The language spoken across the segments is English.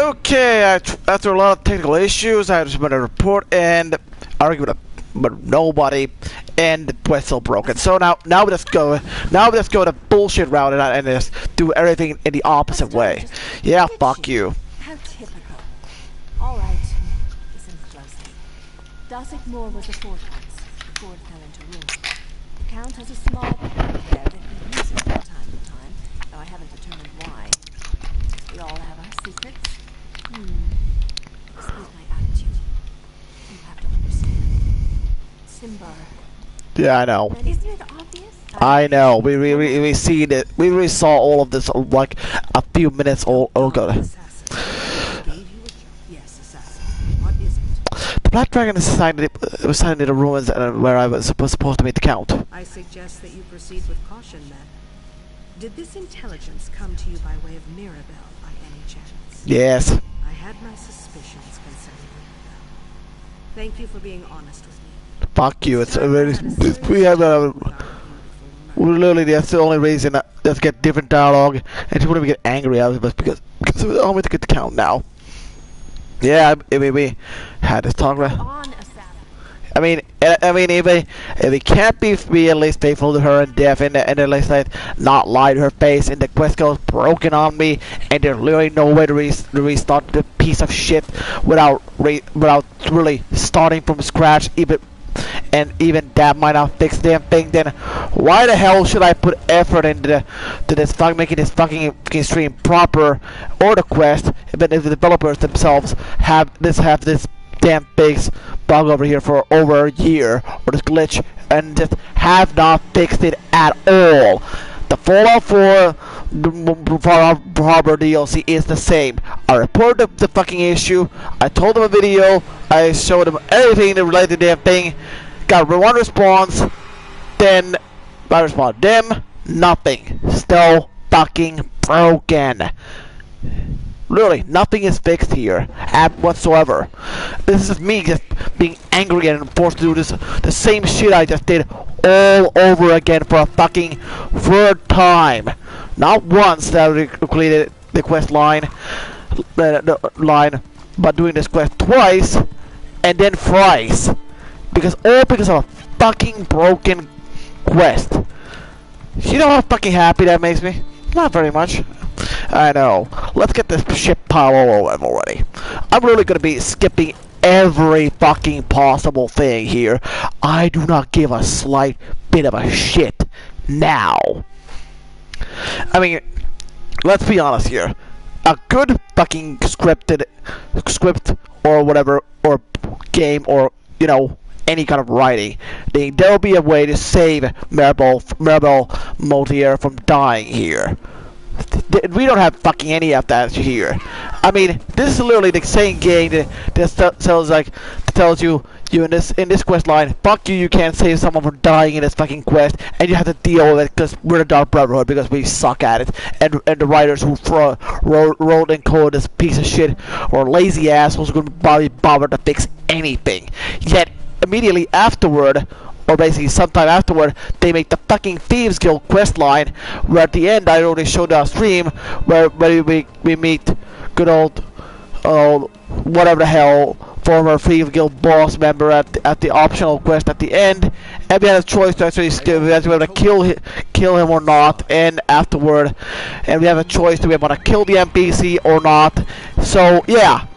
Okay, after a lot of technical issues, I just made a report and argued with nobody, and the quest still broken. So now we just go the bullshit route and just do everything in the opposite way. Yeah, fuck you. How typical. All right, listen closely. Dosik Moore was the fourth once before it fell into ruin. The Count has a small pad there that he uses from time to time, though I haven't determined why. We all have our secrets. Excuse my attitude. You have to understand. Simbar. Yeah, I know. Isn't it obvious? I know. We see that. We really saw all of this like a few minutes ago. The Black Dragon was signed in the ruins where I was supposed to meet the Count. I suggest that you proceed with caution, then. Did this intelligence come to you by way of Mirabelle, by any chance? Yes. I had my suspicions concerning Mirabelle. Thank you for being honest with me. Fuck you. It's we have literally that's the only reason let's get different dialogue, and she wouldn't get angry at us because we only to get the Count now. Yeah, we had this talk. I mean, if we can't be at least faithful to her and deaf, and at least not lie to her face, and the quest goes broken on me, and there's literally no way to restart the piece of shit without really starting from scratch, even that might not fix the damn thing, then why the hell should I put effort into making this fucking stream proper, or the quest, but if the developers themselves have this damn fix bug over here for over a year, or this glitch, and just have not fixed it at all. The Fallout 4 Harbor DLC is the same. I reported the fucking issue, I told them a video, I showed them everything that related to the damn thing, got one response, then I responded them, nothing. Still fucking broken. Literally, nothing is fixed here whatsoever. This is just me just being angry and forced to do the same shit I just did all over again for a fucking third time. Not once that I completed the quest line, but doing this quest twice and then thrice, because of a fucking broken quest. You know how fucking happy that makes me? Not very much. I know. Let's get this shit pile all over already. I'm really gonna be skipping every fucking possible thing here. I do not give a slight bit of a shit now. I mean, let's be honest here. A good fucking script or whatever, or game, or any kind of writing, there'll be a way to save Maribel Motier from dying here. We don't have fucking any of that here. I mean, this is literally the same game that tells you in this quest line, fuck you, you can't save someone from dying in this fucking quest, and you have to deal with it because we're the Dark Brotherhood, because we suck at it, and the writers who wrote and coded this piece of shit or lazy assholes who couldn't bother to fix anything. Yet immediately afterward, or basically sometime afterward, they make the fucking Thieves Guild quest line, where at the end I already showed our stream, where we meet good old whatever the hell former Thieves Guild boss member at the optional quest at the end, and we had a choice to actually whether to kill him or not, and afterward, and we have a choice to be able to kill the NPC or not. So yeah,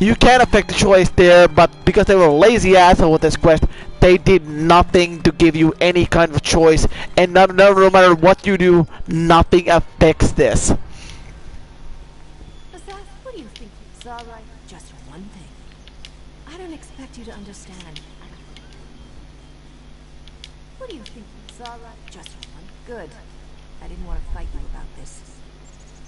you can affect the choice there, but because they were lazy assholes with this quest, they did nothing to give you any kind of choice, and no matter what you do, nothing affects this. What do you think? It's all right. Just one thing. I don't expect you to understand. What do you think? It's all right. Just one. Good. I didn't want to fight you about this.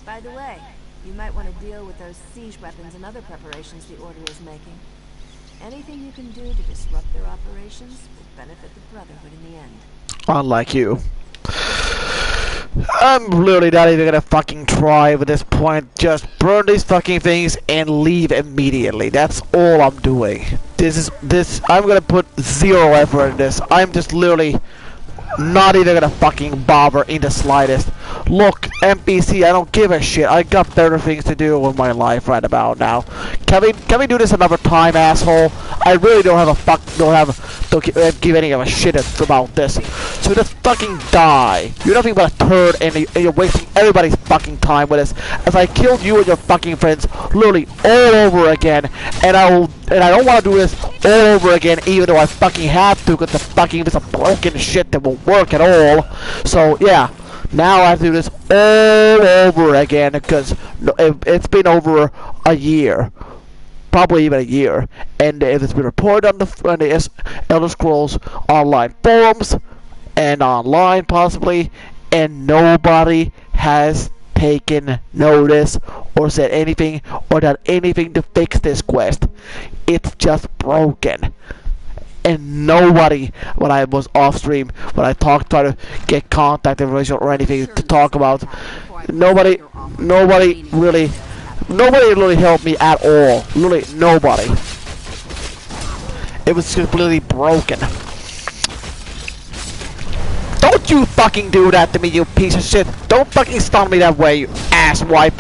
By the way, you might want to deal with those siege weapons and other preparations the Order is making. Anything you can do to disrupt their operations will benefit the Brotherhood in the end. Unlike you. I'm literally not even gonna fucking try at this point. Just burn these fucking things and leave immediately. That's all I'm doing. I'm gonna put zero effort in this. I'm just literally Not even gonna fucking bother in the slightest. Look, NPC, I don't give a shit. I got better things to do with my life right about now. Can we do this another time, asshole? I really don't give any of a shit about this. So just fucking die. You're nothing but a turd, and you're wasting everybody's fucking time with this. As I killed you and your fucking friends literally all over again, and I don't want to do this all over again, even though I fucking have to, because the fucking piece of broken shit that won't work at all. So yeah, now I have to do this all over again, because it's been over a year. Probably even a year, and it's been reported on the Elder Scrolls Online forums and online possibly, and nobody has taken notice or said anything or done anything to fix this quest. It's just broken, and nobody, when I was off stream, when I tried to get contact information or anything to talk about, nobody really helped me at all. Literally nobody. It was completely broken. Don't you fucking do that to me, you piece of shit. Don't fucking stun me that way, you asswipe.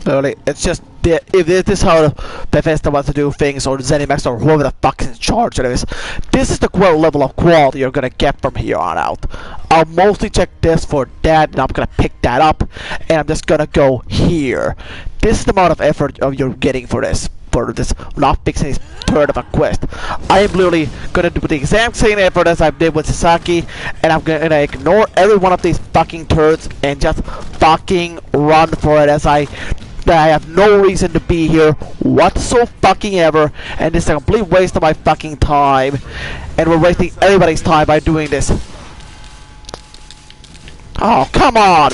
Literally, it's just if this is how Bethesda wants to do things, or Zenimax, or whoever the fuck is in charge of this, this is the level of quality you're gonna get from here on out. I'll mostly check this for that, and I'm gonna pick that up, and I'm just gonna go here. This is the amount of effort you're getting for this. Not fixing this third of a quest. I am literally gonna do the exact same effort as I did with Sasaki, and I'm gonna ignore every one of these fucking turds and just fucking run for it, as I have no reason to be here whatsoever, and this is a complete waste of my fucking time, and we're wasting everybody's time by doing this. Oh, come on!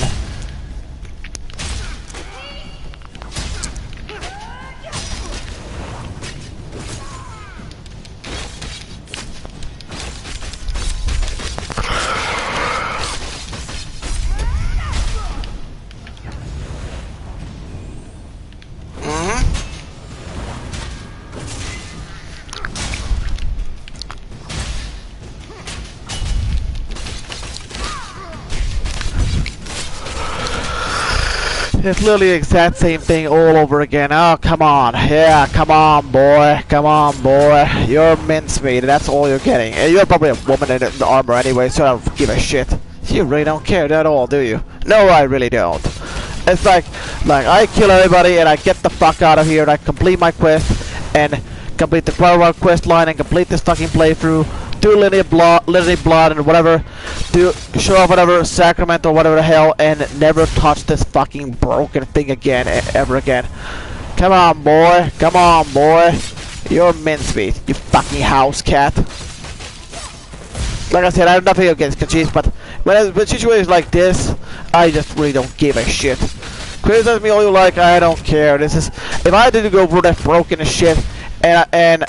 It's literally the exact same thing all over again. Oh, come on. Yeah, come on, boy. Come on, boy. You're mincemeat. That's all you're getting. And you're probably a woman in the armor anyway, so I don't give a shit. You really don't care at all, do you? No, I really don't. It's like I kill everybody and I get the fuck out of here and I complete my quest and complete the 12-hour quest line and complete this fucking playthrough. Do linear blood and whatever, do show off whatever sacrament or whatever the hell, and never touch this fucking broken thing again, ever again. Come on, boy. Come on, boy. You're mincemeat, you fucking house cat. Like I said, I have nothing against Kachis, but when situations like this, I just really don't give a shit. Criticize me all you like, I don't care. This is, if I had to go through that broken shit, and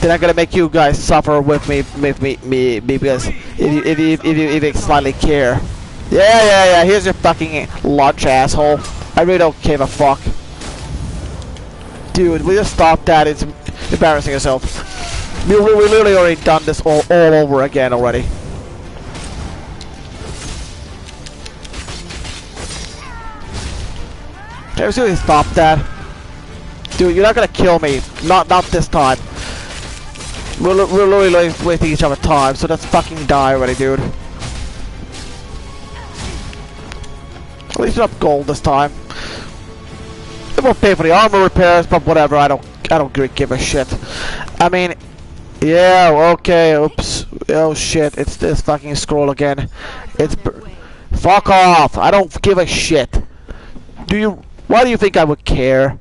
then I'm gonna make you guys suffer with me because if you slightly care. Yeah, here's your fucking lunch, asshole. I really don't give a fuck. Dude, we just stop that, it's embarrassing yourself. We literally already done this all over again already. Can we seriously stop that? Dude, you're not gonna kill me. Not this time. We're literally wasting each other's time, so let's fucking die already, dude. At least you're not gold this time. It won't pay for the armor repairs, but whatever, I don't really give a shit. I mean, yeah, okay, oops. Oh shit, it's this fucking scroll again. It's fuck off. I don't give a shit. Why do you think I would care?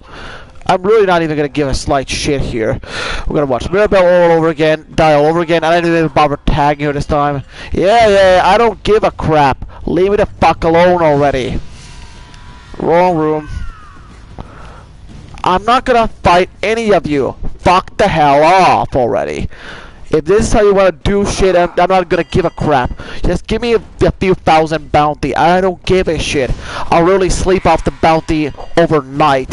I'm really not even gonna give a slight shit here. We're gonna watch Mirabelle all over again, die all over again. I didn't even bother tagging her this time. Yeah, I don't give a crap. Leave me the fuck alone already. Wrong room. I'm not gonna fight any of you. Fuck the hell off already. If this is how you want to do shit, I'm not gonna give a crap. Just give me a few thousand bounty. I don't give a shit. I'll really sleep off the bounty overnight.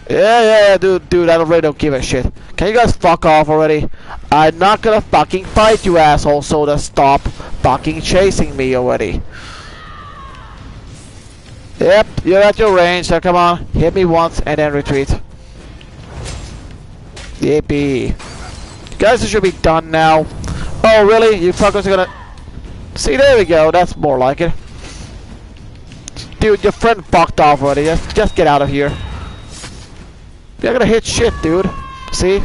Yeah, dude, I really don't give a shit. Can you guys fuck off already? I'm not gonna fucking fight you assholes, so just stop fucking chasing me already. Yep, you're at your range, so come on. Hit me once and then retreat. Yippee. You guys should be done now. Oh, really? You fuckers are gonna... See, there we go. That's more like it. Dude, your friend fucked off already. Just get out of here. You're gonna hit shit, dude. See?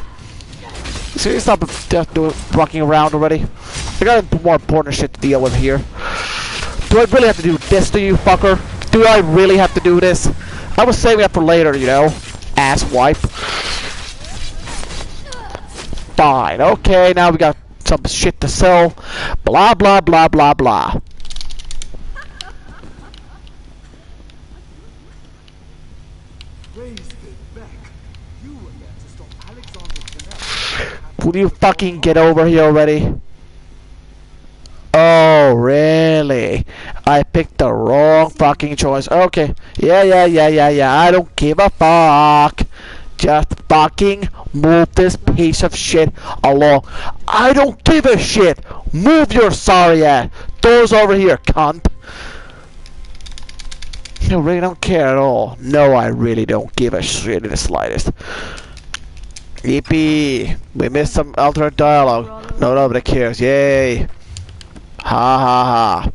See, stop just walking around already. I got more important shit to deal with here. Do I really have to do this to you, fucker? Do I really have to do this? I was saving it for later, you know. Asswipe. Fine. Okay, now we got some shit to sell. Blah, blah, blah, blah, blah. Will you fucking get over here already? Oh, really? I picked the wrong fucking choice. Okay. Yeah. I don't give a fuck. Just fucking move this piece of shit along. I don't give a shit. Move your sorry ass. Doors over here, cunt. I really don't care at all. No, I really don't give a shit in the slightest. Yippee! We missed some alternate dialogue. No, nobody cares. Yay! Ha ha ha!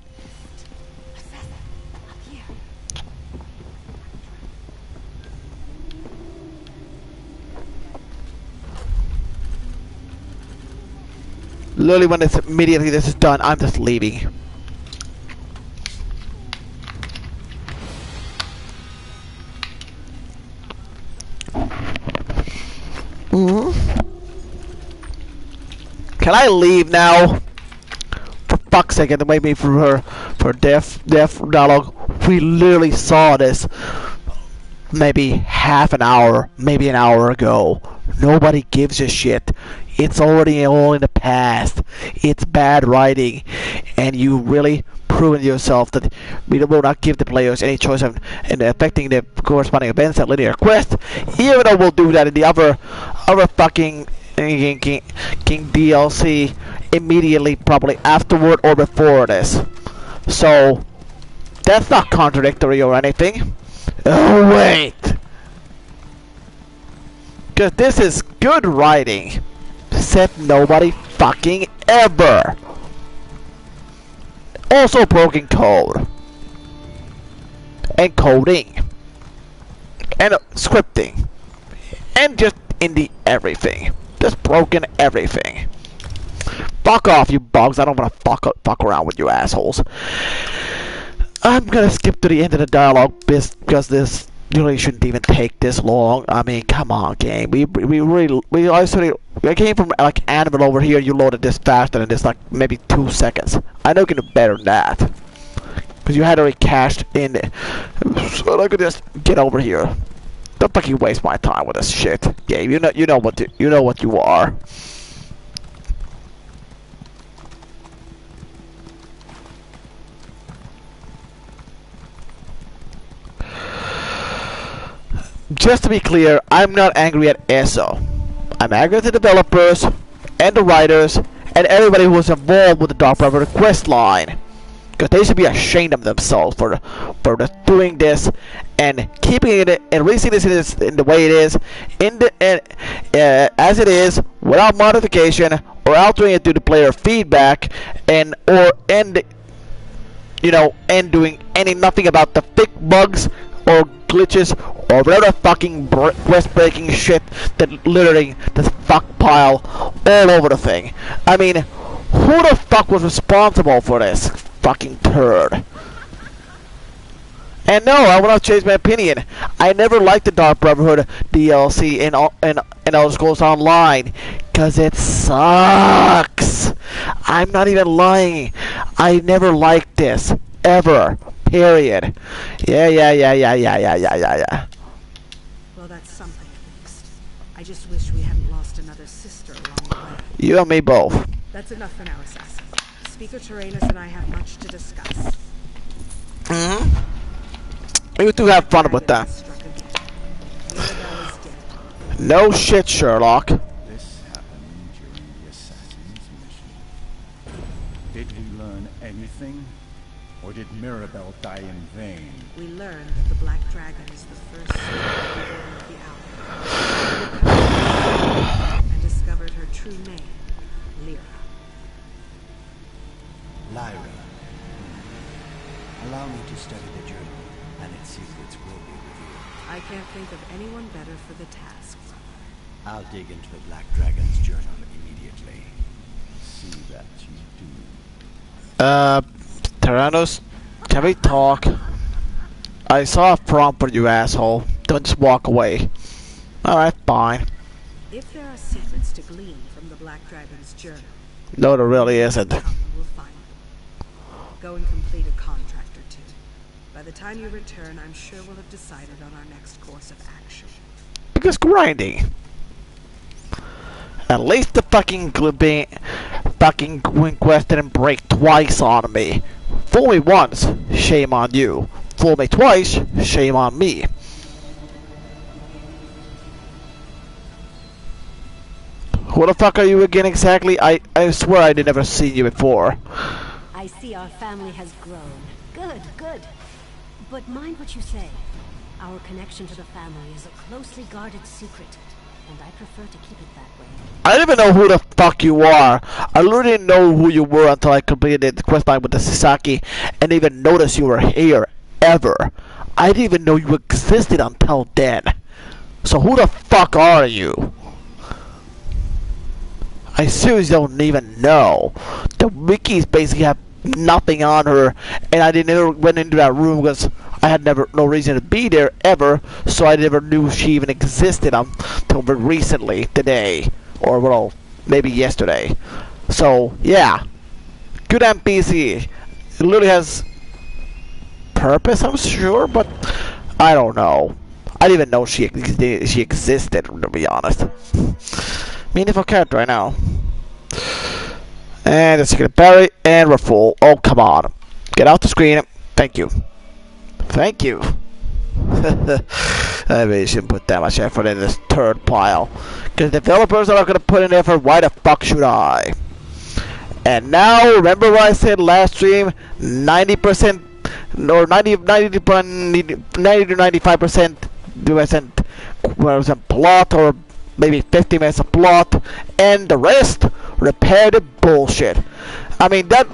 Literally, when it's immediately this is done, I'm just leaving. Can I leave now? For fuck's sake, and wait me for her for deaf dialogue. We literally saw this maybe half an hour, maybe an hour ago. Nobody gives a shit. It's already all in the past. It's bad writing, and you really proven yourself that we will not give the players any choice of in affecting the corresponding events at linear quest, even though we'll do that in the other fucking King DLC immediately, probably afterward or before this. So that's not contradictory or anything. Oh wait, because this is good writing. Said nobody fucking ever. Also broken code and coding and scripting and just indie everything. Just broken everything. Fuck off, you bugs. I don't want to fuck around with you assholes. I'm gonna skip to the end of the dialogue because this really shouldn't even take this long. I mean, come on, game. We came from like Animal over here. You loaded this faster than this, like maybe 2 seconds. I know you can do better than that because you had already cached in it. So I could just get over here. Don't fucking waste my time with this shit. Yeah, you know what you are. Just to be clear, I'm not angry at Eso. I'm angry at the developers and the writers and everybody who was involved with the Dark Brotherhood quest line. Because they should be ashamed of themselves for doing this and keeping it and releasing this in the way it is, as it is, without modification or altering it due to player feedback, and doing nothing about the fixed bugs or glitches or whatever fucking quest breaking shit that literally this fuck pile all over the thing. I mean, who the fuck was responsible for this? fucking turd. And no, I will not change my opinion. I never liked the Dark Brotherhood DLC in Elder Scrolls Online, cause it sucks. I'm not even lying. I never liked this ever. Period. Yeah. Well, that's something at least. I just wish we hadn't lost another sister along the way. You and me both. That's enough for now, Assassin. Speaker Tyrannus and I have much to discuss. You two have fun with that. No shit, Sherlock. This happened during the assassin's mission. Did we learn anything? Or did Mirabelle die in vain? We learned that the Black Dragon is the first soul of the hour. And discovered her true name, Lyra. Lyra. Allow me to study the journal, and its secrets will be revealed. I can't think of anyone better for the task, brother. I'll dig into the Black Dragon's journal immediately. See that you do. Tyrannus, can we talk? I saw a prompt for you, asshole. Don't just walk away. Alright, fine. If there are secrets to glean from the Black Dragon's journal, No, there really isn't. we'll find them. Go and complete a contract or two. By the time you return, I'm sure we'll have decided on our next course of action. Because grinding. At least the fucking Quest didn't break twice on me. Fool me once, shame on you. Fool me twice, shame on me. Who the fuck are you again exactly? I swear I did never seen you before. I see our family has grown. Good. But mind what you say. Our connection to the family is a closely guarded secret, and I prefer to keep it that way. I didn't even know who the fuck you are. I literally didn't know who you were until I completed the quest line with the Sasaki and even noticed you were here, ever. I didn't even know you existed until then. So who the fuck are you? I seriously don't even know. The wikis basically have nothing on her, and I never went into that room because I had no reason to be there ever, so I never knew she even existed until very recently, today, or well, maybe yesterday. So yeah, good NPC. It literally has purpose, I'm sure, but I don't know. I didn't even know she existed, to be honest. Meaningful character right now. And the secret berry, and we're full. Oh, come on. Get out the screen. Thank you. Thank you. I really shouldn't put that much effort in this third pile. Because developers are not going to put in effort, why the fuck should I? And now, remember what I said last stream? 90% or 90 to 95% plot, or maybe 50 minutes of plot, and the rest repetitive bullshit. I mean, that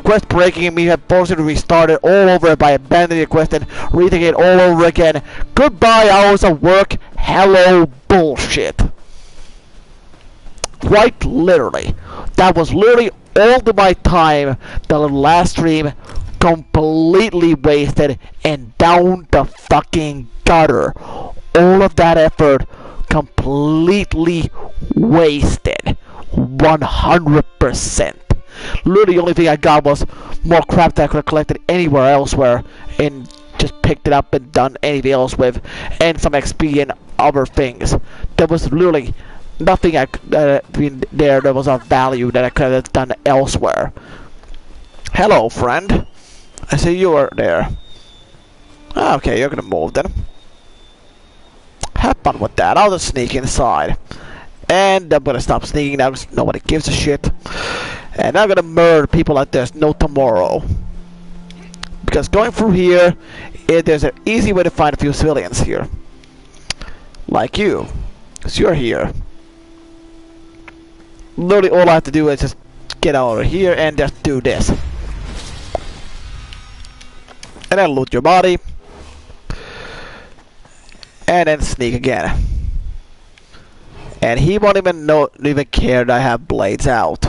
quest breaking me had forced to restart it all over by abandoning the quest and reading it all over again. Goodbye hours of work. Hello bullshit. Quite literally. That was literally all of my time, the last stream, completely wasted and down the fucking gutter. All of that effort completely wasted. 100%. Literally the only thing I got was more crap that I could have collected anywhere elsewhere and just picked it up and done anything else with, and some XP and other things. There was literally nothing there was of value that I could have done elsewhere. Hello, friend. I see you are there. Okay, you're gonna move then. Have fun with that. I'll just sneak inside. And I'm gonna stop sneaking now because nobody gives a shit. And I'm gonna murder people like there's no tomorrow. Because going through here, there's an easy way to find a few civilians here. Like you. Because you're here. Literally all I have to do is just get over here and just do this. And then loot your body. And then sneak again. And he won't even care that I have blades out.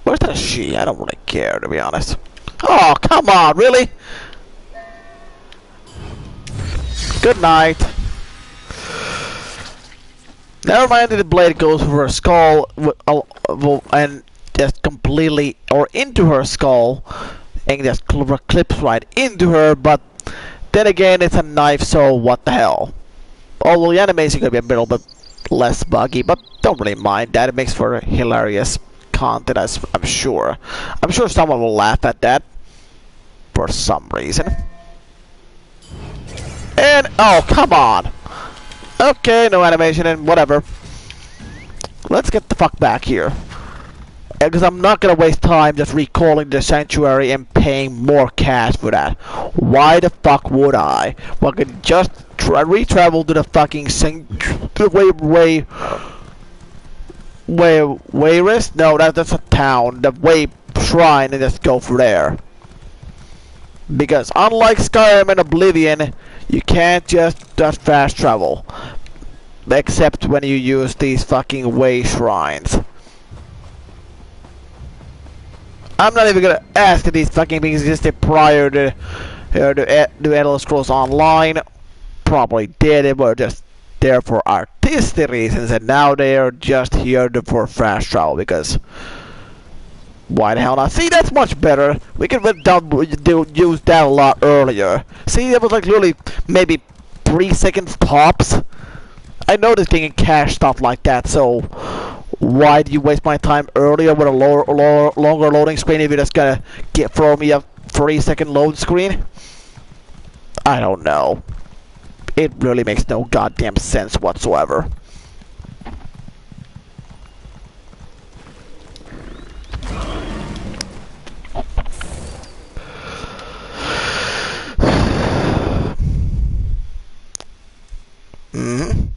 Where's is that a she? I don't really care, to be honest. Oh, come on, really? Good night. Never mind that the blade goes through her skull and just completely, or into her skull, and just clips right into her, but then again, it's a knife, so what the hell. Although the animation could be a little bit less buggy, but don't really mind that. It makes for hilarious content, I'm sure. I'm sure someone will laugh at that for some reason. And, oh, come on. Okay, no animation and whatever. Let's get the fuck back here. Because I'm not gonna waste time just recalling the sanctuary and paying more cash for that. Why the fuck would I? Well, I could just re-travel to the fucking Wayrest? No, that's a town. The Way Shrine, and just go through there. Because unlike Skyrim and Oblivion, you can't just fast travel. Except when you use these fucking Way Shrines. I'm not even gonna ask if these fucking things existed prior to Elder Scrolls Online. Probably did. They were just there for artistic reasons, and now they are just here for fast travel. Because why the hell not? See, that's much better. We could use that a lot earlier. See, it was like literally maybe 3 seconds tops. I know this thing can cache stuff like that, so why do you waste my time earlier with a longer loading screen if you're just gonna throw me a 3-second load screen? I don't know. It really makes no goddamn sense whatsoever.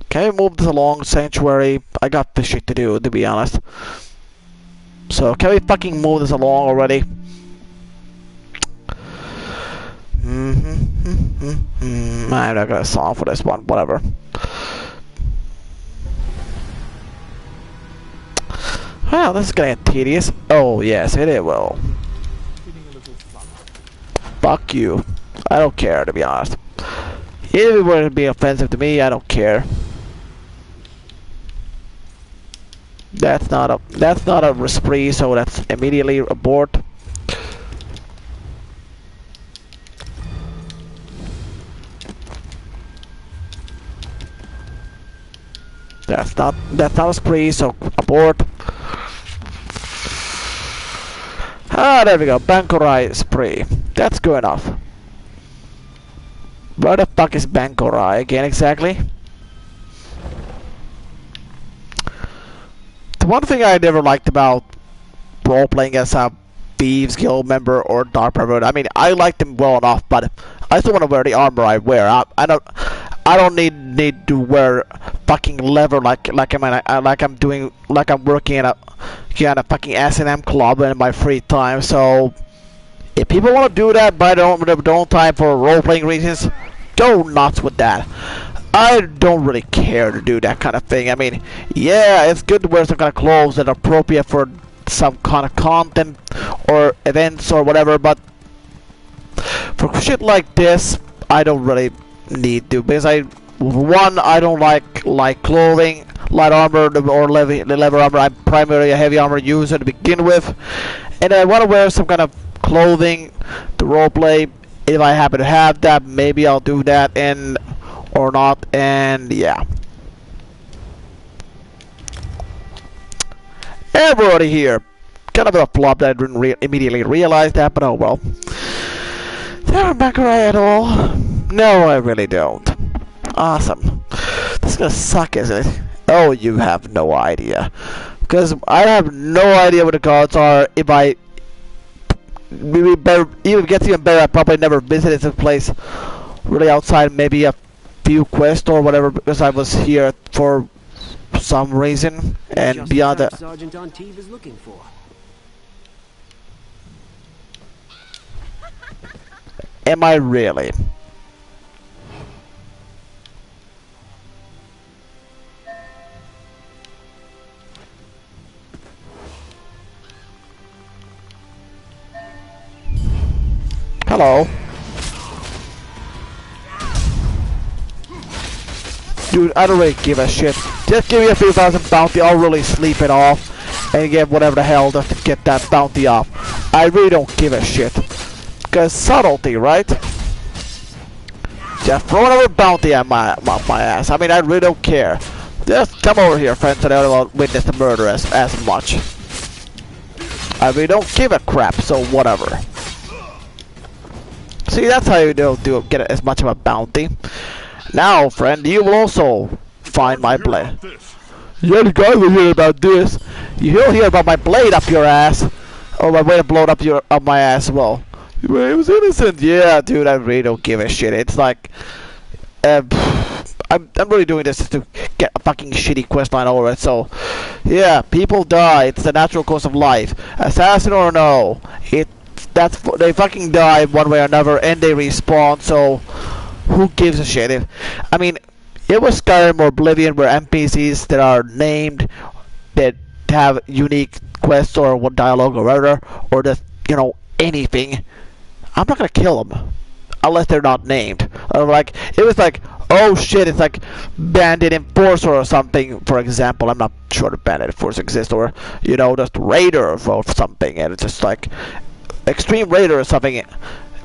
Can we move this along, Sanctuary? I got this shit to do, to be honest. So, can we fucking move this along already? I'm not gonna song for this one, whatever. Well, this is gonna get tedious. Oh, yes, it will. Fuck you. I don't care, to be honest. If it were to be offensive to me, I don't care. That's not a spree, so that's immediately abort. That's not a spree, so abort. Ah, there we go. Bankorai spree. That's good enough. Where the fuck is Bankorai again exactly? The one thing I never liked about role-playing as a Thieves Guild member or Dark Brotherhood, I mean, I liked them well enough, but I still want to wear the armor I wear. I don't need to wear fucking leather like I'm working at a fucking S&M club in my free time. So if people want to do that by their own time for role-playing reasons, go nuts with that. I don't really care to do that kind of thing. I mean, yeah, it's good to wear some kind of clothes that are appropriate for some kind of content or events or whatever, but for shit like this, I don't really need to, because I don't like clothing, light armor or leather armor. I'm primarily a heavy armor user to begin with, and I want to wear some kind of clothing to roleplay. If I happen to have that, maybe I'll do that, or not, and yeah. Everybody here. Kind of a flop that I didn't immediately realize that, but oh well. Do I remember at all? No, I really don't. Awesome. This is gonna suck, isn't it? Oh, you have no idea. Because I have no idea what the cards are. If I maybe better, even gets even better, I probably never visited this place really outside maybe a few quests or whatever, because I was here for some reason, and just beyond that. Sergeant Antibes is looking for. Am I really? Hello. Dude, I don't really give a shit. Just give me a 3,000 bounty, I'll really sleep it off and get whatever the hell to get that bounty off. I really don't give a shit. Cause subtlety, right? Just throw another bounty at my ass. I mean, I really don't care. Just come over here, friends, so I don't witness the murder as much. I really don't give a crap, so whatever. See, that's how you get as much of a bounty. Now, friend, you will also find my blade. Yeah, the guy will hear about this. You'll hear about my blade up your ass. Or my way to blow it up my ass as well. It was innocent. Yeah, dude, I really don't give a shit. It's like... I'm really doing this to get a fucking shitty questline over it, so... Yeah, people die. It's the natural course of life. Assassin or no. They fucking die one way or another, and they respawn, so... Who gives a shit? I mean, it was Skyrim or Oblivion where NPCs that are named, that have unique quests or one dialogue or whatever, or just, you know, anything. I'm not gonna kill them unless they're not named. Or like, it was like, oh shit, it's like Bandit Enforcer or something, for example. I'm not sure that Bandit Enforcer exists, or, you know, just Raider or something, and it's just like Extreme Raider or something.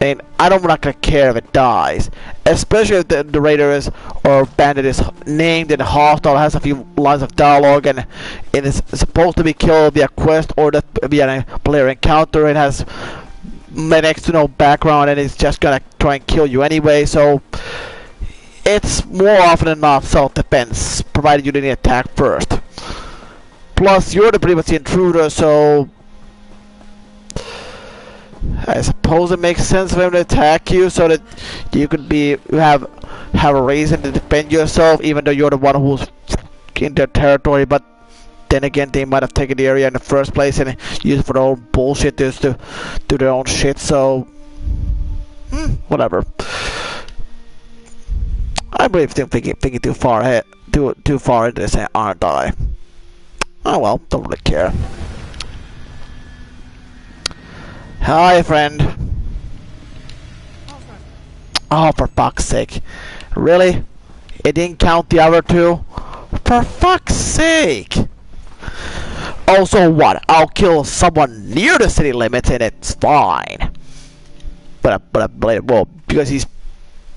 And I'm not gonna care if it dies, especially if the Raider is or Bandit is named and hostile, has a few lines of dialogue, and it is supposed to be killed via quest or that via a player encounter. It has next to no background, and it's just gonna try and kill you anyway. So it's more often than not self-defense, provided you didn't attack first. Plus, you're the pretty much the intruder, so. I suppose it makes sense for him to attack you so that you could have a reason to defend yourself, even though you're the one who's in their territory. But then again, they might have taken the area in the first place and used it for their own bullshit, just to do their own shit. So, whatever. I'm really thinking too far ahead, too far into this, aren't I? Oh well, don't really care. Hi, friend. Oh, for fuck's sake. Really? It didn't count the other two? For fuck's sake! Also, what? I'll kill someone near the city limits and it's fine. But well, because he's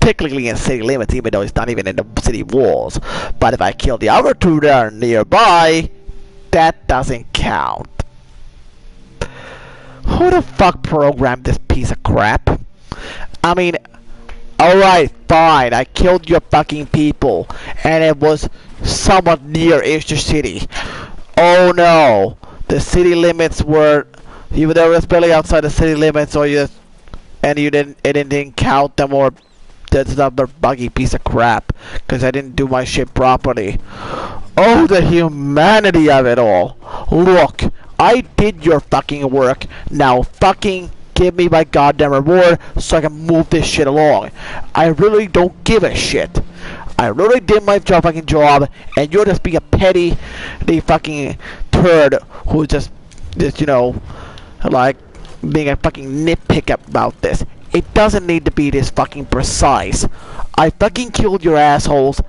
technically in city limits, even though he's not even in the city walls. But if I kill the other two that are nearby, that doesn't count. Who the fuck programmed this piece of crap? I mean, alright, fine, I killed your fucking people, and it was somewhat near-ish the city. Oh no, the city limits were, even though it was barely outside the city limits, or it didn't count them, or that's another buggy piece of crap, because I didn't do my shit properly. Oh, the humanity of it all. Look. I did your fucking work. Now fucking give me my goddamn reward so I can move this shit along. I really don't give a shit. I really did my fucking job, and you're just being a petty, the fucking turd who's just, you know, like being a fucking nitpick about this. It doesn't need to be this fucking precise. I fucking killed your assholes.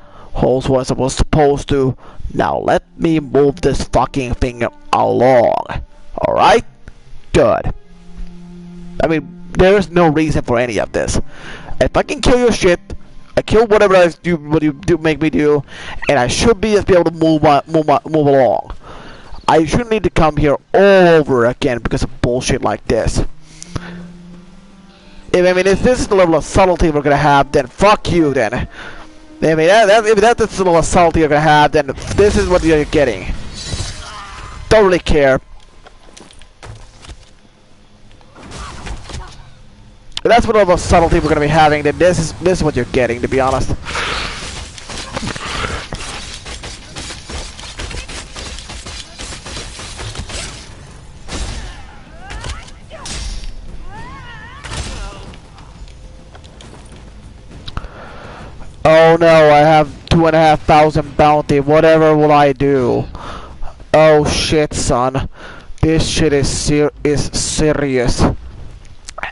Was I was supposed to. Now let me move this fucking thing along. Alright? Good. I mean, there's no reason for any of this. If I can kill your shit, I kill whatever you do make me do, and I should be able to move along. I shouldn't need to come here all over again because of bullshit like this. If this is the level of subtlety we're gonna have, then fuck you then. I mean, if that's the level of subtlety you're gonna have, then this is what you're getting. Don't really care. If that's what level of subtlety we're gonna be having, then this is what you're getting, to be honest. Oh no, I have 2,500 bounty. Whatever will I do? Oh shit, son. This shit is serious.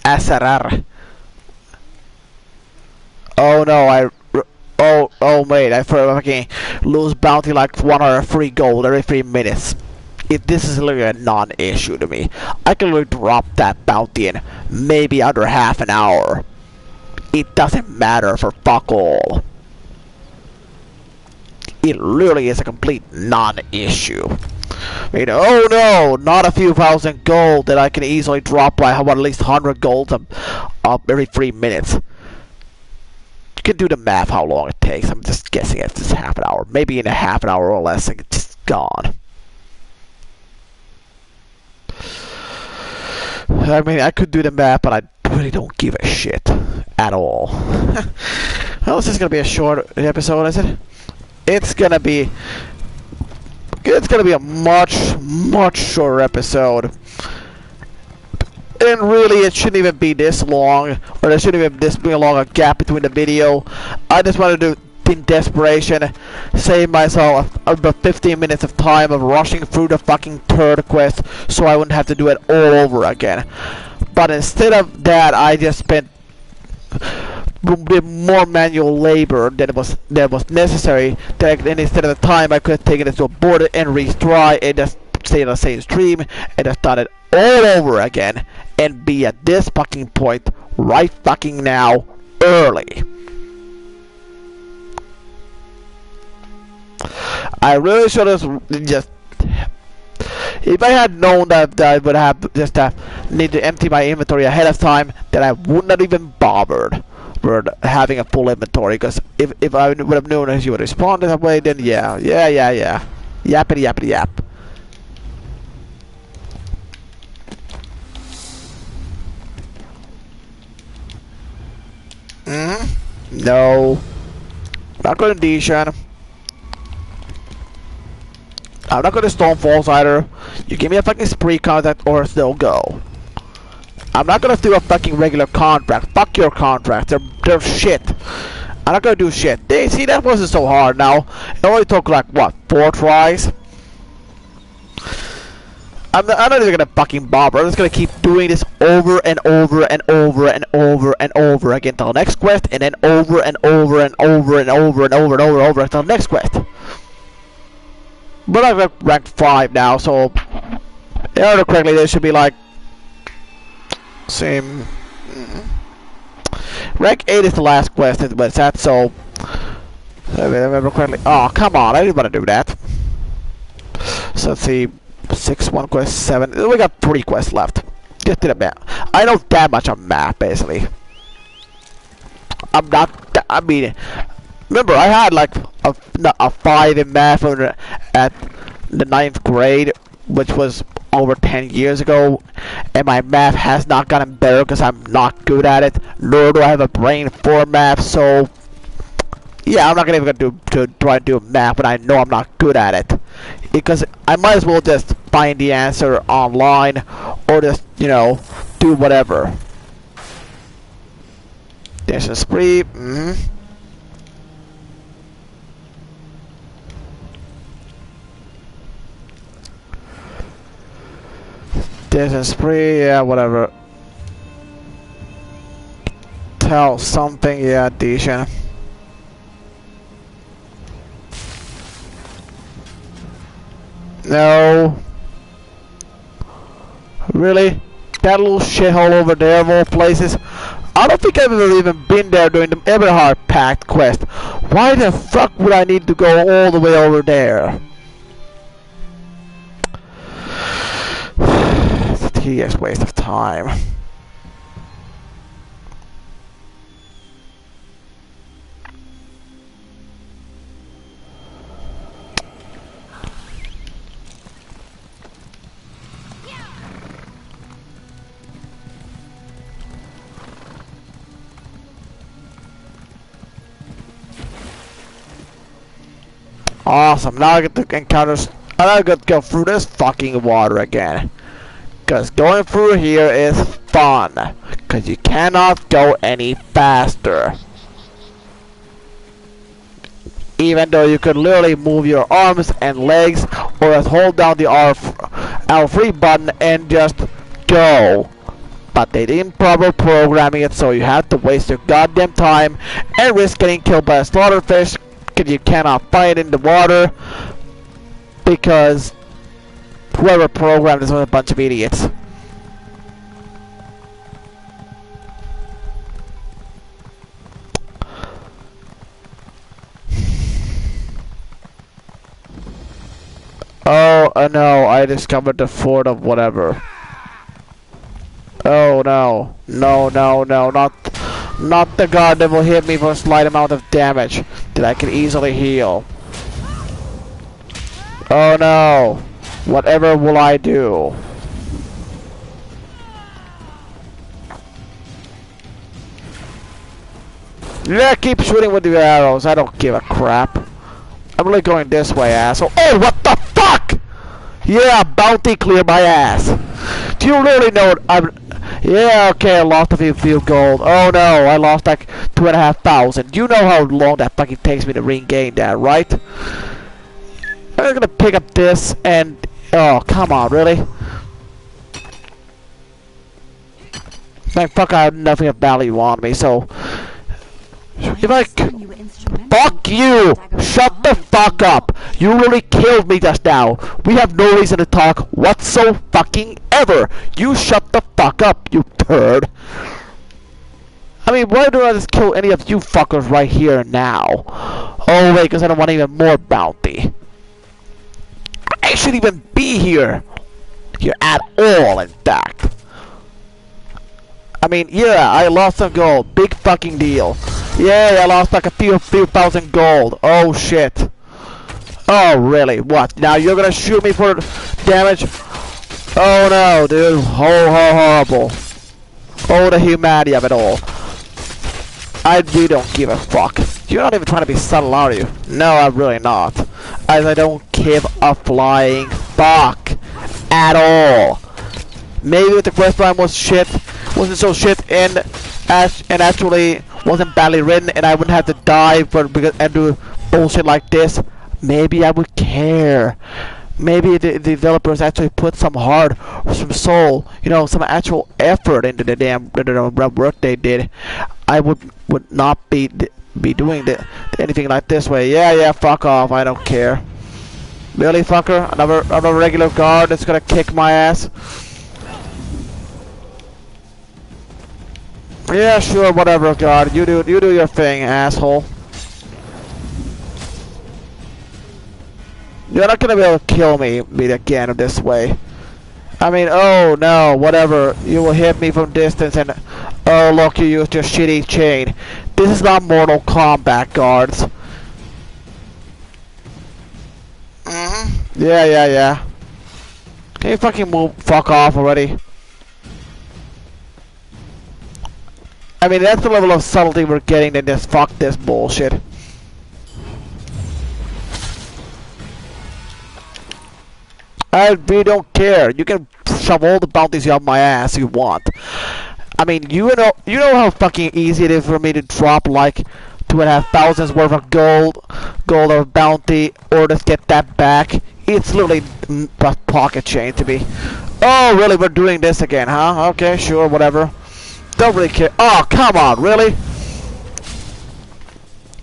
SRR. Oh no, oh wait, I fucking lose bounty like 103 gold every 3 minutes. This is literally a non-issue to me. I can literally drop that bounty in maybe under half an hour. It doesn't matter for fuck all. It literally is a complete non-issue. I mean, oh no, not a few thousand gold that I can easily drop by how about at least 100 gold up every 3 minutes. You can do the math how long it takes. I'm just guessing it's just half an hour. Maybe in a half an hour or less, it's just gone. I mean, I could do the math, but I really don't give a shit at all. Well, this is gonna be a short episode, is it? It's gonna be a much shorter episode. And really, it shouldn't even be this long, or there shouldn't even be a long gap between the video. I just wanted to, in desperation, save myself about 15 minutes of time of rushing through the fucking third quest, so I wouldn't have to do it all over again. But instead of that, I just spent more manual labor than was necessary. And instead of the time, I could have taken it to abort it and retry and just stay on the same stream and just done it all over again and be at this fucking point right fucking now early. I really should have just, if I had known that I would have just need to empty my inventory ahead of time, then I wouldn't have even bothered with having a full inventory. Because if I would have known that you would respond that way, then yeah, yappity yappity yap. No, not going to Deshan. I'm not going to Stone Falls either. You give me a fucking spree contract or they'll go. I'm not going to do a fucking regular contract. Fuck your contract. They're shit. I'm not going to do shit. See, that wasn't so hard now. It only took like, what, 4 tries? I'm not even going to fucking bother. I'm just going to keep doing this over and over and over and over and over again until the next quest, and then over and over and over and over and over and over until the next quest. But I'm ranked 5 now, so if I remember correctly, there should be like same. Rank 8 is the last quest, but it's that, so if I remember correctly. Oh, come on, I didn't want to do that. So let's see, 6, 1 quest, 7. We got 3 quests left. Just did a map. I know that much on map, basically. I'm not. I mean, remember, I had like a 5 in math at the 9th grade, which was over 10 years ago, and my math has not gotten better because I'm not good at it, nor do I have a brain for math, so yeah, I'm not even gonna try to do math when I know I'm not good at it, because I might as well just find the answer online, or just, you know, do whatever. There's a spree. There's a spree, yeah, whatever. Tell something, yeah, Deshan. No. Really? That little shithole over there of all places? I don't think I've ever even been there during the Everhard Pact quest. Why the fuck would I need to go all the way over there? It's a tedious waste of time. Awesome, now I get to encounter, I get to go through this fucking water again. Cause going through here is fun. Cause you cannot go any faster. Even though you could literally move your arms and legs, or just hold down the R3 button and just go. but they didn't proper programming it, so you have to waste your goddamn time and risk getting killed by a slaughterfish because you cannot fight in the water because whoever programmed this was a bunch of idiots. Oh, no, I discovered the fort of whatever. Oh no. No, no, no, not the guard that will hit me for a slight amount of damage that I can easily heal. Oh no. Whatever will I do? Yeah, keep shooting with the arrows. I don't give a crap. I'm really going this way, asshole. Oh, what the fuck? Yeah, bounty clear my ass. Do you really know I'm... Yeah, okay, I lost a few gold. Oh no, I lost like 2,500. You know how long that fucking takes me to regain that, right? I'm gonna pick up this and... Oh, come on, really? Like, fuck, I have nothing of value on me, so... If I... Fuck you! Shut the fuck up! You really killed me just now. We have no reason to talk whatso-fucking-ever. You shut the fuck up, you turd. I mean, why do I just kill any of you fuckers right here and now? Oh wait, because I don't want even more bounty. I shouldn't even be here. Here at all, in fact. I mean, yeah, I lost some gold. Big fucking deal. Yeah, I lost like a few thousand gold. Oh shit. Oh really? What? Now you're gonna shoot me for damage? Oh no, dude. Horrible. Oh, the humanity of it all. I really don't give a fuck. You're not even trying to be subtle, are you? No, I'm really not. As I don't give a flying fuck at all. Maybe if the quest line was shit, wasn't so shit, and actually wasn't badly written, and I wouldn't have to die and do bullshit like this, maybe I would care. Maybe the developers actually put some heart or some soul, you know, some actual effort into the damn work they did. I would not be doing anything like this way. Yeah, fuck off. I don't care. Really, fucker? Another regular guard that's gonna kick my ass. Yeah, sure, whatever, guard. You do your thing, asshole. You're not gonna be able to kill me again this way. I mean, oh no, whatever. You will hit me from distance and... Oh, look, you used your shitty chain. This is not Mortal Kombat, guards. Yeah. Can you fucking fuck off already? I mean, that's the level of subtlety we're getting in this. Fuck this bullshit. I really don't care. You can shove all the bounties up my ass you want. I mean, you know how fucking easy it is for me to drop like 2,500 worth of gold or bounty, or just get that back. It's literally a pocket chain to me. Oh, really? We're doing this again, huh? Okay, sure, whatever. Don't really care. Oh, come on, really?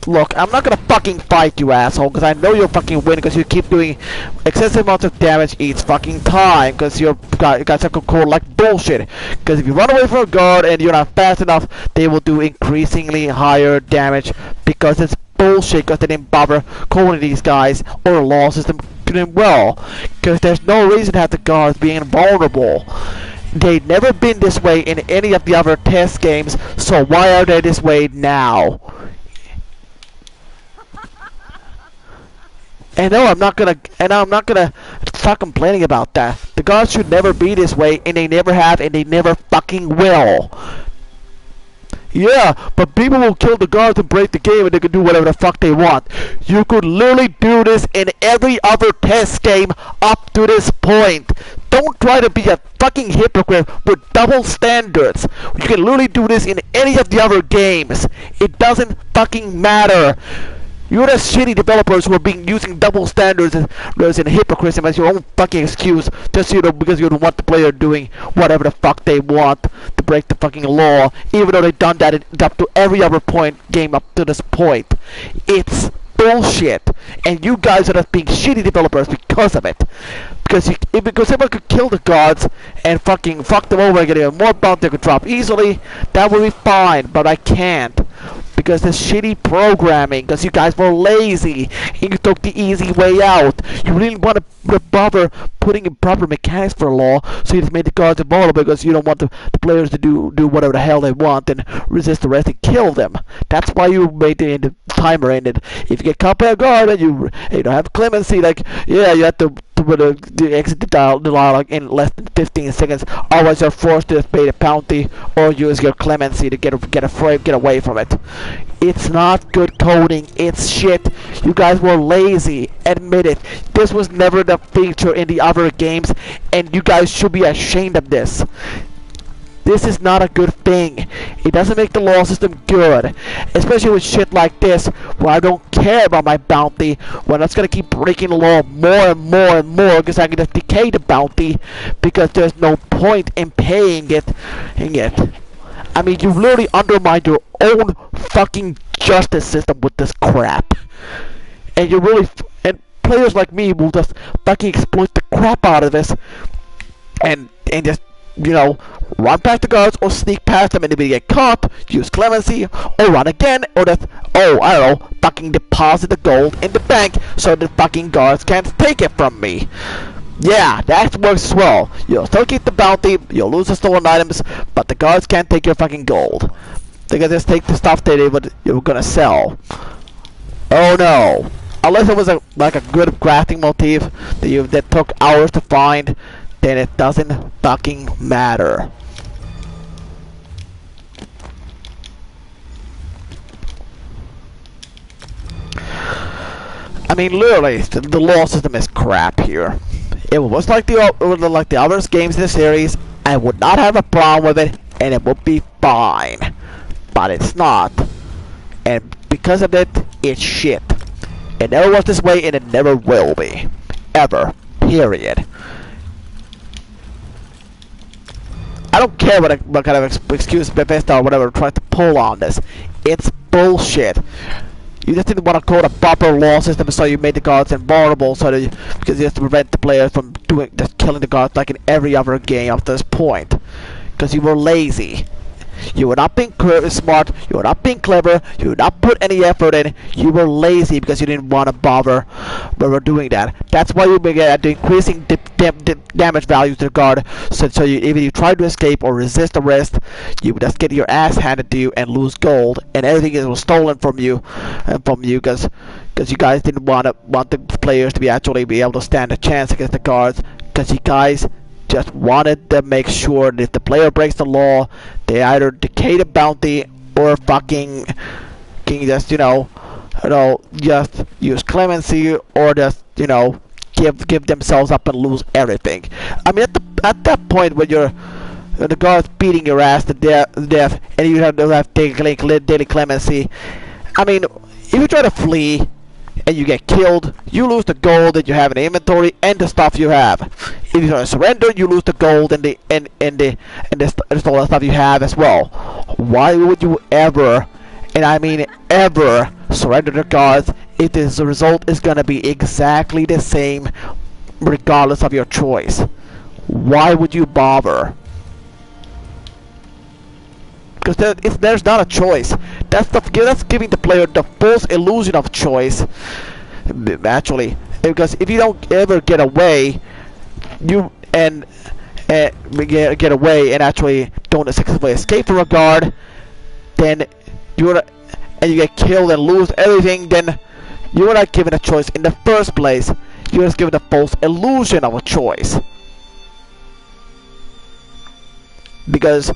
Look, I'm not gonna fucking fight you, asshole, because I know you'll fucking win because you keep doing excessive amounts of damage each fucking time because you got such control like bullshit. Because if you run away from a guard and you're not fast enough, they will do increasingly higher damage because it's bullshit because they didn't bother calling these guys or the law system doing well. Because there's no reason to have the guards being invulnerable. They've never been this way in any of the other test games, so why are they this way now? And no, I'm not gonna start complaining about that. The guards should never be this way, and they never have, and they never fucking will. Yeah, but people will kill the guards and break the game, and they can do whatever the fuck they want. You could literally do this in every other test game up to this point. Don't try to be a fucking hypocrite with double standards. You can literally do this in any of the other games. It doesn't fucking matter. You're the shitty developers who are using double standards and hypocrisy as your own fucking excuse, just because you don't want the player doing whatever the fuck they want. The break the fucking law, even though they've done that up to every other game up to this point. It's bullshit, and you guys are just being shitty developers because of it. Because if I could kill the guards and fucking fuck them over and get even more bounty they could drop easily, that would be fine, but I can't. Because this shitty programming, because you guys were lazy, and you took the easy way out. You really want to bother putting in proper mechanics for the law, so you just made the guards invulnerable because you don't want the players to do whatever the hell they want and resist the rest and kill them. That's why you made the timer ended. If you get caught by a guard and you don't have clemency, like, yeah, you have to exit the dialogue in less than 15 seconds, otherwise you're forced to pay the bounty or use your clemency to get away from it. It's not good coding, it's shit. You guys were lazy, admit it. This was never the feature in the other games, and you guys should be ashamed of this. This is not a good thing. It doesn't make the law system good. Especially with shit like this, where I don't care about my bounty, when I'm just gonna keep breaking the law more and more and more, because I can just decay the bounty, because there's no point in paying it. I mean, you literally undermined your own fucking justice system with this crap. And and players like me will just fucking exploit the crap out of this, and just, you know, run past the guards or sneak past them and if you get caught, use clemency, or run again, or just, oh, I don't know, fucking deposit the gold in the bank so the fucking guards can't take it from me. Yeah, that works well. You'll still keep the bounty, you'll lose the stolen items, but the guards can't take your fucking gold. They can just take the stuff that you were gonna sell. Oh no. Unless it was like a good crafting motif that took hours to find, then it doesn't fucking matter. I mean, literally, the law system is crap here. If it was like the other games in the series, I would not have a problem with it, and it would be fine. But it's not, and because of it, it's shit. It never was this way, and it never will be, ever. Period. I don't care what kind of excuse Bethesda or whatever tries to pull on this. It's bullshit. You just didn't want to code a proper law system, so you made the guards invulnerable, because you have to prevent the players from just killing the guards like in every other game up to this point. Because you were lazy. You were not being smart, you were not being clever, you did not put any effort in, you were lazy because you didn't want to bother doing that. That's why you began increasing damage values to the guard, so if you try to escape or resist arrest, you would just get your ass handed to you and lose gold, and everything was stolen from you, because you guys didn't want the players to actually be able to stand a chance against the guards, because you guys just wanted to make sure that if the player breaks the law, they either decay the bounty or fucking just, just use clemency or just, give themselves up and lose everything. I mean, at that point when the guard's beating your ass to death and you have daily clemency, I mean, if you try to flee and you get killed, you lose the gold that you have in the inventory and the stuff you have. If you try to surrender, you lose the gold and the stolen stuff you have as well. Why would you ever, and I mean ever, surrender the guards if the result is gonna be exactly the same regardless of your choice? Why would you bother? Because there's not a choice. That's giving the player the false illusion of choice. Actually, because if you don't ever get away, get away and actually don't successfully escape from a guard, then you get killed and lose everything. Then you are not given a choice in the first place. You're just given the false illusion of a choice. Because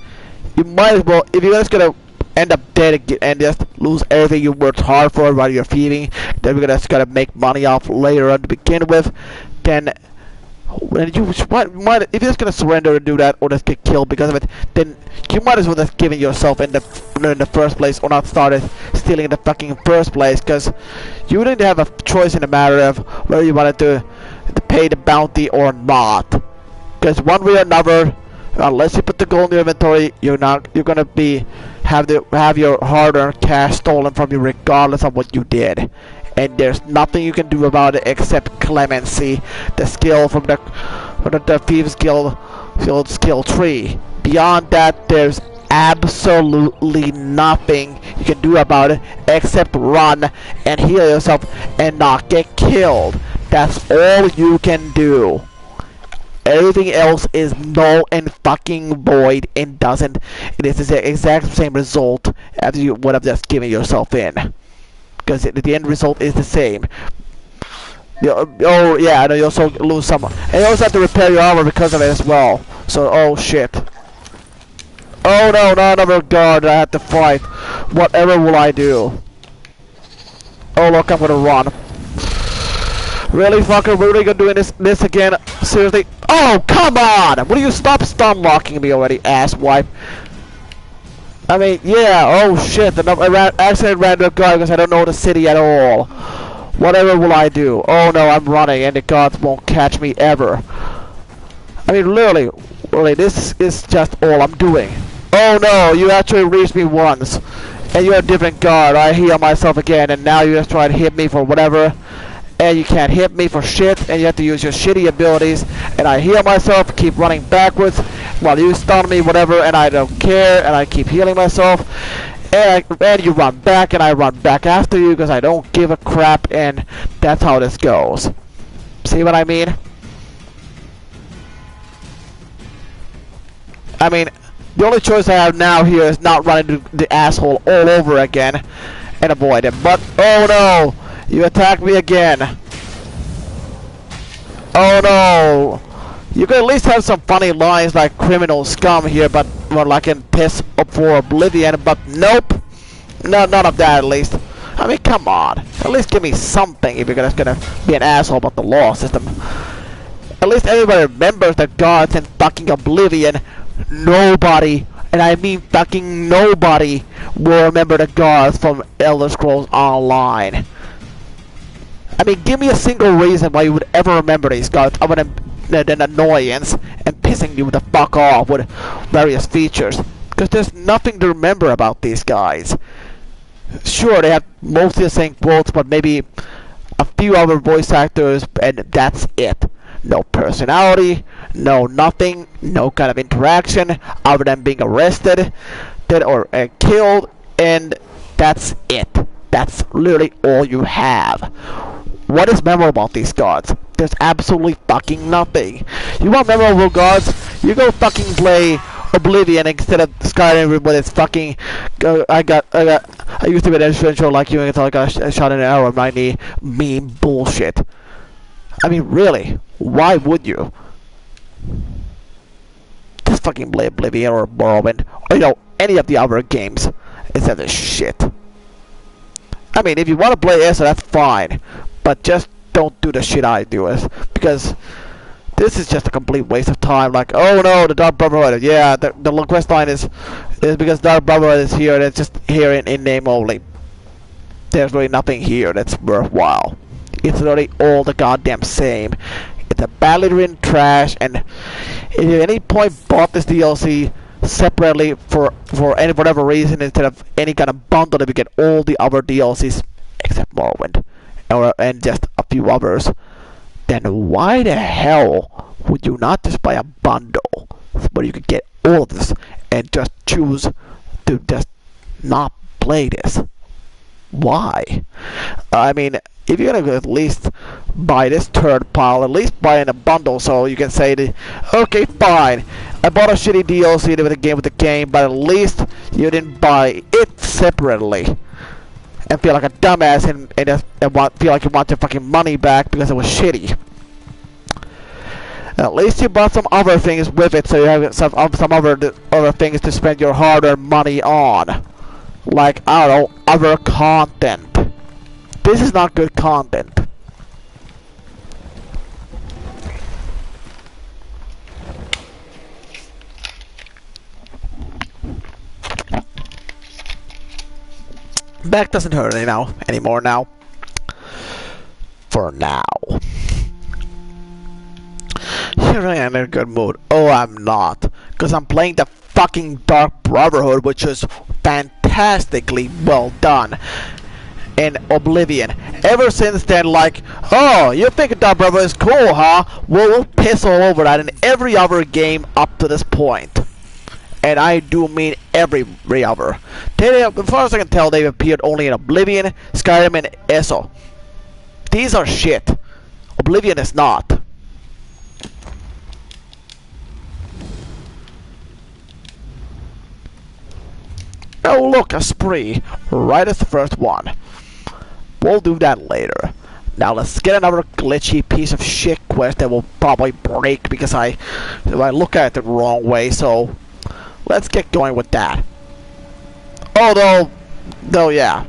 you might as well, if you're just gonna end up dead and just lose everything you worked hard for while you're feeding, then we're just gonna make money off later on to begin with, then if you're just gonna surrender and do that or just get killed because of it, then you might as well just give it yourself in the first place, or not started stealing in the fucking first place, because you didn't have a choice in the matter of whether you wanted to pay the bounty or not. Because one way or another, Unless you put the gold in your inventory, you're gonna have your hard-earned cash stolen from you regardless of what you did. And there's nothing you can do about it except clemency, the skill from the Thieves Guild skill tree. Beyond that, there's absolutely nothing you can do about it except run and heal yourself and not get killed. That's all you can do. Everything else is null and fucking void and it is the exact same result as you would have just given yourself in. Because the end result is the same. Oh yeah, and you also lose some, and you also have to repair your armor because of it as well. So oh shit. Oh no, not another guard I have to fight. Whatever will I do? Oh look, I'm gonna run. Really, fucker? We're really gonna do this again? Seriously? Oh come on! Will you stop stun locking me already, asswipe? I mean, yeah, oh shit, I accidentally ran into a guard because I don't know the city at all. Whatever will I do? Oh no, I'm running and the guards won't catch me ever. I mean, really, this is just all I'm doing. Oh no, you actually reached me once. And you're a different guard. I heal myself again and now you just try to hit me for whatever. And you can't hit me for shit, and you have to use your shitty abilities, and I heal myself, keep running backwards, while you stun me, whatever, and I don't care, and I keep healing myself, and you run back, and I run back after you, because I don't give a crap, and that's how this goes. See what I mean? I mean, the only choice I have now here is not run into the asshole all over again, and avoid him, but, oh no! You attacked me again. Oh no! You could at least have some funny lines like criminal scum here, but more like in piss up for oblivion, but nope. No, none of that at least. I mean, come on. At least give me something if you're gonna be an asshole about the law system. At least everybody remembers the guards in fucking oblivion. Nobody, and I mean fucking nobody, will remember the guards from Elder Scrolls Online. I mean, give me a single reason why you would ever remember these guards other than annoyance and pissing you the fuck off with various features. Because there's nothing to remember about these guys. Sure, they have mostly the same quotes, but maybe a few other voice actors, and that's it. No personality, no nothing, no kind of interaction other than being arrested, dead or killed, and that's it. That's literally all you have. What is memorable about these guards? There's absolutely fucking nothing. You want memorable guards? You go fucking play Oblivion instead of Skyrim with its fucking. I used to be an adventurer like you until I got shot in an arrow in my knee. Meme bullshit. I mean, really? Why would you? Just fucking play Oblivion or Morrowind, or you know, any of the other games instead of this shit. I mean, if you want to play Eso, that's fine. But just don't do the shit I do with, because this is just a complete waste of time. Like, oh no, the Dark Brotherhood. Yeah, the quest line is because Dark Brotherhood is here and it's just here in name only. There's really nothing here that's worthwhile. It's really all the goddamn same. It's a badly written trash, and if you at any point bought this DLC separately for any whatever reason instead of any kind of bundle, if you get all the other DLCs except Morrowind and just a few others, then why the hell would you not just buy a bundle where you could get all of this and just choose to just not play this? Why? I mean, if you're gonna at least buy this third pile, at least buy in a bundle so you can say, okay, fine, I bought a shitty DLC with the game, but at least you didn't buy it separately and feel like a dumbass and feel like you want your fucking money back because it was shitty. At least you bought some other things with it, so you have some other things to spend your hard-earned money on, like, I don't know, other content. This is not good content. Back doesn't hurt anymore now. For now. You're really in a good mood. Oh, I'm not. because I'm playing the fucking Dark Brotherhood, which is fantastically well done in Oblivion. Ever since then, like, oh, you think Dark Brotherhood is cool, huh? Well, we'll piss all over that in every other game up to this point. And I do mean every other. As far as I can tell, they've appeared only in Oblivion, Skyrim, and Eso. These are shit. Oblivion is not. Oh look, a spree. Right as the first one. We'll do that later. Now let's get another glitchy piece of shit quest that will probably break because I look at it the wrong way, so let's get going with that. Although yeah.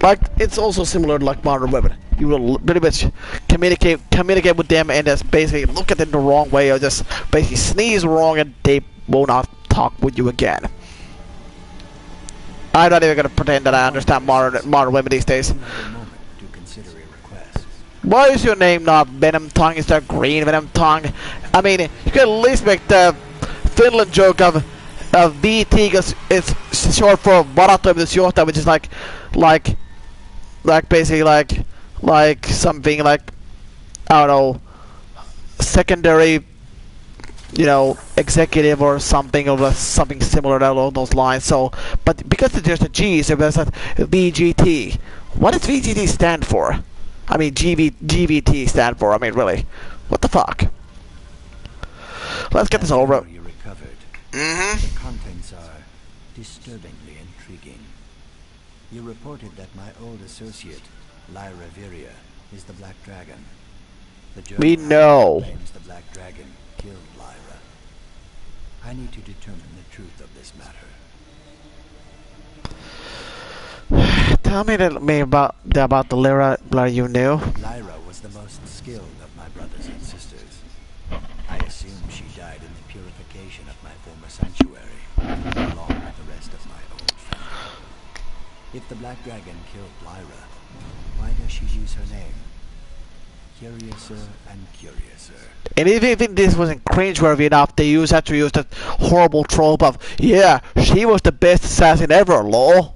Like, it's also similar to like Modern Women. You will pretty much communicate with them and just basically look at them the wrong way or just basically sneeze wrong and they will not talk with you again. I'm not even gonna pretend that I understand modern women these days. Why is your name not Venom Tongue instead of Green Venom Tongue? I mean, you could at least make the Finland joke of VT because it's short for Varatoimitusjohtaja, which is like basically like something like, I don't know, secondary, you know, executive or something or something similar along those lines. So, but because there's a G, so there's a VGT. What does VGT stand for? I mean, GVT stand for. I mean, really, what the fuck? Let's get this over. You recovered. Mm-hmm. The contents are disturbingly intriguing. You reported that my old associate, Lyra Viria, is the Black Dragon. The We know. Claims the Black Dragon killed Lyra. I need to determine the truth of this matter. Tell me about the Lyra you knew. Lyra was the most skilled of my brothers and sisters. I assume she died in the purification of my former sanctuary, along with the rest of my old family. If the Black Dragon killed Lyra, why does she use her name? Curiouser and curiouser. And even this wasn't cringeworthy enough, they had to use that horrible trope of, yeah, she was the best assassin ever, lol.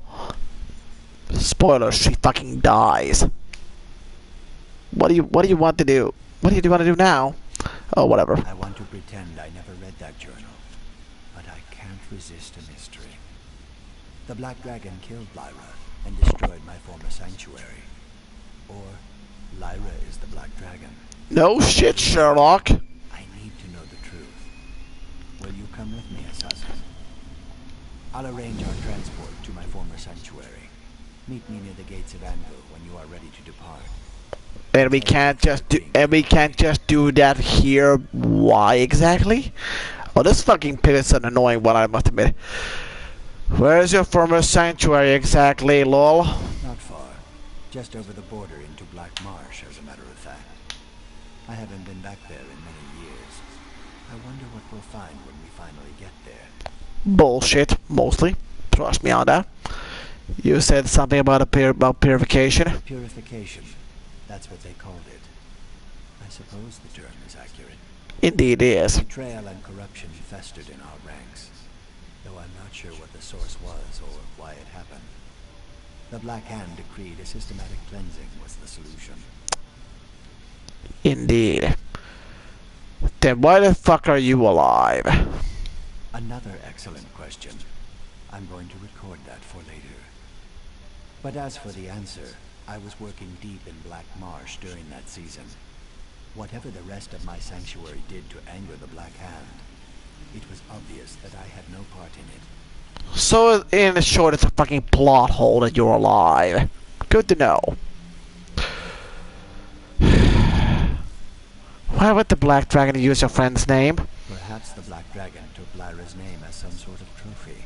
Spoiler, she fucking dies. What do you want to do? What do you want to do now? Oh, whatever. I want to pretend I never read that journal, but I can't resist a mystery. The Black Dragon killed Lyra and destroyed my former sanctuary. Or Lyra is the Black Dragon. No shit, Sherlock. I need to know the truth. Will you come with me, assassin? I'll arrange our transport to my former sanctuary. Meet me near the gates of Anvil when you are ready to depart. And we can't just do that here. Why exactly? Oh, this fucking pivot's an annoying one, I must admit. Where is your former sanctuary exactly, lol? Not far. Just over the border into Black Marsh, as a matter of fact. I haven't been back there in many years. I wonder what we'll find when we finally get there. Bullshit, mostly. Trust me on that. You said something about purification? Purification. That's what they called it. I suppose the term is accurate. Indeed is. Betrayal and corruption festered in our ranks, though I'm not sure what the source was or why it happened. The Black Hand decreed a systematic cleansing was the solution. Indeed. Then why the fuck are you alive? Another excellent question. I'm going to record that for later. But as for the answer, I was working deep in Black Marsh during that season. Whatever the rest of my sanctuary did to anger the Black Hand, it was obvious that I had no part in it. So, in short, it's a fucking plot hole that you're alive. Good to know. Why would the Black Dragon use your friend's name? Perhaps the Black Dragon took Lyra's name as some sort of trophy.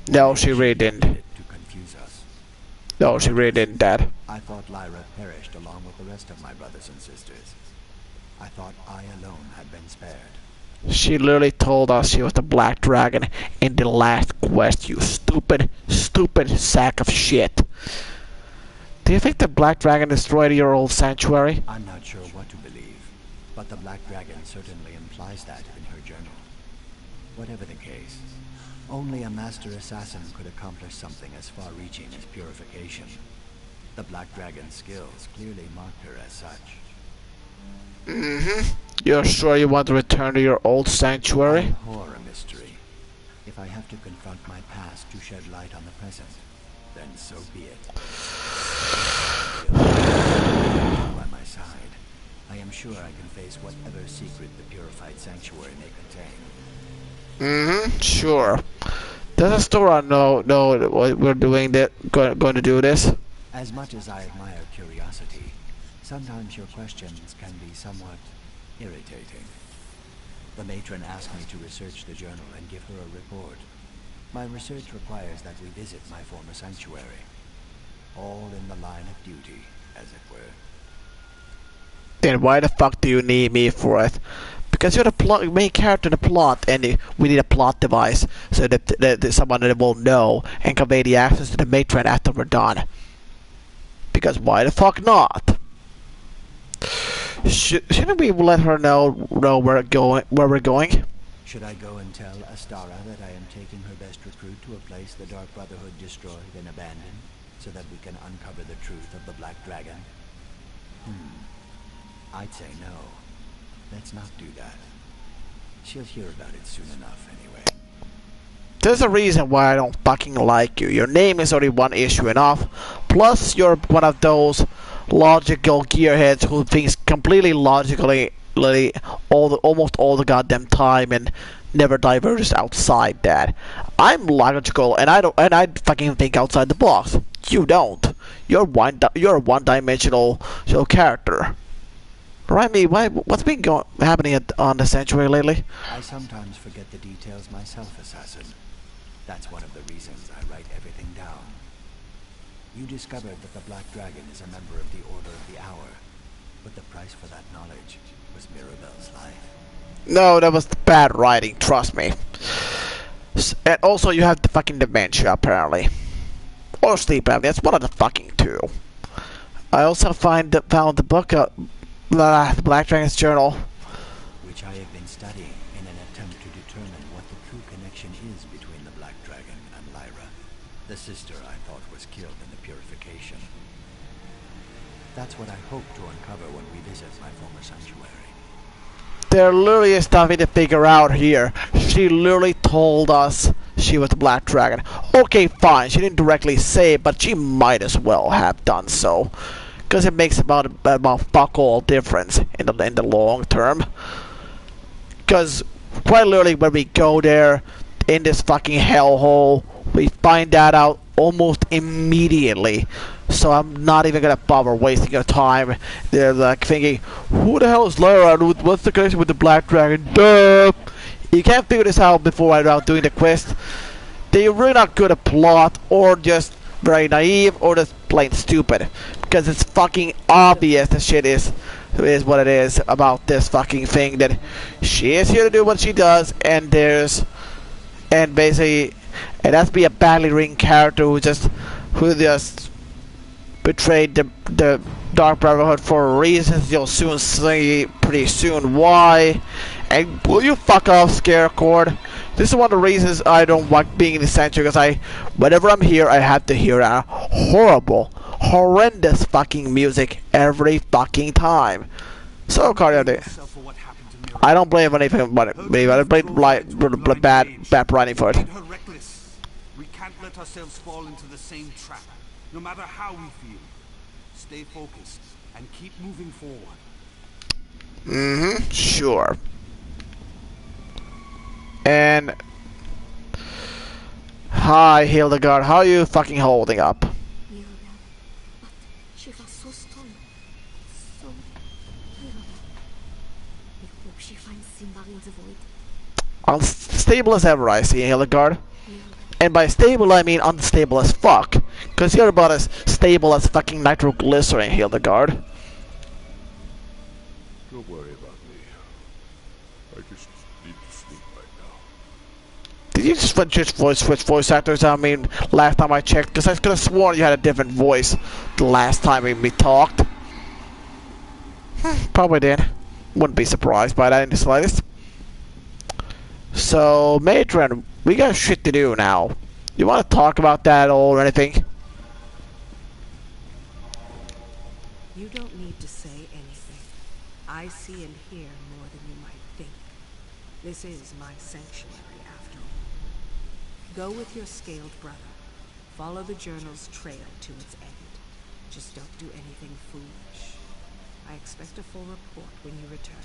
No, she really didn't. To confuse us. No, she really didn't, Dad. I thought Lyra perished along with the rest of my brothers and sisters. I thought I alone had been spared. She literally told us she was the Black Dragon in the last quest, you stupid, stupid sack of shit. Do you think the Black Dragon destroyed your old sanctuary? I'm not sure what to believe, but the Black Dragon certainly implies that in her journal. Whatever the case, only a master assassin could accomplish something as far-reaching as purification. The Black Dragon's skills clearly marked her as such. You're sure you want to return to your old sanctuary? I abhor a mystery. If I have to confront my past to shed light on the present, then so be it. By my side, I am sure I can face whatever secret the purified sanctuary may contain. Sure. Does Astora know what we're doing going to do this? As much as I admire curiosity, sometimes your questions can be somewhat irritating. The matron asked me to research the journal and give her a report. My research requires that we visit my former sanctuary. All in the line of duty, as it were. Then why the fuck do you need me for it? Because you're the main character in the plot, and we need a plot device so that someone that will know and convey the access to the matron after we're done. Because why the fuck not? Shouldn't we let her know where we're going? Should I go and tell Astara that I am taking her best recruit to a place the Dark Brotherhood destroyed and abandoned, so that we can uncover the truth of the Black Dragon? I'd say no. Let's not do that. She'll hear about it soon enough anyway. There's a reason why I don't fucking like you. Your name is already one issue enough. Plus, you're one of those logical gearheads who thinks completely logically almost all the goddamn time and never diverges outside that. I'm logical and I fucking think outside the box. You don't. You're a one-dimensional character. Remind me, what's been happening on the sanctuary lately? I sometimes forget the details myself, Assassin. That's one of the reasons I write everything down. You discovered that the Black Dragon is a member of the Order of the Hour, but the price for that knowledge was Mirabelle's life. No, that was bad writing, trust me. And also you have the fucking dementia, apparently. Or sleep apnea, that's one of the fucking two. I also found the book of the Black Dragon's journal, which I have been studying in an attempt to determine what the true connection is between the Black Dragon and Lyra, the sister I thought was killed in the purification. That's what I hope to uncover when we visit my former sanctuary. There literally is nothing to figure out here. She literally told us she was the Black Dragon. Okay, fine, she didn't directly say it, but she might as well have done so. Because it makes about fuck all difference in the long term. Because quite literally when we go there in this fucking hellhole, we find that out almost immediately. So I'm not even gonna bother wasting your time. They're like thinking, who the hell is Lyra? What's the connection with the Black Dragon? Duh! You can't figure this out before I'm doing the quest. They're really not good at plot, or just very naive, or just plain stupid. Because it's fucking obvious the shit is what it is about this fucking thing, that she is here to do what she does, and basically that's be a badly written character who just betrayed the Dark Brotherhood for reasons you'll soon see pretty soon why. And will you fuck off, Scarecord? This is one of the reasons I don't like being in the sanctuary, because whenever I'm here, I have to hear that horrendous fucking music every fucking time. So, Cardio, I don't blame anything but me. I blame bad writing for it. We can't let ourselves fall into the same trap, no matter how we feel. Stay focused and keep moving forward. Sure. And hi, Hildegard, how are you fucking holding up? She was so strong, so I hope she finds Simba in the void. Unstable as ever, I see, Hildegard. And by stable, I mean unstable as fuck. Because you're about as stable as fucking nitroglycerin, Hildegard. Don't worry about me. I just need to sleep right now. Did you just switch voice actors? I mean, last time I checked, because I could have sworn you had a different voice the last time we talked. Probably did. Wouldn't be surprised by that in the slightest. So, Matron, we got shit to do now. You want to talk about that or anything? You don't need to say anything. I see and hear more than you might think. This is my sanctuary, after all. Go with your scaled brother. Follow the journal's trail to its end. Just don't do anything foolish. I expect a full report when you return.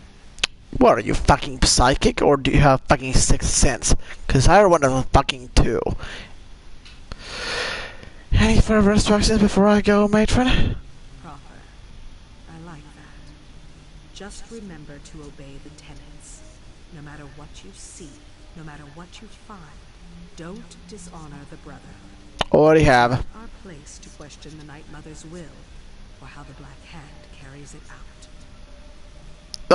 What, are you fucking psychic or do you have fucking sixth sense? Cause I want to fucking too. Any further instructions before I go, matron? Proper. I like that. Just remember to obey the tenets. No matter what you see, no matter what you find, don't dishonor the Brotherhood. Already have. It's not our place to question the Night Mother's will, or how the Black Hand carries it out.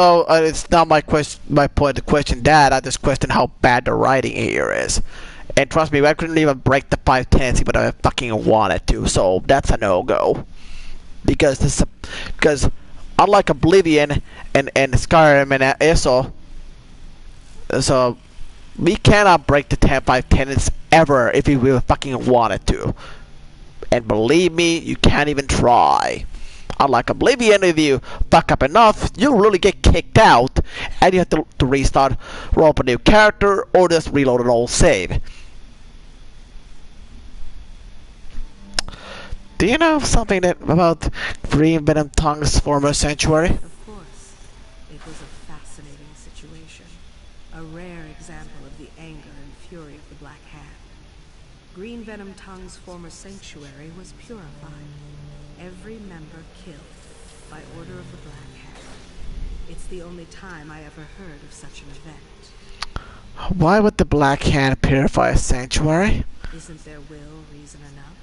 Oh, it's not my point to question that. I just question how bad the writing here is. And trust me, I couldn't even break the 5 tendency, but I fucking wanted to. So that's a no-go. Because unlike Oblivion and Skyrim and Eso, so we cannot break the 5 tenets ever if we really fucking wanted to. And believe me, you can't even try. Unlike Oblivion, if you fuck up enough, you'll really get kicked out, and you have to restart, roll up a new character, or just reload an old save. Do you know something about Green Venom Tongue's former sanctuary? Of course. It was a fascinating situation. A rare example of the anger and fury of the Black Hand. Green Venom Tongue's former sanctuary was purified. Every member killed by order of the Black Hand. It's the only time I ever heard of such an event. Why would the Black Hand purify a sanctuary? Isn't their will reason enough?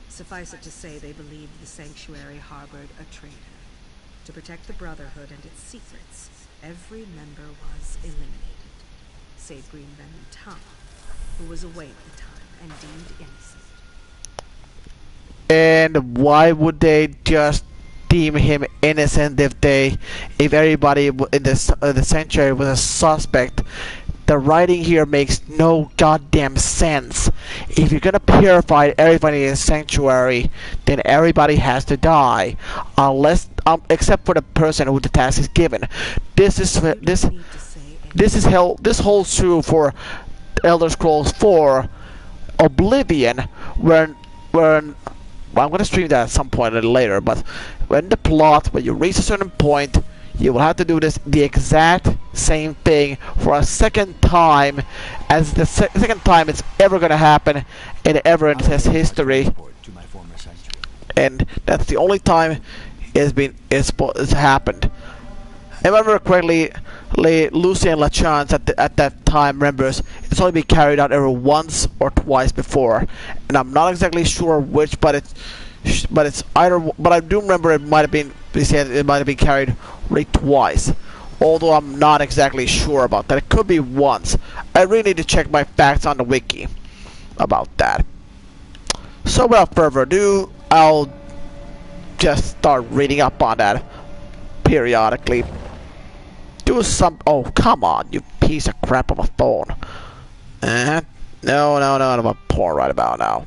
Suffice it to say they believed the sanctuary harbored a traitor. To protect the Brotherhood and its secrets, every member was eliminated. Save Green Venom Tongue, who was away at the time and deemed innocent. And why would they just deem him innocent if everybody in the sanctuary was a suspect? The writing here makes no goddamn sense. If you're gonna purify everybody in the sanctuary, then everybody has to die, unless except for the person who the task is given. This holds true for Elder Scrolls 4 Oblivion, when well, I'm gonna stream that at some point a little later, but when you reach a certain point, you will have to do the exact same thing for a second time, as the second time it's ever gonna happen in Everent's history, and that's the only time it's happened. If I remember correctly, Lucy and LaChance at that time remembers it's only been carried out every once or twice before, and I'm not exactly sure which, but it's either. But I do remember it might have been carried right twice, although I'm not exactly sure about that. It could be once. I really need to check my facts on the wiki about that. So without further ado, I'll just start reading up on that periodically. Do some. Oh, come on, you piece of crap of a phone. No, I'm a porn right about now.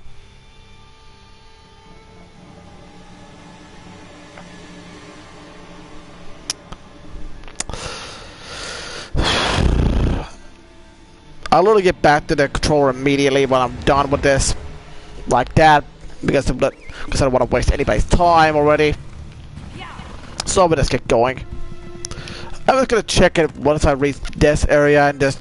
I'll literally get back to the controller immediately when I'm done with this, like that, because I don't want to waste anybody's time already. So we'll just get going. I'm just gonna check it once I reach this area and just.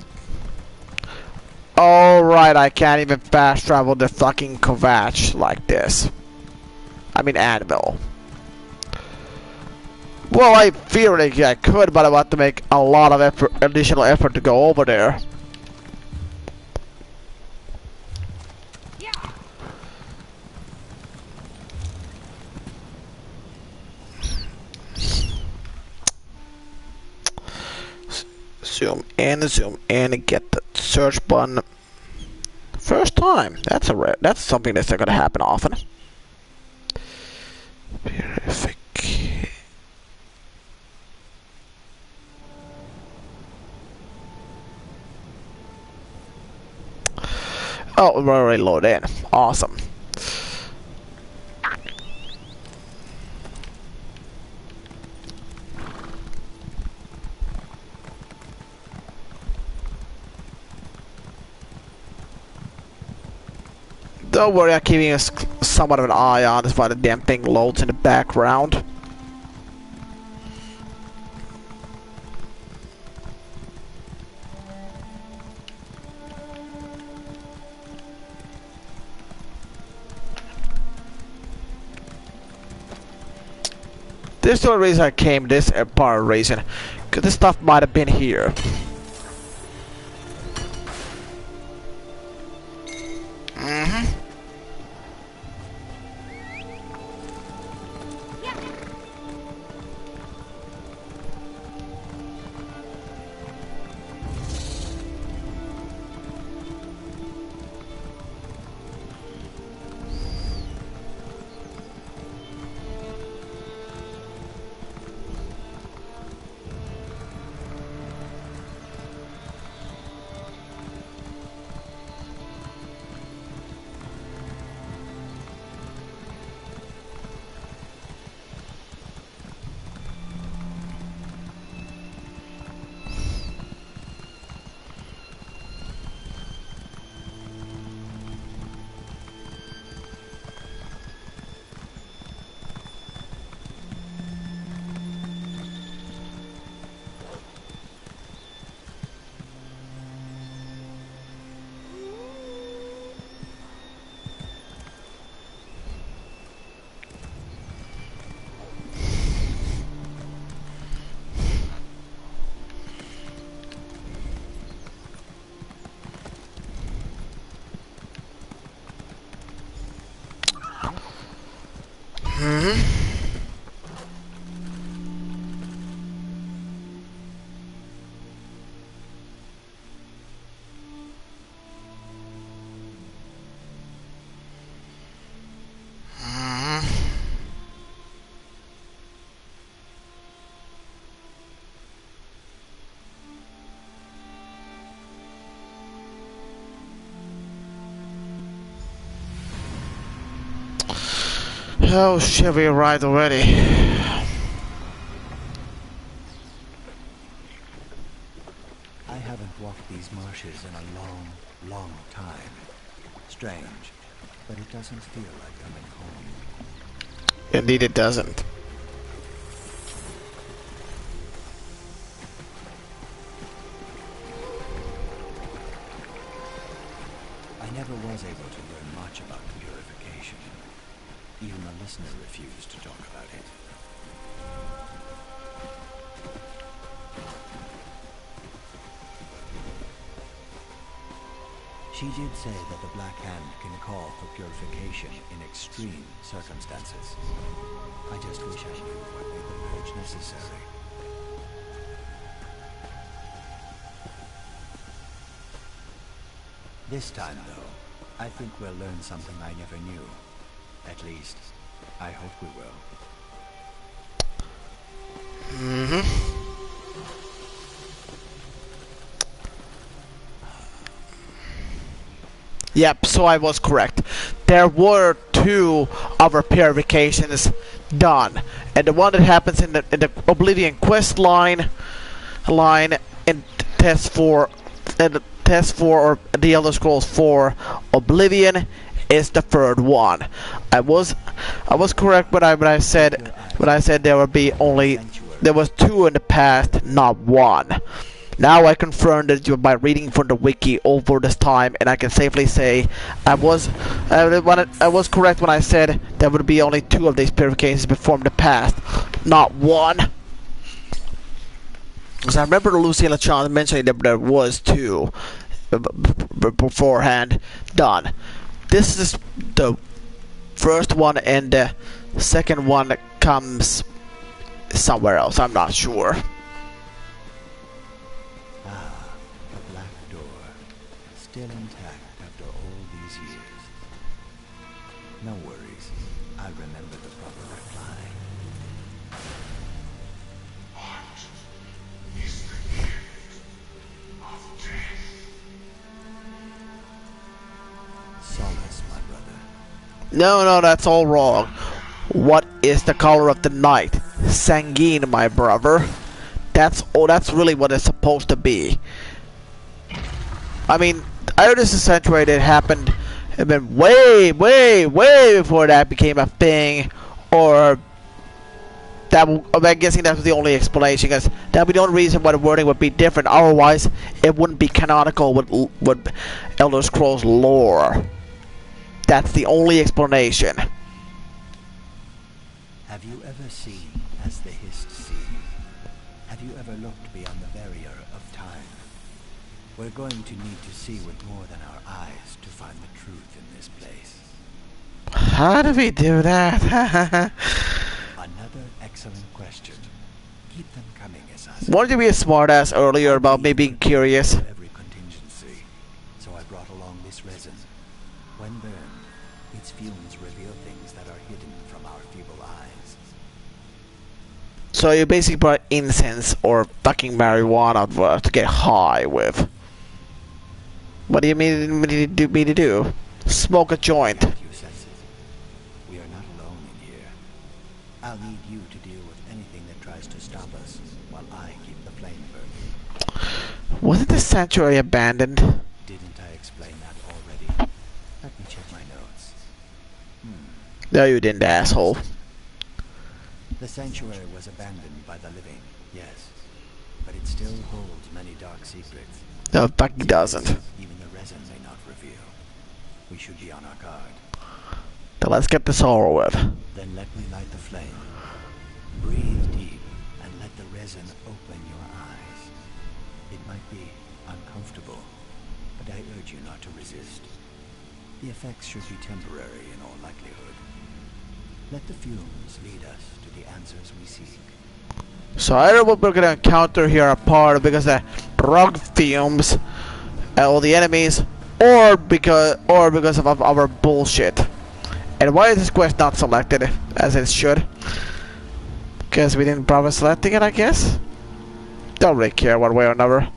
Alright, I can't even fast travel the fucking Kovac like this. I mean Anvil. Well, I feel like I could, but I want to make a lot of additional effort to go over there. Zoom in and get the search button. First time. That's something that's not gonna happen often. Oh, we're already loaded in. Awesome. Don't worry, I'm keeping somewhat of an eye on this while the damn thing loads in the background. This is the only reason I came this part reason, because this stuff might have been here. Oh shit, we arrived already. I haven't walked these marshes in a long, long time. Strange, but it doesn't feel like coming home. Indeed it doesn't. I never was able to learn much about purification. Even the listener refused to talk about it. She did say that the Black Hand can call for purification in extreme circumstances. I just wish I knew what made the purge necessary. This time, though, I think we'll learn something I never knew. At least, I hope we will. Yep, so I was correct. There were 2 other purifications done, and the one that happens in the Oblivion quest line in test 4 or the Elder Scrolls 4 Oblivion is the 3rd one. I was correct when I said there would be there was 2 in the past, not 1. Now I confirmed it by reading from the wiki over this time, and I can safely say I was correct when I said there would be only 2 of these purifications performed in the past, not 1. Because I remember Lucy LeChan mentioning that there was 2 beforehand done. This is the first one, and the second one comes somewhere else. I'm not sure. Ah, the black door, still intact after all these years. No worries, I remember the proper reply. What is the gift of death? No, no, that's all wrong. What is the color of the night? Sanguine, my brother. That's really what it's supposed to be. I mean, I heard this is accentuated happened. It been way before that became a thing, or that. I'm guessing that was the only explanation, because that would be the only reason why the wording would be different. Otherwise, it wouldn't be canonical with Elder Scrolls lore. That's the only explanation. Have you ever seen as the Hist sees? Have you ever looked beyond the barrier of time? We're going to need to see with more than our eyes to find the truth in this place. How do we do that? Another excellent question. Keep them coming, Assassin. Wanted to be a smartass earlier about me being curious. Every contingency. So I brought along this resin. When burned, its fumes reveal things that are hidden from our feeble eyes. So you basically brought incense or fucking marijuana to get high with. What do you mean me to do? Smoke a joint. You sense it. We are not alone in here. I'll need you to deal with anything that tries to stop us while I keep the flame burning. Wasn't the sanctuary abandoned? Didn't I explain that already? Let me check my notes. No, you didn't, asshole. The sanctuary was abandoned by the living, yes. But it still holds many dark secrets. No, it fucking doesn't. Even the resin may not reveal. We should be on our guard. Then let's get this over with. Then let me light the flame. Breathe deep and let the resin open your eyes. It might be uncomfortable, but I urge you not to resist. The effects should be temporary in all likelihood. Let the fumes lead us to the answers we seek. So either what we're gonna encounter here are part because the drug fumes, all the enemies, or because of our bullshit. And why is this quest not selected as it should? Because we didn't bother selecting it, I guess. Don't really care one way or another.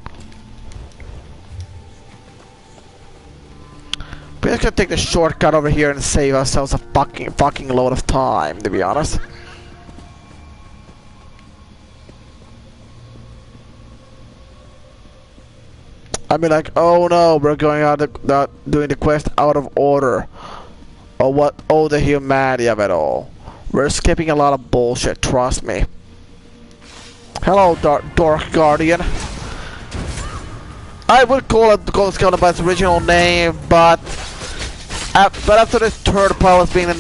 We're just gonna take the shortcut over here and save ourselves a fucking load of time, to be honest. I mean, like, oh no, we're going out doing the quest out of order. Or what? Oh, the humanity of it all. We're skipping a lot of bullshit, trust me. Hello, Dark Guardian. I would call this kind by its original name, but after this third part was being an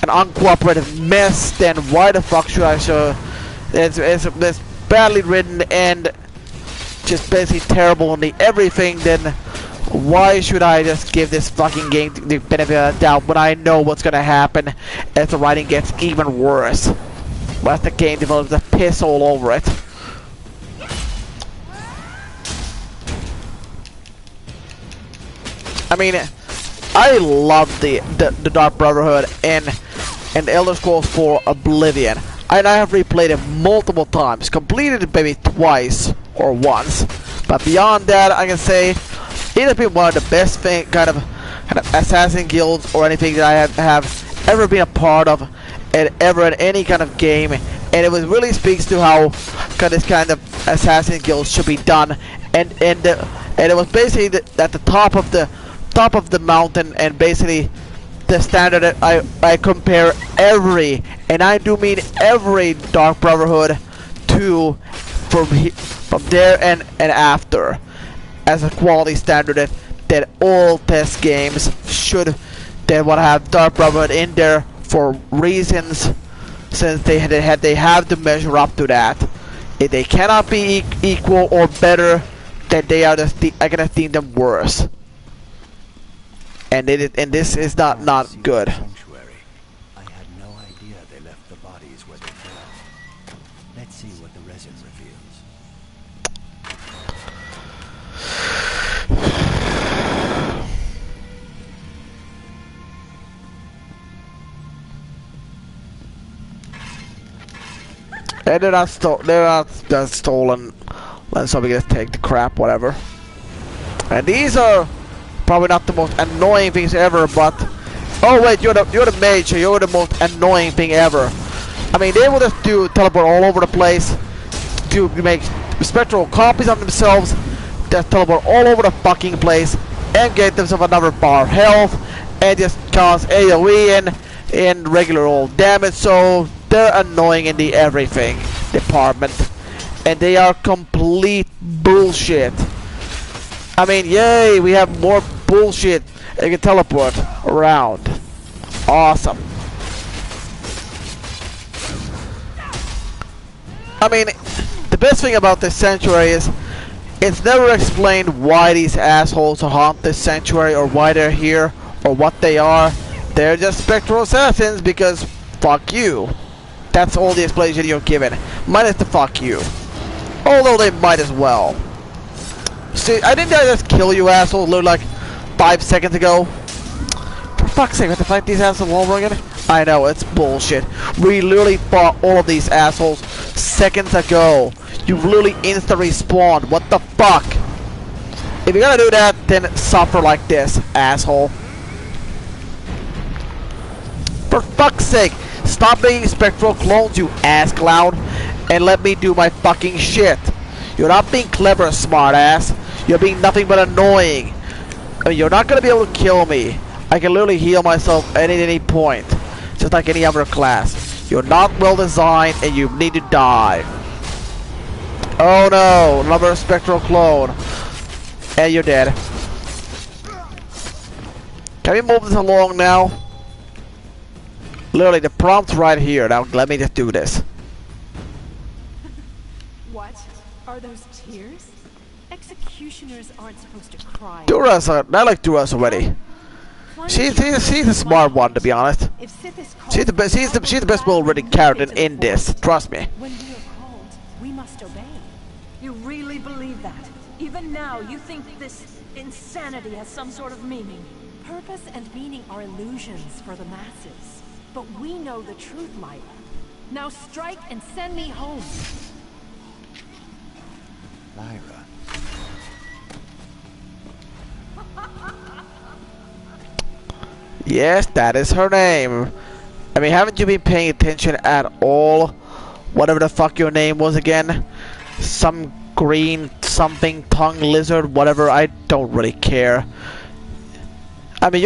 uncooperative mess, then why the fuck should I show? It's badly written and just basically terrible in everything, then why should I just give this fucking game the benefit of the doubt when I know what's gonna happen as the writing gets even worse? Once the game develops the piss all over it. I mean, I love the Dark Brotherhood and Elder Scrolls 4 Oblivion. And I have replayed it multiple times, completed it maybe twice or once. But beyond that, I can say it has been one of the best kind of assassin guilds or anything that I have ever been a part of, and ever in any kind of game. And it really speaks to how this kind of assassin guild should be done. And it was basically at the top of the mountain, and basically the standard that I compare every, and I do mean every, Dark Brotherhood to from there and after as a quality standard that all test games should want to have Dark Brotherhood in there for reasons, since they have to measure up to that. If they cannot be equal or better, then they are I can deem them worse. And this is not good. Sanctuary. I had no idea they left the bodies where they fell. Let's see what the resin reveals. And they're not stolen. Let's so we just take the crap, whatever. And these are probably not the most annoying things ever, but Oh wait, you're the mage, so you're the most annoying thing ever. I mean, they will just do teleport all over the place, to make spectral copies of themselves, just teleport all over the fucking place, and get themselves another bar of health, and just cause AoE and regular old damage. So they're annoying in the everything department, and they are complete bullshit. I mean, yay, we have more bullshit and can teleport around. Awesome. I mean, the best thing about this sanctuary is it's never explained why these assholes haunt this sanctuary, or why they're here, or what they are. They're just spectral assassins because fuck you. That's all the explanation you're given. Minus the fuck you. Although they might as well. See, I didn't just kill you assholes literally like 5 seconds ago. For fuck's sake, we have to fight these assholes all over again? I know, it's bullshit. We literally fought all of these assholes seconds ago. You literally instantly respawned. What the fuck? If you're gonna do that, then suffer like this, asshole. For fuck's sake, stop being spectral clones, you ass clown, and let me do my fucking shit. You're not being clever, smartass. You're being nothing but annoying. I mean, you're not gonna be able to kill me. I can literally heal myself at any point, just like any other class. You're not well designed, and you need to die. Oh no, another spectral clone, and you're dead. Can we move this along now? Literally, the prompt's right here. Now, let me just do this. What? Are those tears? Executioners aren't supposed to cry. Dura's, I like Dura's already. She's a smart one, to be honest. She's the best. She's the best well-written character in this. Trust me. When we are called, we must obey. You really believe that? Even now, you think this insanity has some sort of meaning? Purpose and meaning are illusions for the masses. But we know the truth, Lyra. Now strike and send me home. Lyra. Yes, that is her name. I mean, haven't you been paying attention at all? Whatever the fuck your name was again. Some green something tongue lizard, whatever. I don't really care. I mean,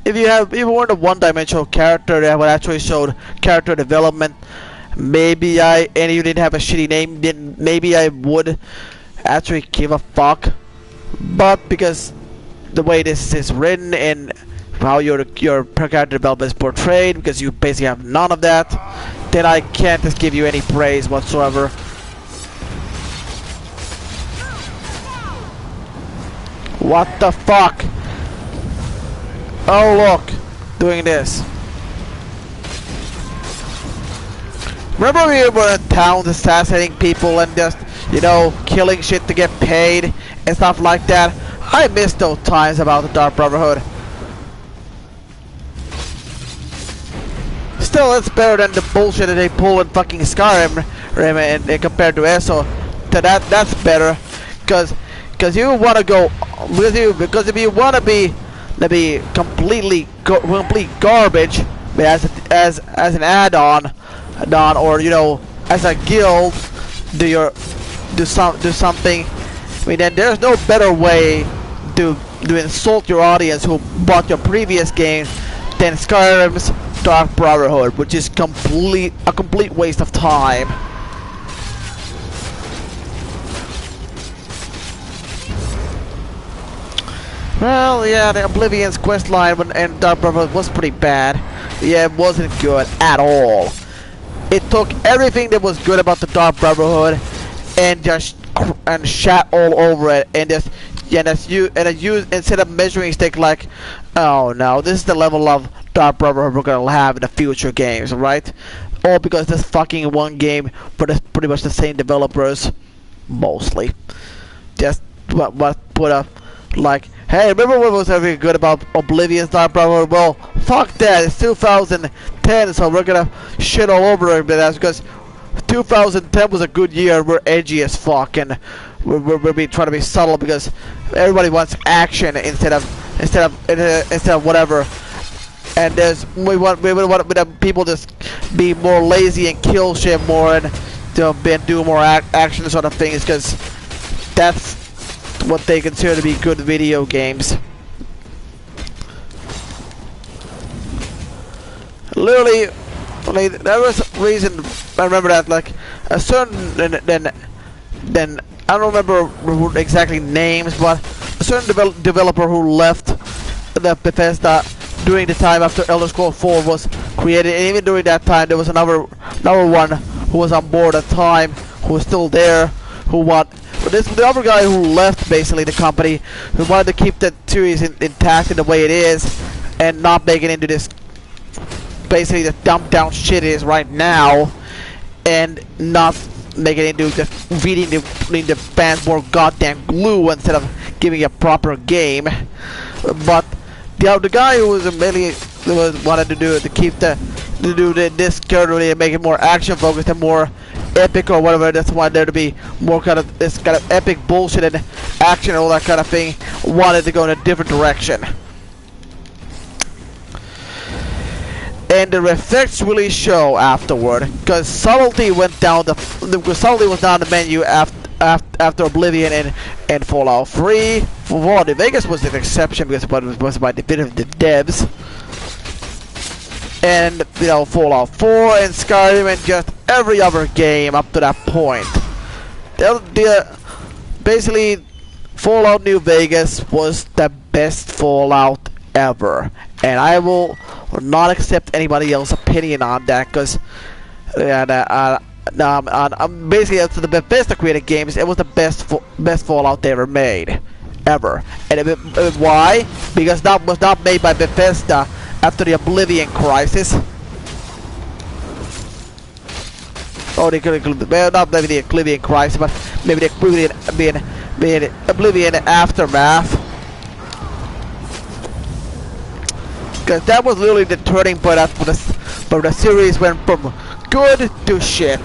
if you weren't a one-dimensional character that would actually showed character development, maybe and you didn't have a shitty name, then maybe I would actually give a fuck. But because the way this is written and how your character development is portrayed, because you basically have none of that, then I can't just give you any praise whatsoever. What the fuck? Oh look, doing this. Remember we were in towns assassinating people and just, you know, killing shit to get paid and stuff like that? I miss those times about the Dark Brotherhood. Still, it's better than the bullshit that they pull in fucking Skyrim and compared to Eso. That's better, because you want to go with you. Because if you want to be complete garbage as an add-on, or you know, as a guild, do something. I mean, then there's no better way to insult your audience who bought your previous game than Skyrim's Dark Brotherhood, which is a complete waste of time. Well, yeah, the Oblivion's questline and Dark Brotherhood was pretty bad. Yeah, it wasn't good at all. It took everything that was good about the Dark Brotherhood and just shat all over it, and instead of measuring stick like, oh no, this is the level of Dark Brotherhood we're gonna have in the future games, right? All because this fucking one game for pretty much the same developers, mostly. Just put up like, hey, remember what was everything good about Oblivion's Dark Brotherhood? Well, fuck that. It's 2010, so we're gonna shit all over it. That's because 2010 was a good year. We're edgy as fuck, and we're trying to be subtle because everybody wants action instead of whatever. and we want the people just be more lazy and kill shit more and do more action sort of things, because that's what they consider to be good video games. Literally, like, there was a reason I remember that, like a certain then I don't remember exactly names, but a certain developer who left the Bethesda during the time after Elder Scrolls 4 was created, and even during that time there was another one who was on board at the time, who was still there, but the other guy who left basically the company, who wanted to keep the series intact in the way it is, and not make it into this basically the dumbed down shit it is right now, and not make it into just feeding the fans more goddamn glue instead of giving a proper game. But the guy who was mainly wanted to do it to keep this currently and make it more action focused and more epic or whatever. That's why there to be more kind of this kind of epic bullshit and action and all that kind of thing. Wanted to go in a different direction. And the effects really show afterward, because subtlety went down subtlety was down the menu after Oblivion and Fallout 3. Fallout New Vegas was an exception because it was by the devs. And you know, Fallout 4 and Skyrim and just every other game up to that point. Basically, Fallout New Vegas was the best Fallout ever, and I will not accept anybody else's opinion on that, because basically after the Bethesda created games, it was the best Fallout they ever made, ever. And why? Because that was not made by Bethesda after the Oblivion crisis. Oh, well, not maybe the Oblivion crisis, but maybe the Oblivion aftermath. Because that was literally the turning point after the series went from good to shit.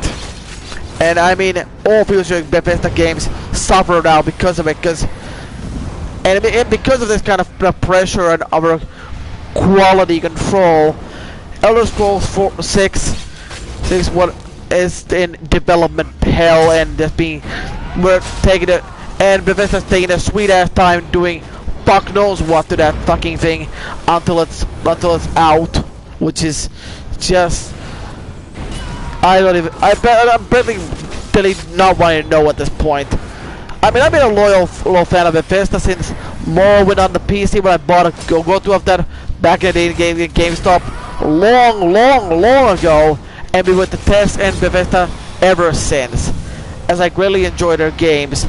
And I mean, all future Bethesda games suffer now because of it. And because of this kind of pressure and our quality control, Elder Scrolls 6 what is in development hell, and just we're taking it, and Bethesda's taking a sweet ass time doing fuck knows what to that fucking thing until it's out, which is just I'm really not wanting to know at this point. I mean, I've been a loyal fan of Bethesda since more went on the PC when I bought a go-to of that back in the day in GameStop long ago, and been with the test and Bethesda ever since, as I greatly enjoy their games.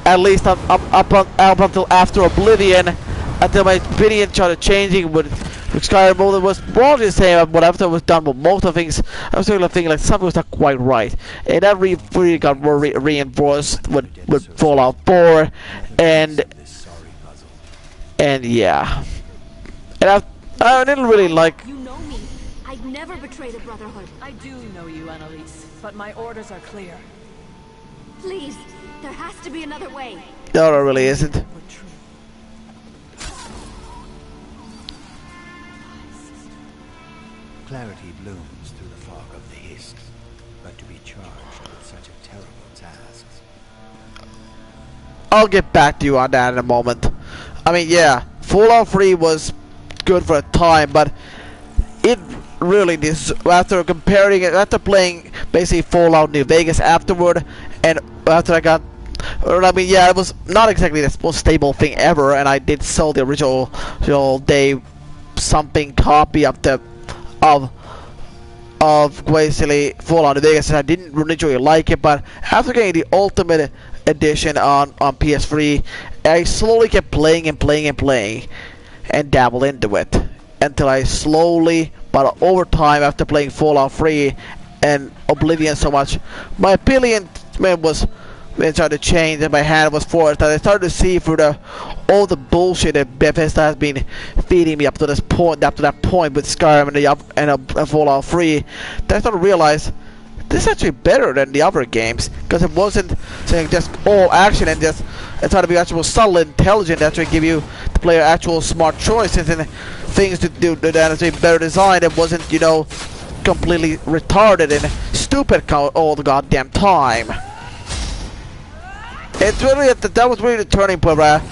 At least up until after Oblivion, until my opinion started changing with Skyrim. It was broadly the same, but after it was done with most of the things, I was thinking like something was not quite right. And that really got more reinforced with Fallout 4, and yeah. And I didn't really like... You know me. I'd never betray the Brotherhood. I do know you, Annalise, but my orders are clear. Please, there has to be another way. No, there really isn't. Clarity blooms through the fog of the Hisks, but to be charged with such a terrible task. I'll get back to you on that in a moment. I mean, yeah, Fallout 3 was good for a time, but it really after playing basically Fallout New Vegas afterward, and after I mean, it was not exactly the most stable thing ever, and I did sell the original day something copy of basically Fallout New Vegas, and I didn't really like it. But after getting the Ultimate Edition on PS3, I slowly kept playing and dabbled into it until I slowly, but over time, after playing Fallout 3 and Oblivion so much, my opinion started to change, and my hand was forced, and I started to see through all the bullshit that Bethesda has been feeding me up to that point with Skyrim and Fallout 3. That I started to realize this is actually better than the other games, because it wasn't saying just all action and try to be actual subtle and intelligent, actually give you the player actual smart choices, and things to do that is better designed and wasn't, you know, completely retarded and stupid all the goddamn time. It's really that was really the turning point where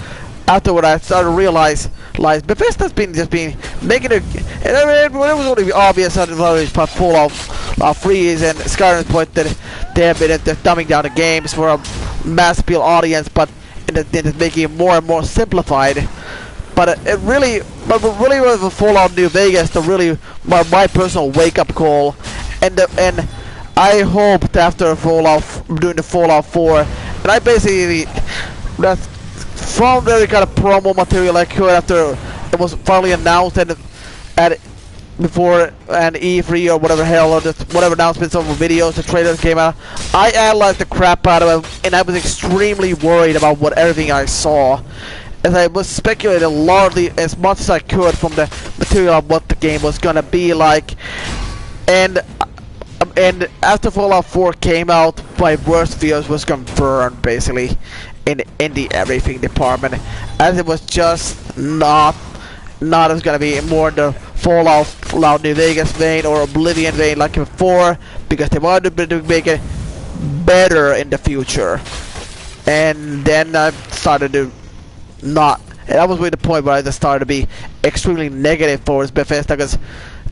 afterward I started to realize Bethesda's been making it, and it was only obvious that Fallout 3 and Skyrim's point that they have been dumbing down the games for a mass appeal audience, but it's making it more and more simplified. But what really was Fallout New Vegas, my personal wake-up call, and I hoped after doing the Fallout 4, and I basically found every kind of promo material I could after it was finally announced before an E3 or whatever hell, or just whatever announcements of videos, the trailers came out. I analyzed the crap out of it, and I was extremely worried about everything I saw. As I was speculating largely as much as I could from the material of what the game was gonna be like, and after Fallout 4 came out, my worst fears was confirmed basically in the everything department, as it was just not as gonna be more the Fallout New Vegas vein or Oblivion vein like before, because they wanted to make it better in the future. And then I started to and that was really the point where I just started to be extremely negative for Bethesda, because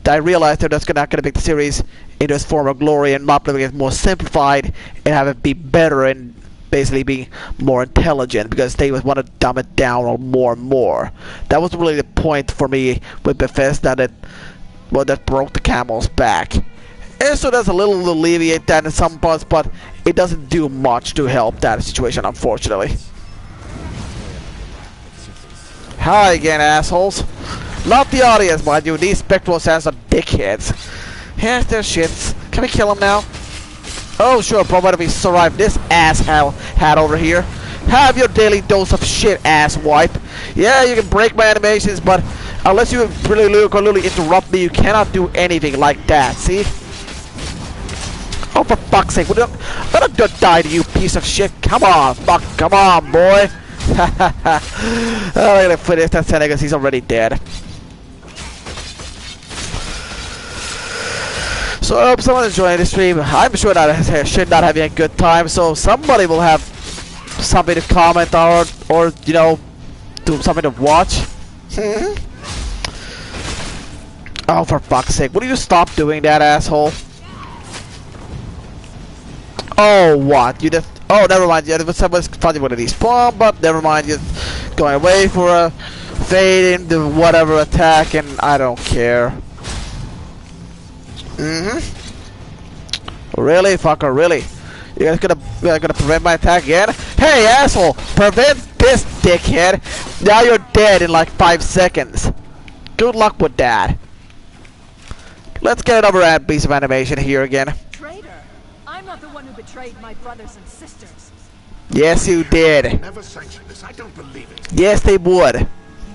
I realized they're just not gonna make the series into its former glory and not make it more simplified and have it be better and basically be more intelligent, because they would want to dumb it down more and more. That was really the point for me with Bethesda that broke the camel's back. And so there's a little to alleviate that in some parts, but it doesn't do much to help that situation, unfortunately. Hi again, assholes. Not the audience, mind you. These spectral assassins are dickheads. Here's their shits. Can we kill them now? Oh, sure, provided we survive this asshole hat over here. Have your daily dose of shit, asswipe. Yeah, you can break my animations, but unless you really interrupt me, you cannot do anything like that, see? Oh, for fuck's sake, I'm gonna die to you, piece of shit. Come on, come on, boy. I'm gonna finish that Senna because he's already dead. So I hope someone is enjoying the stream. I'm sure that I should not having a good time, so somebody will have something to comment or you know, do something to watch. Oh, for fuck's sake, will you stop doing that, asshole? Oh, what? You just... Oh, never mind. Yeah, someone's fighting one of these bomb, but never mind. You're going away for a fade into whatever attack, and I don't care. Really, fucker? Really? You guys gonna prevent my attack again? Hey, asshole! Prevent this, dickhead! Now you're dead in like 5 seconds. Good luck with that. Let's get another piece of animation here again. I'm not the one who betrayed my brothers and sisters. Yes, you did. Never sanctioned this. I don't believe it. Yes, they would. You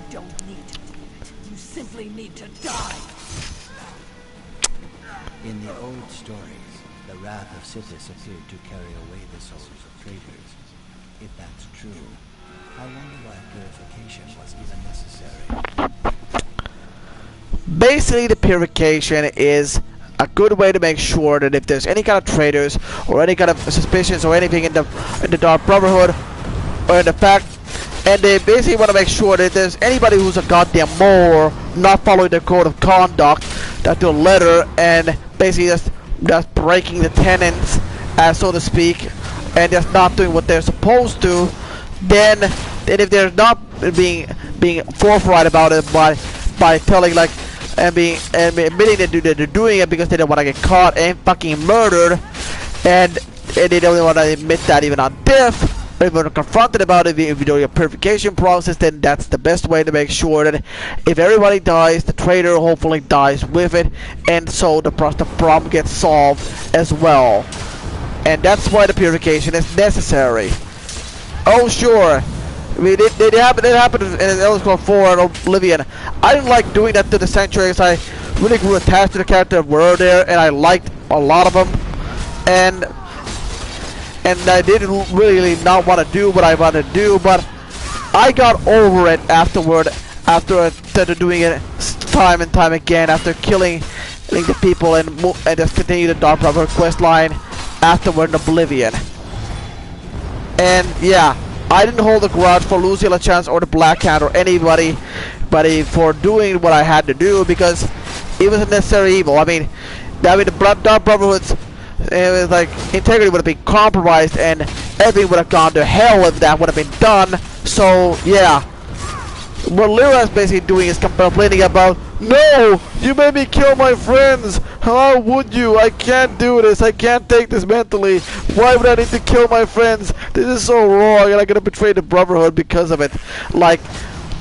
don't need to do it. You simply need to die. In the old stories, the wrath of Sithis appeared to carry away the souls of traitors. If that's true, I wonder why purification was even necessary. Basically, the purification is a good way to make sure that if there's any kind of traitors or any kind of suspicions or anything in the Dark Brotherhood or in the fact, and they basically want to make sure that if there's anybody who's a goddamn mole or not following their code of conduct, that to a letter, and basically just breaking the tenets, so to speak, and just not doing what they're supposed to, then if they're not being forthright about it by telling like and admitting that they're doing it because they don't want to get caught and fucking murdered, and they don't want to admit that even on death, or even confronted about it. If you do your purification process, then that's the best way to make sure that if everybody dies, the traitor hopefully dies with it, and so the problem gets solved as well. And that's why the purification is necessary. Oh sure. I mean, it happened in Elder Scrolls 4 and Oblivion. I didn't like doing that to the Sanctuaries. I really grew attached to the character of Were there, and I liked a lot of them. And I didn't really not want to do what I wanted to do, but I got over it afterward, after doing it time and time again after killing the people and just continue the Dark Brotherhood quest line afterward in Oblivion. And yeah, I didn't hold a grudge for Lucy LeChance or the Black Hand or anybody for doing what I had to do, because it was a necessary evil. I mean the Dark Brotherhood's like integrity would have been compromised and everything would have gone to hell if that would have been done. So yeah, what Lyra is basically doing is complaining about, no, you made me kill my friends. How would you? I can't do this. I can't take this mentally. Why would I need to kill my friends? This is so wrong, and I'm gonna betray the Brotherhood because of it. Like,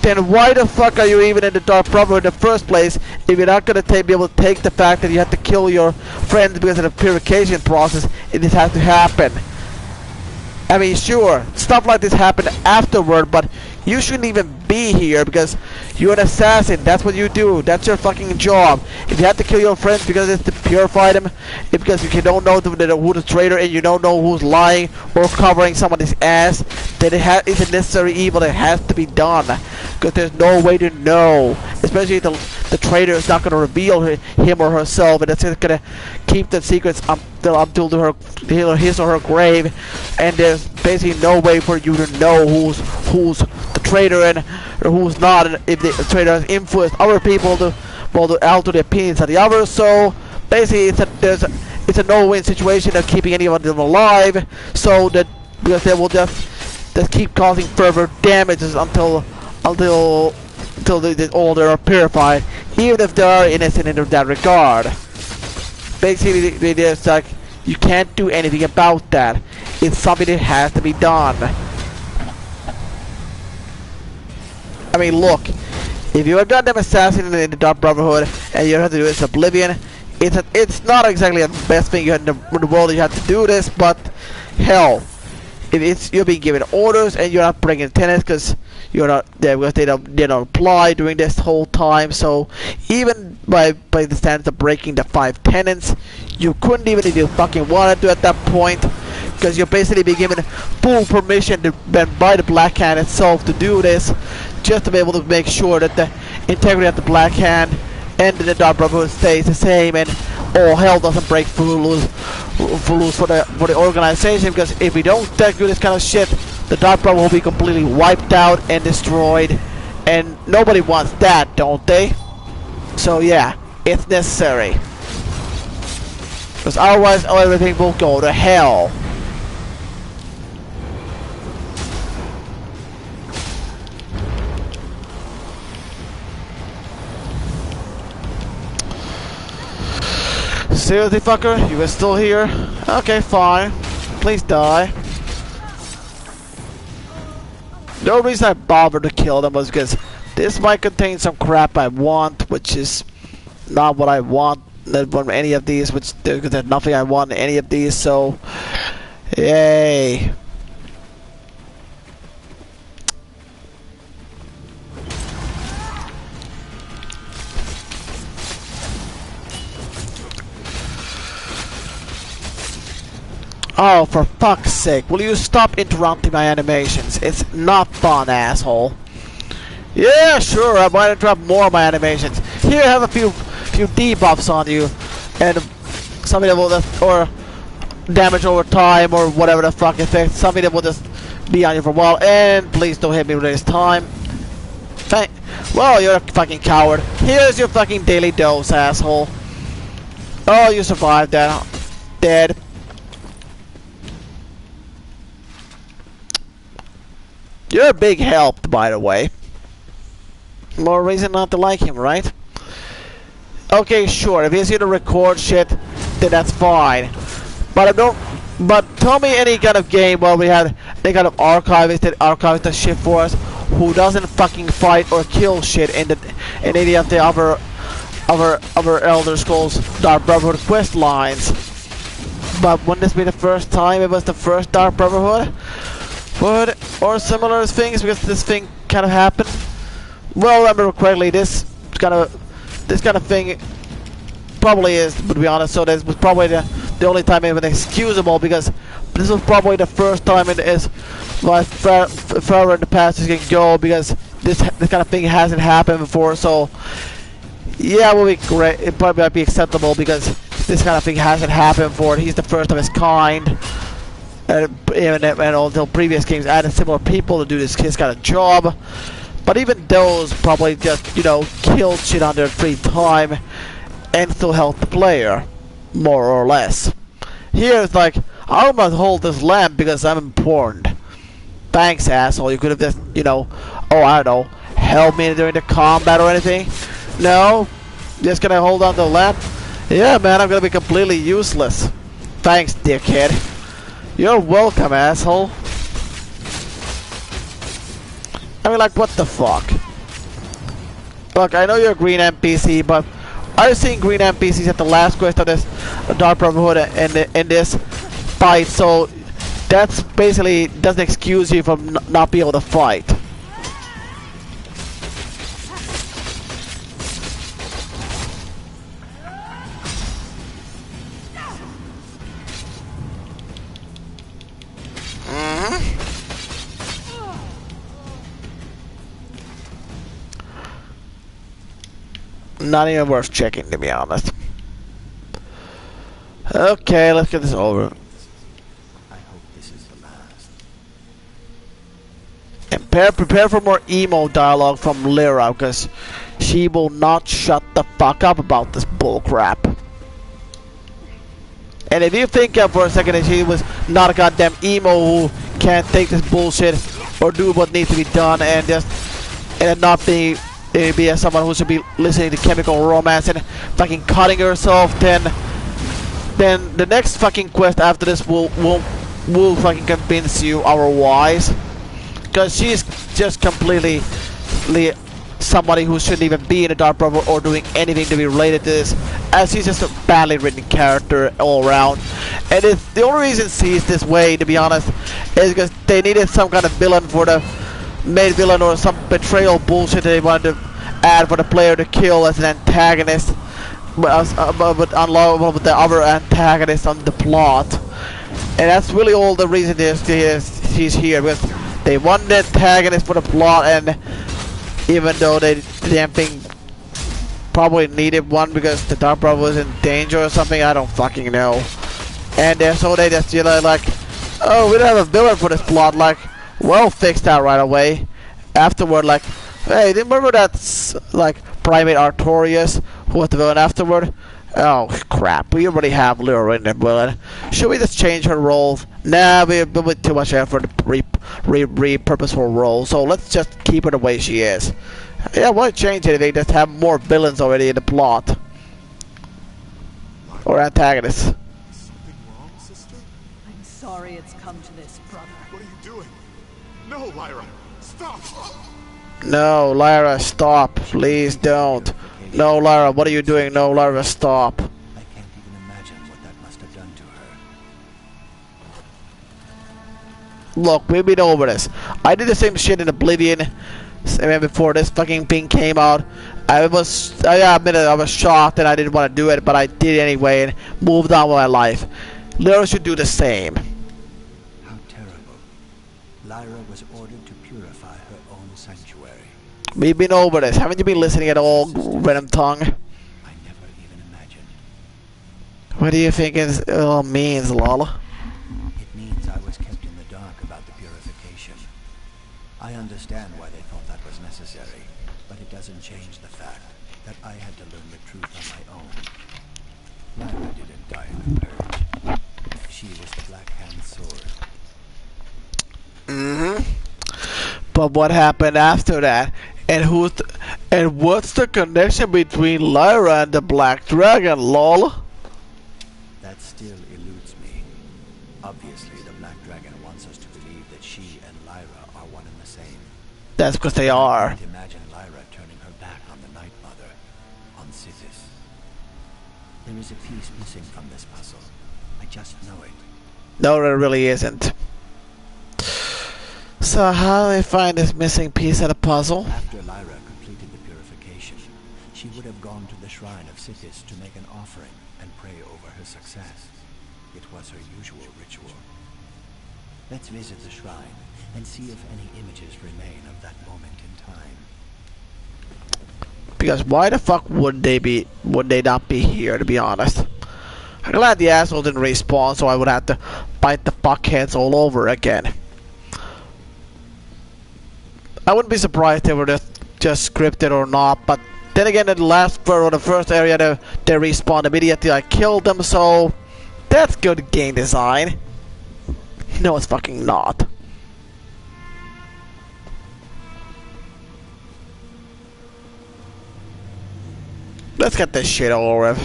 then why the fuck are you even in the Dark Brotherhood in the first place if you're not gonna be able to take the fact that you have to kill your friends because of the purification process? It just has to happen. I mean, sure, stuff like this happened afterward, but you shouldn't even be here because you're an assassin. That's what you do. That's your fucking job. If you have to kill your friends because it's to purify them, because if you don't know who the traitor and you don't know who's lying or covering somebody's ass, then it's a necessary evil that has to be done. Because there's no way to know. Especially if the traitor is not going to reveal him or herself, and it's just going to keep the secrets until his or her grave. And there's basically no way for you to know who's the traitor and or who's not, and if the traitor has influenced other people to alter the opinions of the others. So basically it's a no-win situation of keeping any of them alive, so that because they will just keep causing further damages until they are purified, even if they are innocent in that regard. Basically the idea is like, you can't do anything about that. It's something that has to be done. I mean, look, if you have done them assassinating in the Dark Brotherhood and you have to do this Oblivion, it's not exactly the best thing in the world that you have to do this, but hell, if you're being given orders and you're not breaking tenets because you're not there, because they don't apply during this whole time. So even by the standards of breaking the 5 tenets, you couldn't even, if you fucking wanted to at that point, because you're basically being given full permission by the Black Hand itself to do this, just to be able to make sure that the integrity of the Black Hand and the Dark Brotherhood stays the same, and all hell doesn't break loose for the organization. Because if we don't do this kind of shit, the Dark Brotherhood will be completely wiped out and destroyed, and nobody wants that, don't they? So yeah, it's necessary, because otherwise everything will go to hell. Seriously, fucker? You are still here? Okay, fine. Please die. The only reason I bothered to kill them was because this might contain some crap I want, which is not what I want from any of these, which there's nothing I want in any of these, so yay. Oh, for fuck's sake, will you stop interrupting my animations? It's not fun, asshole. Yeah, sure, I might interrupt more of my animations. Here, I have a few debuffs on you, and something that will just, or damage over time, or whatever the fuck effect, something that will just be on you for a while, and please don't hit me with this time. Well, you're a fucking coward. Here's your fucking daily dose, asshole. Oh, you survived that. Dead. You're a big help, by the way. More reason not to like him, right? Okay, sure. If he's here to record shit, then that's fine. But I don't. But tell me any kind of game where we had any kind of archivist that archives the shit for us, who doesn't fucking fight or kill shit in any of the other Elder Scrolls Dark Brotherhood quest lines. But wouldn't this be the first time it was the first Dark Brotherhood? Or similar things, because this thing kind of happened. Well, remember correctly, this kind of thing probably is, to be honest. So this was probably the only time it was excusable, because this was probably the first time it is further in the past as you can go, because this kind of thing hasn't happened before. So Yeah, it would be great. It probably might be acceptable because this kind of thing hasn't happened before. He's the first of his kind. And all the previous games added similar people to do this his kind of job. But even those probably just, you know, killed shit on their free time and still helped the player, more or less. Here it's like, I must hold this lamp because I'm important. Thanks, asshole. You could have just, you know, oh, I don't know, help me during the combat or anything. No? Just gonna hold on to the lamp? Yeah, man, I'm gonna be completely useless. Thanks, dickhead. You're welcome, asshole. I mean, like, what the fuck? Look, I know you're a green NPC, but are you seeing green NPCs at the last quest of this Dark Brotherhood in this fight? So that's basically doesn't excuse you from not being able to fight. Not even worth checking, to be honest. Okay, let's get this over. I hope this is the last. And prepare for more emo dialogue from Lyra, because she will not shut the fuck up about this bullcrap. And if you think for a second that she was not a goddamn emo who can't take this bullshit or do what needs to be done and not be someone who should be listening to Chemical Romance and fucking cutting herself, then the next fucking quest after this will fucking convince you otherwise. Because she's just completely somebody who shouldn't even be in a Dark Brotherhood or doing anything to be related to this, as she's just a badly written character all around. And the only reason she's this way, to be honest, is because they needed some kind of villain for the main villain or some betrayal bullshit they wanted to add for the player to kill as an antagonist, but unlovable with the other antagonist on the plot. And that's really all the reason she's here, because they want an antagonist for the plot, and even though they damn thing probably needed one because the Dark Brotherhood was in danger or something, I don't fucking know. And so they just, you know, like, oh, we don't have a villain for this plot, like, well, fix that right away. Afterward, like, hey, remember that, like, Primate Artorias, who was the villain afterward? Oh, crap, we already have Lyra in the villain. Should we just change her role? Nah, we've been with too much effort to repurpose her role, so let's just keep her the way she is. Yeah, why change anything? Just have more villains already in the plot. Or antagonists. Something wrong, sister? I'm sorry it's come to this, brother. What are you doing? No, Lyra! Stop! No, Lyra, stop. Please don't. No, Lyra, what are you doing? No, Lyra, stop. I can't even imagine what that must have done to her. Look, we've been over this. I did the same shit in Oblivion before this fucking thing came out. I admit it, I was shocked and I didn't want to do it, but I did anyway and moved on with my life. Lyra should do the same. How terrible. Lyra was ordered to purify her own sanctuary. We've been over this. Haven't you been listening at all, Venom Tongue? I never even imagined. What do you think it all means, Lala? It means I was kept in the dark about the purification. I understand why they thought that was necessary, but it doesn't change the fact that I had to learn the truth on my own. Lyra didn't die in the purge. She was the Black Hand sword. But what happened after that? And what's the connection between Lyra and the Black Dragon, lol? That still eludes me. Obviously, the Black Dragon wants us to believe that she and Lyra are one and the same. That's because they are. I can't imagine Lyra turning her back on the Night Mother, on Sisyphus. There is a piece missing from this puzzle. I just know it. No, there really isn't. So how do they find this missing piece of the puzzle? After Lyra completed the purification, she would have gone to the shrine of Sisyphus to make an offering and pray over her success. It was her usual ritual. Let's visit the shrine and see if any images remain of that moment in time. Because why the fuck would they not be here, to be honest? I'm glad the asshole didn't respawn, so I would have to bite the fuckheads all over again. I wouldn't be surprised they were just scripted or not, but then again, in the first area, they respawned immediately. I killed them, so that's good game design. No, it's fucking not. Let's get this shit over with.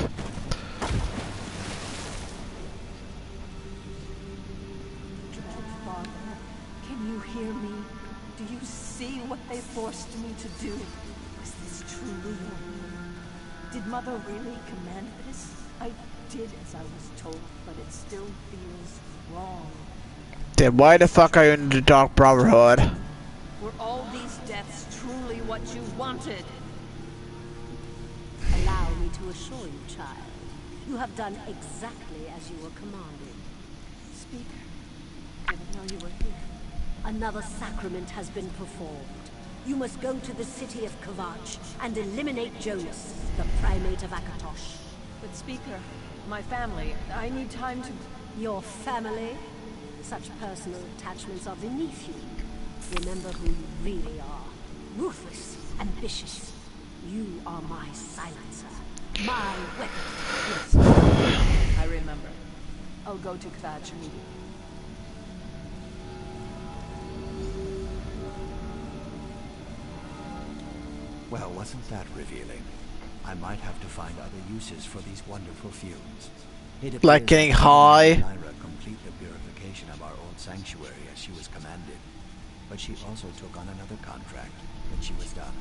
Father, can you hear me? Do you see what they forced me to do? Was this truly your will? Did Mother really command this? I did as I was told, but it still feels wrong. Then why the fuck are you in the Dark Brotherhood? Were all these deaths truly what you wanted? Allow me to assure you, child. You have done exactly as you were commanded. Speaker, I didn't know you were here. Another sacrament has been performed. You must go to the city of Kvatch and eliminate Jonas, the primate of Akatosh. But Speaker, my family, I need time to... Your family? Such personal attachments are beneath you. Remember who you really are. Ruthless, ambitious. You are my silencer. My weapon. Yes. I remember. I'll go to Kvatch immediately. Well, wasn't that revealing? I might have to find other uses for these wonderful fumes. Like getting high? Lyra complete the purification of our old sanctuary as she was commanded, but she also took on another contract when she was done.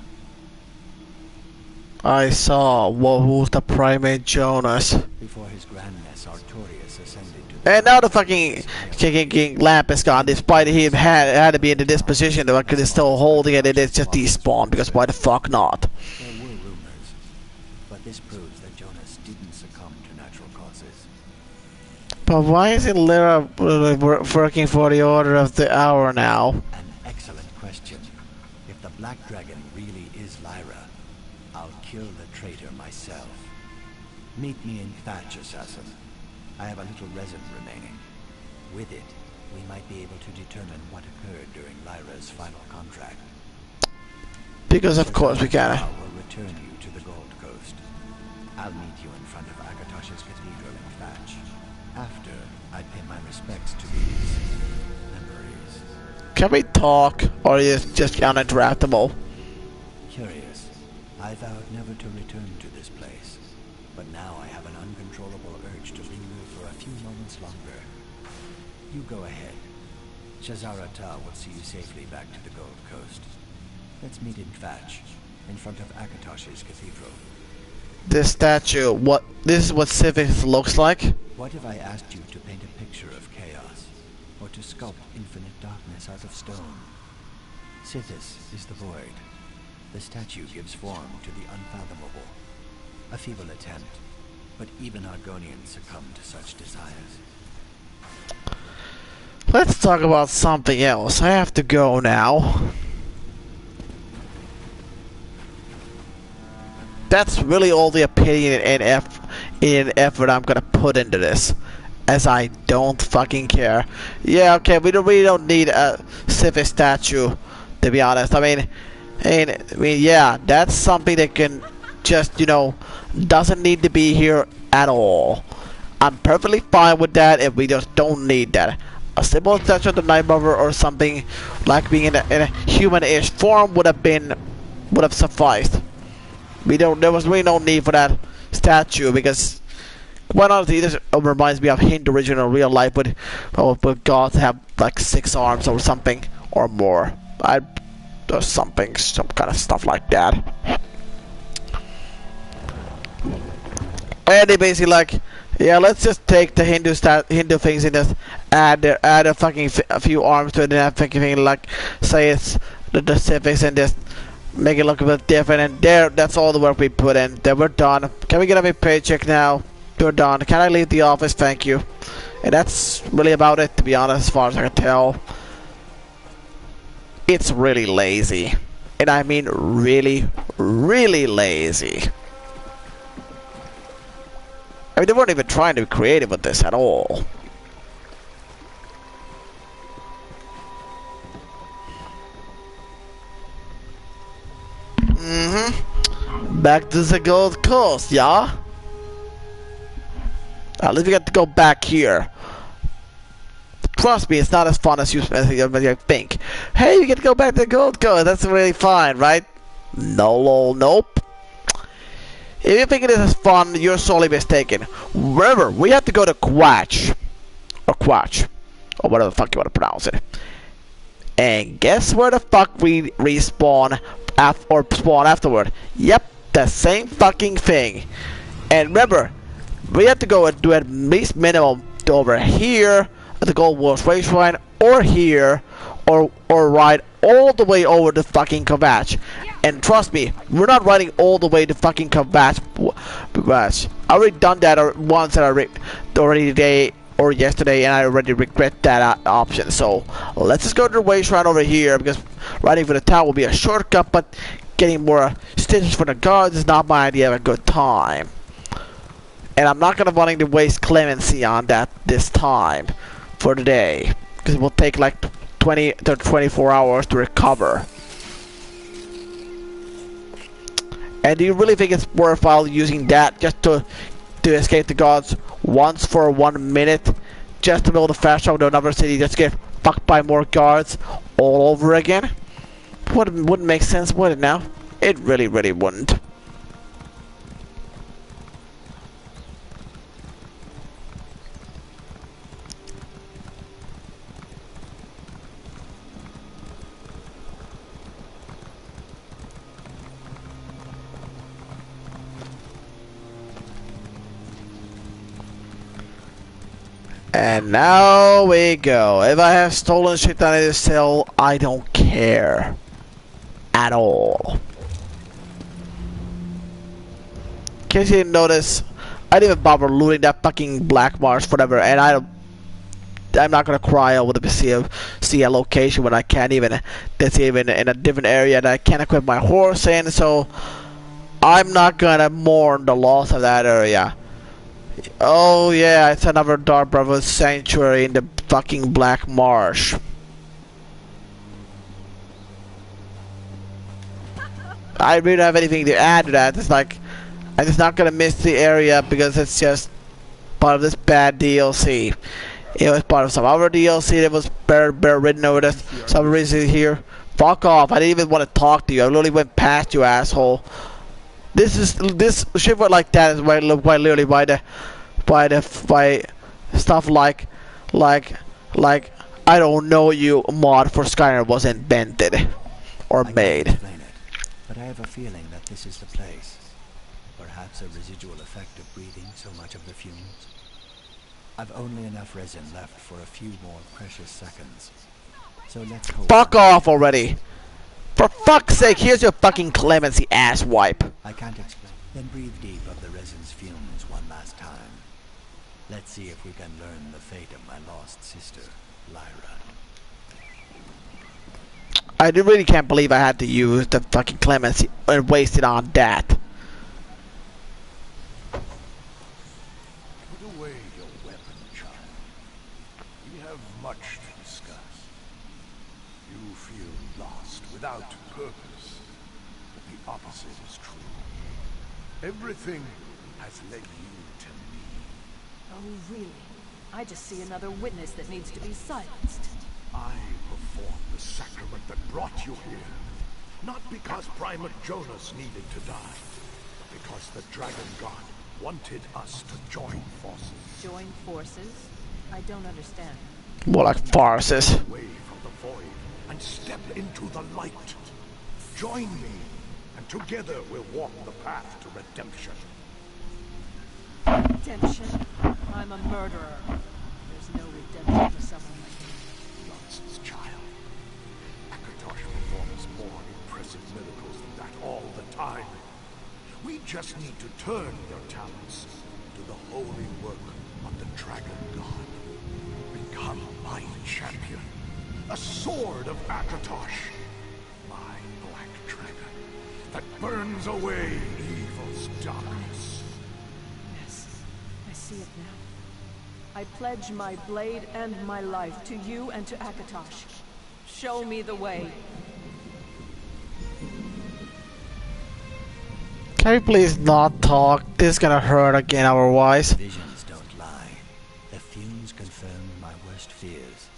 I saw who's the primate Jonas. Before his grandness Artorius ascended to the... And now the fucking kicking lamp is gone, despite him had to be in this position, because he's still holding it, it's just despawned, because why the fuck not? There were rumors, but this proves that Jonas didn't succumb to natural causes. But why isn't Lyra working for the Order of the Hour now? An excellent question. If the Black Dragon really is Lyra, I'll kill the traitor myself. Meet me in Kvatch, Assassin. I have a little resin remaining. With it, we might be able to determine what occurred during Lyra's final contract. Because of course we can. I will return you to the Gold Coast. I'll meet you in front of Akatosh's Cathedral in Kvatch. After, I pay my respects to these memories. Can we talk, or is it just uninterruptible? Curious. I vowed never to return to this place, but now I have an uncontrollable urge to linger for a few moments longer. You go ahead. Shazarata will see you safely back to the Gold Coast. Let's meet in Kvatch, in front of Akatosh's Cathedral. This statue, this is what Civics looks like? What if I asked you to paint a picture of chaos, or to sculpt infinite darkness out of stone? Sithis is the void. The statue gives form to the unfathomable. A feeble attempt, but even Argonians succumb to such desires. Let's talk about something else. I have to go now. That's really all the opinion and effort I'm gonna put into this, as I don't fucking care. Yeah, okay, we really don't need a civic statue, to be honest. I mean, yeah, that's something that can just, doesn't need to be here at all. I'm perfectly fine with that if we just don't need that. A simple statue of the Night Mother or something like being in a human-ish form would have sufficed. There was really no need for that statue, because quite honestly, this reminds me of Hindu original real life with gods have like 6 arms or something or more. Some kind of stuff like that. And they basically like, yeah, let's just take the Hindu things and just add a few arms to it, and that fucking thing, like say it's the civics, and just make it look a bit different. And that's all the work we put in. Then we're done. Can we get a paycheck now? We're done. Can I leave the office? Thank you. And that's really about it, to be honest, as far as I can tell. It's really lazy. And I mean really, really lazy. I mean, they weren't even trying to be creative with this at all. Back to the Gold Coast, yeah? At least we got to go back here. Trust me, it's not as fun as you think. Hey, we get to go back to the Gold Coast. That's really fine, right? No, nope. If you think it is fun, you're sorely mistaken. Remember, we have to go to Quatch. Or Quatch. Or whatever the fuck you want to pronounce it. And guess where the fuck we respawn or spawn afterward? Yep, the same fucking thing. And remember, we have to go and do at least minimum to over here at the Gold Wars Way Shrine, or here, or ride all the way over to fucking Kvatch. And trust me, we're not riding all the way to fucking Kvatch. I already done that once already today or yesterday, and I already regret that option. So let's just go to the Way Shrine over here, because riding for the town will be a shortcut, but getting more stitches for the guards is not my idea of a good time. And I'm not gonna wanting to waste clemency on that this time for today, because it will take like 20 to 24 hours to recover. And do you really think it's worthwhile using that just to escape the gods once for 1 minute, just to be able to fast travel to another city, just get fucked by more guards all over again? Wouldn't make sense, would it now? It really wouldn't. And now we go. If I have stolen shit that I need to sell, I don't care. At all. In case you didn't notice, I didn't even bother looting that fucking Black Marsh, whatever, and I'm not gonna cry over the see a location when I can't even, that's even in a different area that I can't equip my horse in, so I'm not gonna mourn the loss of that area. Oh yeah, it's another Dark Brotherhood sanctuary in the fucking Black Marsh. I really don't have anything to add to that. It's like, I'm just not gonna miss the area because it's just part of this bad DLC. It was part of some other DLC that was better written over this. Some reason here. Fuck off, I didn't even want to talk to you. I literally went past you, asshole. This shit like that is why literally by stuff like I don't know you mod for Skyrim was invented or made. Explain it, but I have a feeling that this is the place. Perhaps a residual effect of breathing so much of the fumes. I've only enough resin left for a few more precious seconds. So let's hope. Fuck off already! For fuck's sake, here's your fucking clemency, asswipe. I can't explain. Then breathe deep of the resin's fumes one last time. Let's see if we can learn the fate of my lost sister, Lyra. I really can't believe I had to use the fucking clemency and waste it on that. Put away your weapon, child. We have much to discuss. You feel lost without purpose, but the opposite is true. Everything has led you to me. Oh, really? I just see another witness that needs to be silenced. I performed the sacrament that brought you here. Not because Primate Jonas needed to die, but because the Dragon God wanted us to join forces. Join forces? I don't understand. More like farces. Away from the void and step into the light. Join me, and together we'll walk the path to redemption. Redemption? I'm a murderer. There's no redemption for someone like me. Nonsense, child. Akatosh performs more impressive miracles than that all the time. We just need to turn your talents to the holy work of the Dragon God. Become my champion, a sword of Akatosh, my black dragon. that burns away evil's darkness. Yes, I see it now. I pledge my blade and my life to you and to Akatosh. Show me the way. Can we please not talk? This is gonna hurt again otherwise. Visions don't lie. The fumes confirmed my worst fears.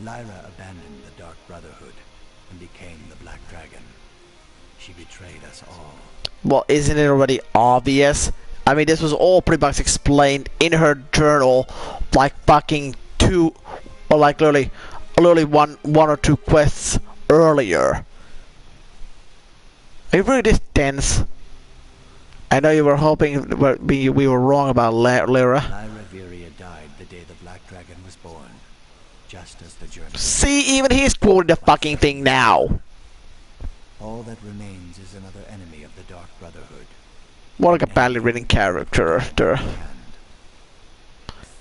Lyra abandoned the Dark Brotherhood and became the Black Dragon. She betrayed us all. Well, isn't it already obvious? I mean, this was all pretty much explained in her journal, like fucking two, or like literally one or two quests earlier. Are you really this tense? I know you were hoping we were wrong about Lyra. Lyra Viria died the day the Black Dragon was born, just as the journey. See, even he's quoting the fucking thing now. All that remains is another enemy of the Dark Brotherhood. More like a badly written character.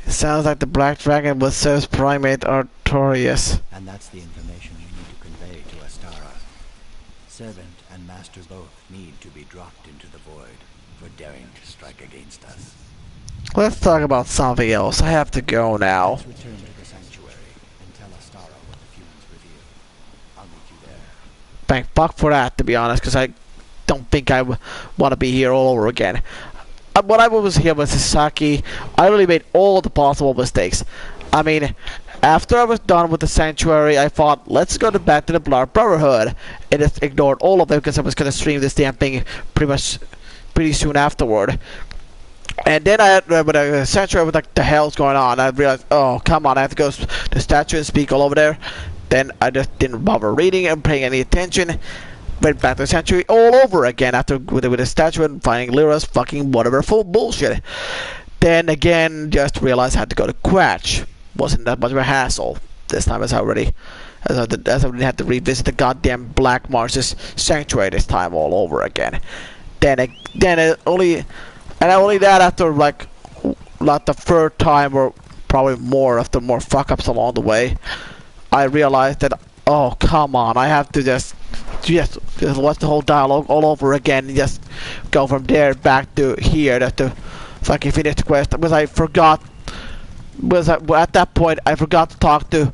It sounds like the Black Dragon was Zeus Primate Artorias. And that's the information we need to convey to Astara. Servant and Master both need to be dropped into the void for daring to strike against us. Let's talk about something else. I have to go now. Let's return to the sanctuary and tell Astara what the fumes reveal. I'll meet you there. Thank fuck for that, to be honest, because I don't think I want to be here all over again. When I was here with Sasaki, I really made all the possible mistakes. I mean, after I was done with the sanctuary, I thought, let's go back to the Dark Brotherhood, and just ignored all of them because I was going to stream this damn thing pretty soon afterward. And then when the sanctuary was like, the hell's going on? I realized, oh, come on, I have to go to the statue and speak all over there. Then I just didn't bother reading and paying any attention. Went back to the sanctuary all over again after with the statue and finding Lyra's fucking whatever full bullshit. Then again, just realized I had to go to Quatch. Wasn't that much of a hassle this time, as I already had to revisit the goddamn Black Mars's sanctuary this time all over again. Then only that after like the third time or probably more after more fuck ups along the way, I realized that, oh come on, I have to just watch the whole dialogue all over again and just go from there back to here to fucking finish the quest, because I forgot. At that point I forgot to talk to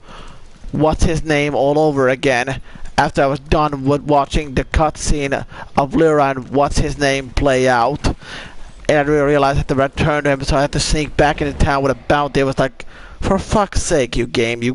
what's his name all over again after I was done with watching the cutscene of Lyra and what's his name play out, and I really realized I had to return to him, so I had to sneak back into town with a bounty. It was like, for fuck's sake, you game, we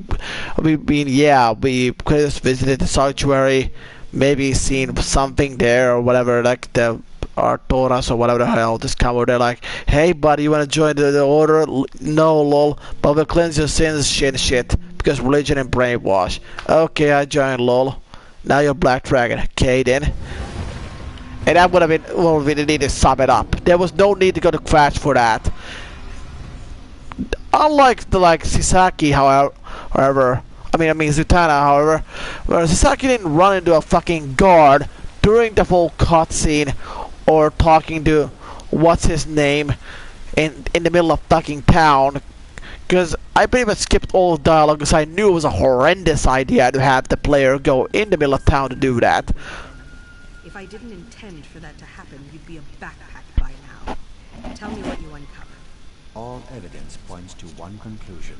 could have visited the sanctuary, maybe seen something there or whatever, like the Artoras or whatever the hell, just come over there like, hey buddy, you wanna join the order? No lol, but we'll cleanse your sins, shit, because religion and brainwash. Okay, I joined lol. Now you're Black Dragon, okay then. And that would have been, well, we need to sum it up. There was no need to go to Crash for that. Unlike Sasaki, however, I mean Zutana, however, where Sasaki didn't run into a fucking guard during the whole cutscene or talking to what's his name in the middle of fucking town, because I pretty much skipped all the dialogue because I knew it was a horrendous idea to have the player go in the middle of town to do that. If I didn't intend for that to happen, you'd be a backpack by now. Tell me what you uncovered. All evidence points to one conclusion.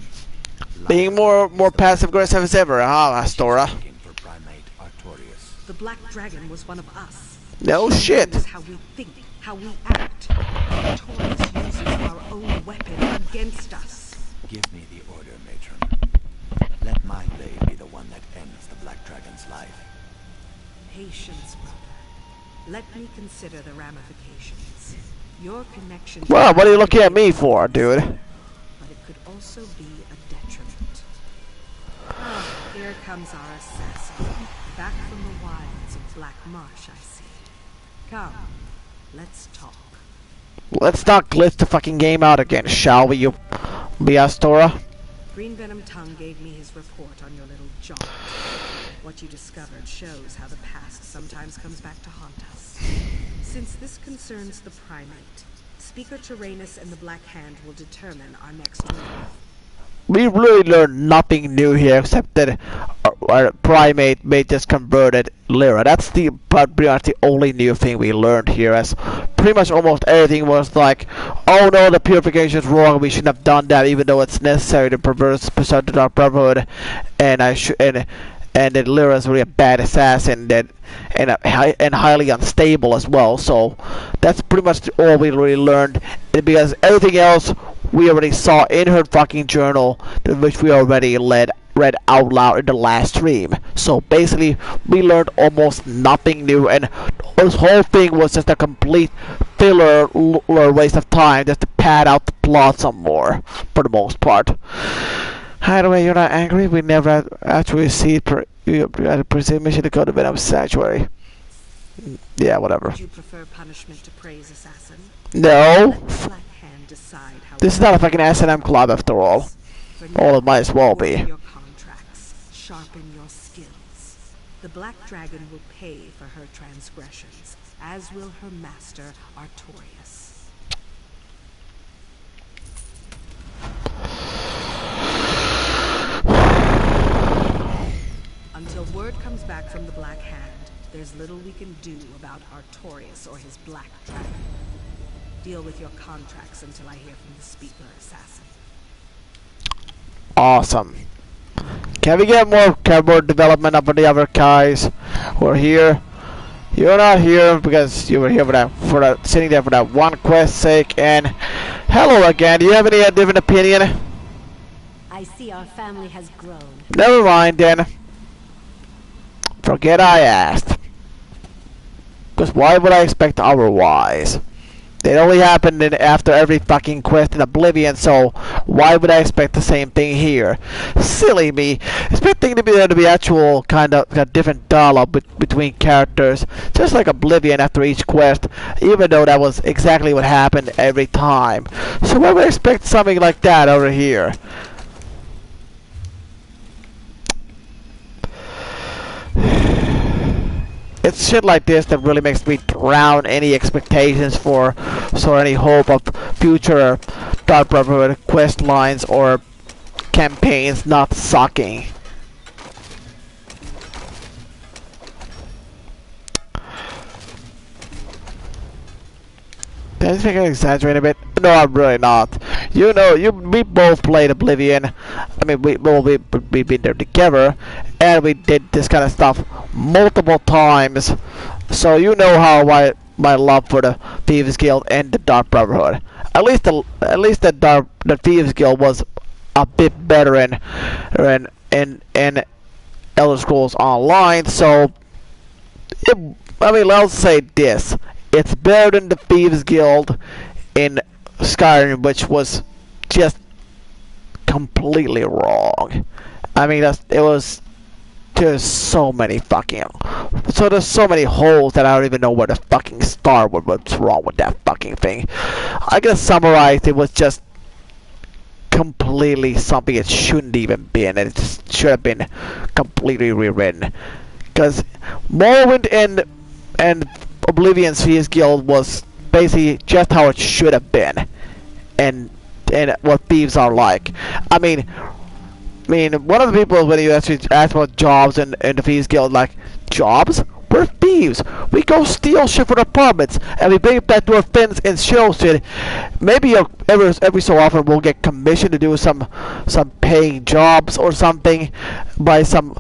Being more passive aggressive as ever, huh, Astora? For Primate Artorias. The Black Dragon was one of us. No shit. This is how we think, how we act. Artorias uses our own weapon against us. Give me the order, Matron. Let my blade be the one that ends the Black Dragon's life. Patience, brother. Let me consider the ramifications. Your connection. Well, what are you looking at me for, dude? But it could also be a detriment. Ah, here comes our assassin. Back from the wilds of Black Marsh, I see. Come, let's talk. Let's not glitch the fucking game out again, shall we, you Astora? Green Venom Tongue gave me his report on your little jaunt. What you discovered shows how the past sometimes comes back to haunt us. Since this concerns the Primate, Speaker Tyrannus and the Black Hand will determine our next move. We really learned nothing new here except that our primate may just converted Lyra. That's pretty much the only new thing we learned here, as pretty much almost everything was like, oh no, the purification is wrong, we shouldn't have done that, even though it's necessary to preserve the Dark Brotherhood, and that Lyra is really a bad assassin, and highly unstable as well. So that's pretty much all we really learned, because everything else we already saw in her fucking journal, which we already read out loud in the last stream. So basically, we learned almost nothing new, and this whole thing was just a complete filler waste of time just to pad out the plot some more, for the most part. Anyway, you're not angry? We never actually see you had a presumption to go to Venom's sanctuary. Yeah, whatever. Would you prefer punishment to praise, assassin? No. Black Hand decide how This is not a fucking S&M club after all. All it might as well be. Your contracts, sharpen your skills. The Black Dragon will pay for her transgressions, as will her master, Artorias. Until word comes back from the Black Hand, there's little we can do about Artorias or his Black Dragon. Deal with your contracts until I hear from the speaker, assassin. Awesome. Can we get more cardboard development up on the other guys who are here? You're not here because you were here sitting there for that one quest's sake. And hello again. Do you have any different opinion? I see our family has grown. Never mind then. Forget I asked. Because why would I expect otherwise? It only happened after every fucking quest in Oblivion, so why would I expect the same thing here? Silly me. Expecting there to be actual kind of a different dialogue between characters, just like Oblivion after each quest, even though that was exactly what happened every time. So why would I expect something like that over here? It's shit like this that really makes me drown any expectations for, any hope of future Dark Brotherhood quest lines or campaigns not sucking. Do I think I exaggerate a bit? No, I'm really not. You know, we both played Oblivion. I mean, we've been there together, and we did this kind of stuff multiple times. So you know how my love for the Thieves Guild and the Dark Brotherhood. At least the Thieves Guild was a bit better in Elder Scrolls Online. So, let's say this. It's better than the Thieves Guild in Skyrim, which was just completely wrong. I mean, there's so many holes that I don't even know where to fucking start with what's wrong with that fucking thing. I guess summarize, it was just completely something it shouldn't even been, and it just should have been completely rewritten. Because Morrowind and Oblivion's Thieves Guild was basically just how it should have been, and what thieves are like. I mean, one of the people, when you actually ask about jobs in the Thieves Guild, like, jobs? We're thieves. We go steal shit from apartments, and we bring it back to our friends and show shit. Maybe every so often we'll get commissioned to do some paying jobs or something by some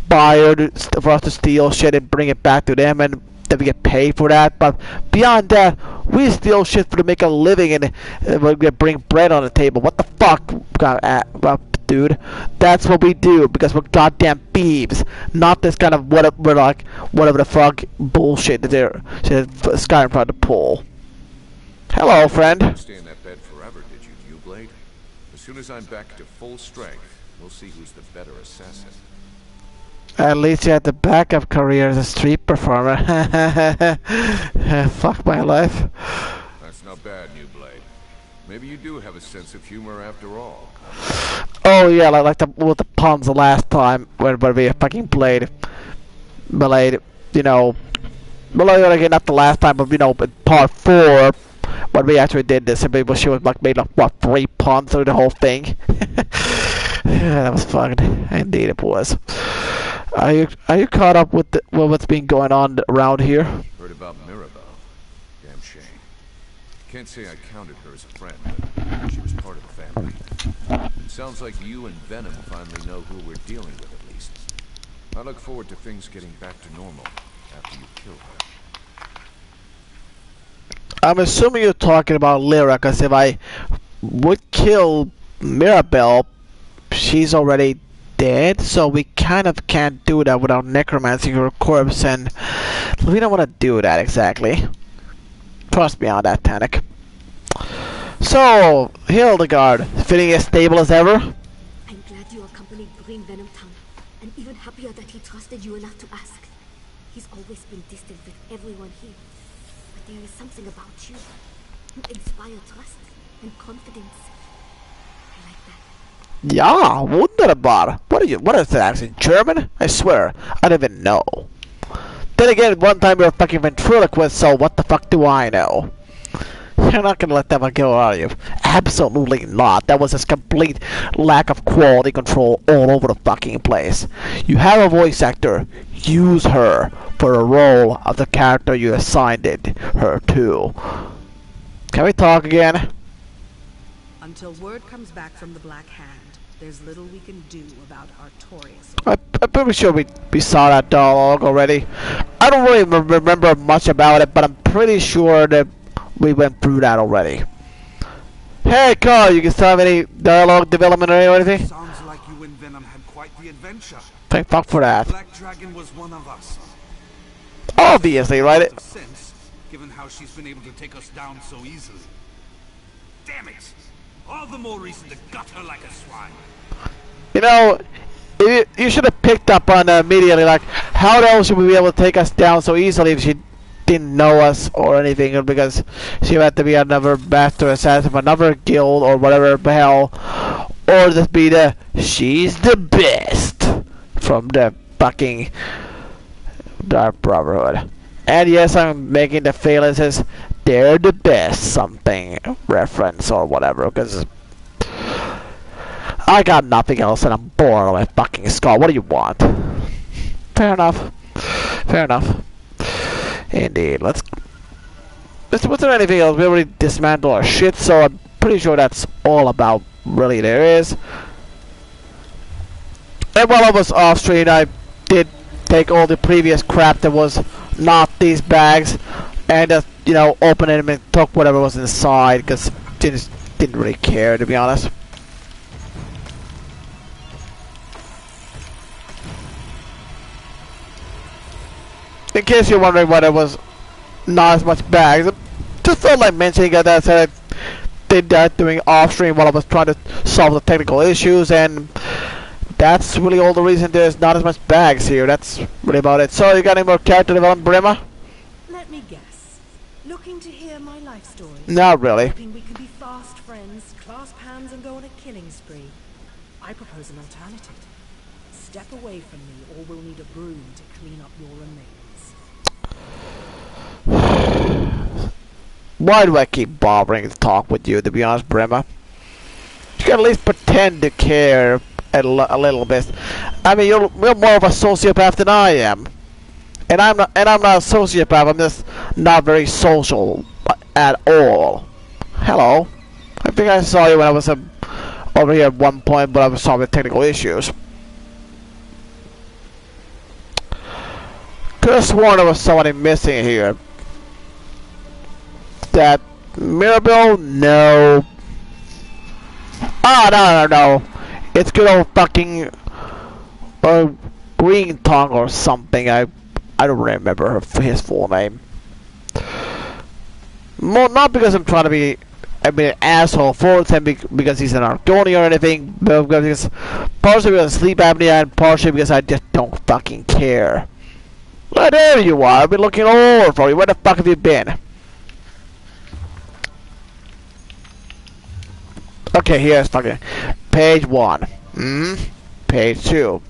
buyer for us to steal shit and bring it back to them, and that we get paid for that. But beyond that, we steal shit to make a living, and we bring bread on the table. What the fuck, dude? That's what we do, because we're goddamn thieves, not this kind of whatever the fuck bullshit that they're Skyrim trying to pull. Hello, friend. Stay in that bed forever, did you, Blade? As soon as I'm back to full strength, we'll see who's the better assassin. At least you had the backup career as a street performer. Fuck my life. That's not bad, New Blade. Maybe you do have a sense of humor after all. Oh yeah, like with the puns the last time when we fucking played, you know, well, again, not the last time, but you know, in part 4, when we actually did this, and she was like made like what 3 puns through the whole thing. Yeah, that was fun. Indeed, it was. Are you caught up with what's been going on around here? Heard about Mirabelle. Damn shame. Can't say I counted her as a friend, but she was part of the family. It sounds like you and Venom finally know who we're dealing with at least. I look forward to things getting back to normal after you kill her. I'm assuming you're talking about Lyra, because if I would kill Mirabelle, she's already dead, so we kind of can't do that without necromancing her corpse, and we don't want to do that exactly. Trust me on that, Tannic. So, Hildegard, feeling as stable as ever? I'm glad you accompanied Green Venom Tongue, and even happier that he trusted you enough to ask. He's always been distant with everyone here, but there is something about you. You inspire trust and confidence. I like that. Yeah, wunderbar. What is that accent? German? I swear, I don't even know. Then again, one time you're a fucking ventriloquist, so what the fuck do I know? You're not gonna let that one go, are you? Absolutely not. That was just complete lack of quality control all over the fucking place. You have a voice actor. Use her for the role of the character you assigned her to. Can we talk again? Until word comes back from the Black Hand, there's little we can do about Artorias. I'm pretty sure we saw that dialogue already. I don't really remember much about it, but I'm pretty sure that we went through that already. Hey, Carl, you can still have any dialogue development or anything? Sounds like you and Venom had quite the adventure. Thank fuck for that. Black Dragon was one of us. Obviously, right? Of sense, given how she's been able to take us down so easily. Damn it! All the more reason to gut her like a swine. You know, you should have picked up on immediately, like, how else would we be able to take us down so easily if she didn't know us or anything, because she had to be another master assassin of another guild or whatever the hell, or just be the she's the best from the fucking Dark Brotherhood. And yes, I'm making the failures they're the best something reference or whatever, because I got nothing else and I'm bored of my fucking skull. What do you want? Fair enough. Fair enough. Indeed. Let's was there anything else? We already dismantled our shit, so I'm pretty sure that's all about really there is. And while I was off stream, I did take all the previous crap that was not these bags and just, you know, open it and took whatever was inside, because didn't really care, to be honest. In case you're wondering why there was not as much bags, just felt like mentioning that I said I did that doing off stream while I was trying to solve the technical issues, and that's really all the reason there's not as much bags here. That's really about it. So, you got any more character development, Brimmer? Let me guess. Looking to hear my life story? Not really. Hoping we can be fast friends, clasp hands and go on a killing spree. I propose an alternative. Step away from me or we'll need a broom to clean up your remains. Why do I keep bothering to talk with you, to be honest, Brimmer? You can at least pretend to care a little bit. I mean, you're more of a sociopath than I am, and I'm not a sociopath. I'm just not very social at all. Hello, I think I saw you when I was over here at one point, but I was solving technical issues. Could have sworn there was somebody missing here. That Mirabelle? No. Ah, no. It's good old fucking Green Tongue or something. I don't remember his full name. Well, not because I'm trying to be an asshole for him because he's an Argonian or anything, but because partially because of sleep apnea and partially because I just don't fucking care. Well, there you are. I've been looking all over for you. Where the fuck have you been? Okay, here's fucking page 1. Page 2.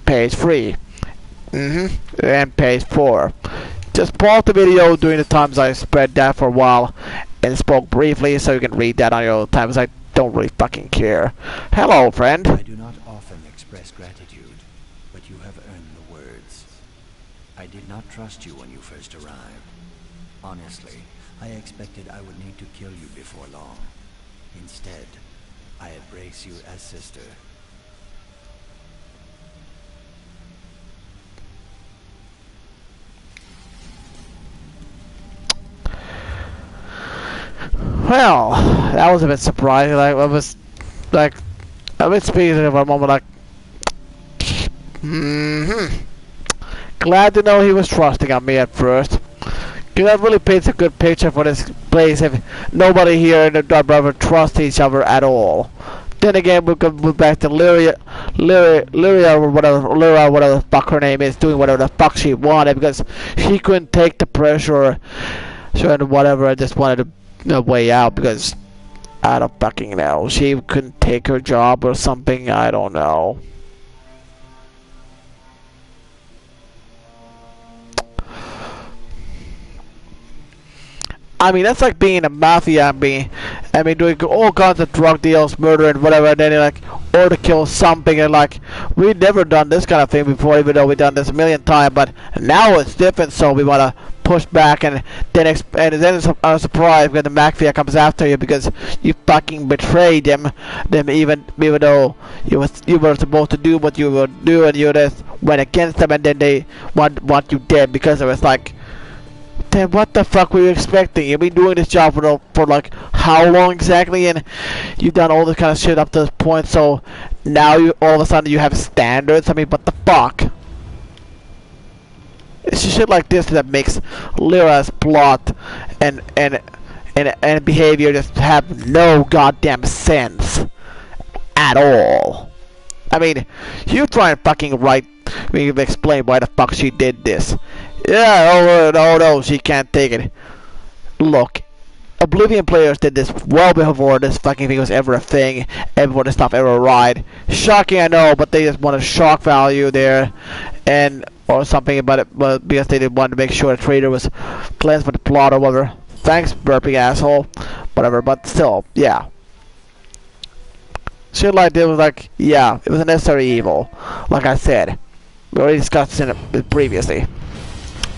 Page 3. And page 4. Just pause the video during the times I spread that for a while and spoke briefly so you can read that on your own time, because I don't really fucking care. Hello, friend. I do not often express gratitude, but you did not trust you when you first arrived. Honestly, I expected I would need to kill you before long. Instead, I embrace you as sister. Well, that was a bit surprising. Like, I was like a bit speaking of a moment, like, glad to know he was trusting on me at first. Cause that really paints a good picture for this place if nobody here in the Dark Brotherhood trusts each other at all. Then again, we could move back to Lyria or whatever the fuck her name is, doing whatever the fuck she wanted because she couldn't take the pressure. So and whatever, I just wanted a way out because I don't fucking know. She couldn't take her job or something. I don't know. I mean, that's like being a mafia and doing all kinds of drug deals, murder and whatever, and then like, or to kill something, and like, we've never done this kind of thing before, even though we've done this a million times, but now it's different, so we want to push back, and then it's a surprise when the mafia comes after you because you fucking betrayed them even though you were supposed to do what you would do, and you just went against them, and then they want you dead because it was like, then what the fuck were you expecting? You've been doing this job for like how long exactly, and you've done all this kind of shit up to this point, so now you all of a sudden you have standards. I mean, what the fuck? It's shit like this that makes Lyra's plot and behavior just have no goddamn sense at all. I mean, you try and fucking explain why the fuck she did this. Yeah, oh no, she can't take it. Look, Oblivion players did this well before this fucking thing was ever a thing, before this stuff ever arrived. Shocking, I know, but they just wanted shock value there, or something about it, but because they didn't want to make sure the traitor was cleansed for the plot or whatever. Thanks, burping asshole. Whatever, but still, yeah. Shit like this was like, yeah, it was a necessary evil. Like I said, we already discussed it previously.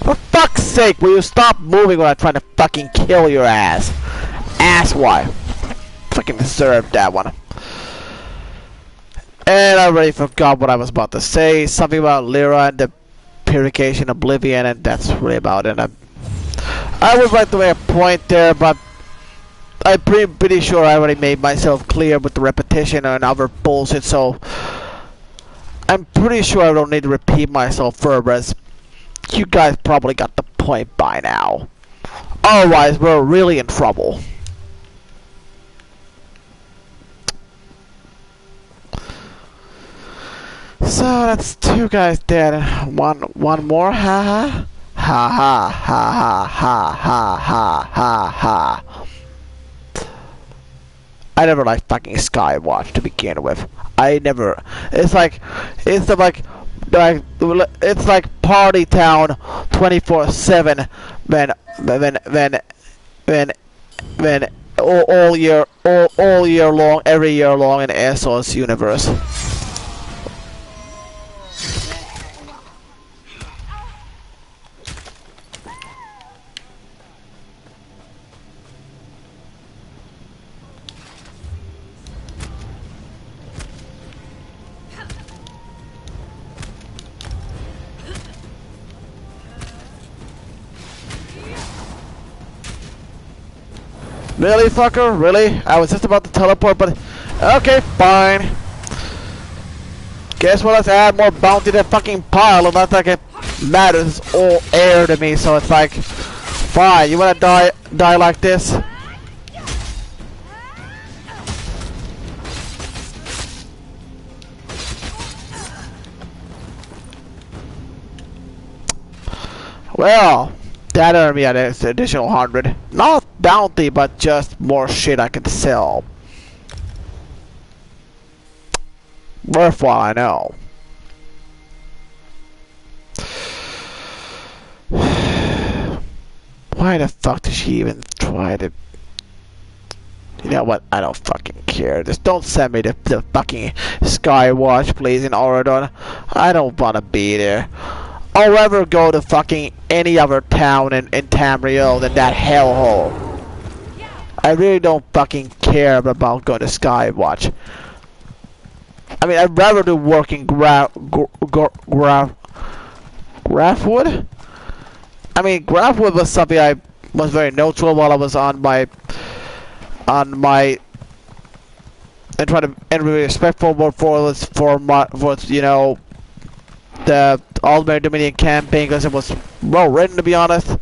For fuck's sake, will you stop moving when I'm trying to fucking kill your ass? Asswipe. Fucking deserved that one. And I already forgot what I was about to say. Something about Lyra and the Purification Oblivion, and that's really about it. I would like to make a point there, but I'm pretty sure I already made myself clear with the repetition and other bullshit, so I'm pretty sure I don't need to repeat myself further, as you guys probably got the point by now. Otherwise, we're really in trouble. So that's two guys dead. One more. Ha ha ha ha ha ha ha ha ha ha. I never liked fucking Skywatch to begin with. I never. It's like it's like Party Town 24/7 when all year long, every year long in Eso's universe. Really, fucker? Really? I was just about to teleport, but... Okay, fine. Guess what? Let's add more bounty to the fucking pile, and not like it matters. It's all air to me, so it's like... Fine, you wanna die like this? Well... That earned me an additional 100. Not bounty, but just more shit I could sell. Worthwhile, I know. Why the fuck did she even try to... You know what? I don't fucking care. Just don't send me the fucking Skywatch, please, in Oradon. I don't want to be there. I'll ever go to fucking any other town in Tamriel than that hellhole. I really don't fucking care about going to Skywatch. I mean, I'd rather do work in Graphwood. I mean, Graphwood was something I was very neutral while I was on my and try to and be respectful for you know, the Aldmeri Dominion campaign, because it was well written, to be honest.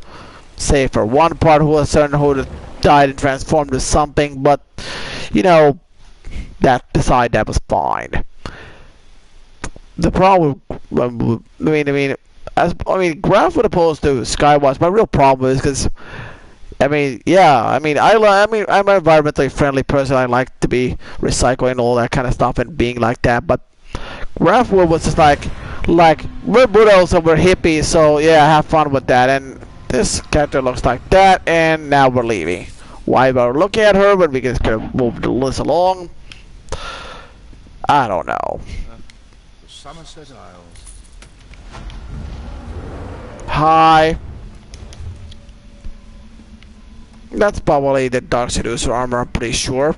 Save for one part who was certain who died and transformed to something, but you know, beside that was fine. The problem, Graph would opposed to Skywatch. My real problem is because, I'm an environmentally friendly person. I like to be recycling all that kind of stuff and being like that. But Graphwood was just like we're Buddhas and we're hippies, so yeah, have fun with that. And this character looks like that, and now we're leaving. Why we're looking at her when we can just kind of move the list along? I don't know. Somerset Isles. Hi. That's probably the Dark Seducer armor, I'm pretty sure.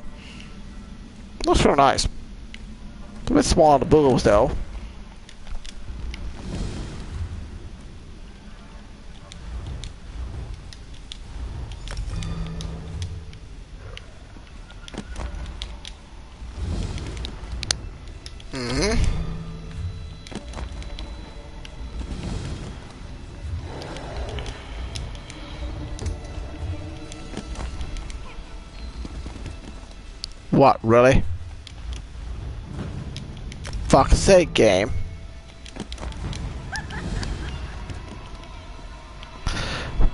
Looks real nice. It's a bit small on the boogles though. What, really? Fuck's sake, game.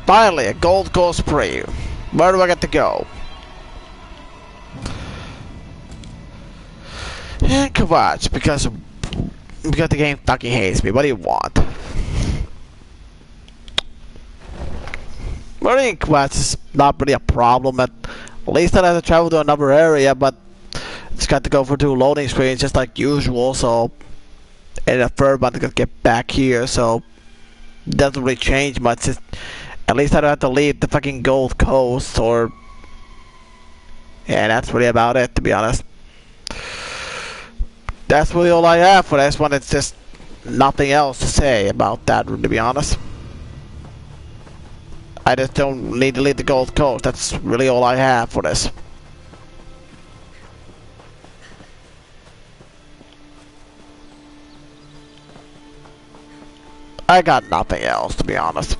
Finally, a gold coast spree. Where do I get to go? And Kvatch, because the game fucking hates me. What do you want? Murdering Kvatch is not really a problem. At least I have to travel to another area, but it's got to go for 2 loading screens just like usual, so and a third one to get back here, so it doesn't really change much. At least I don't have to leave the fucking Gold Coast, or yeah, that's really about it, to be honest. That's really all I have for this one. It's just nothing else to say about that, to be honest. I just don't need to leave the Gold Coast. That's really all I have for this. I got nothing else, to be honest.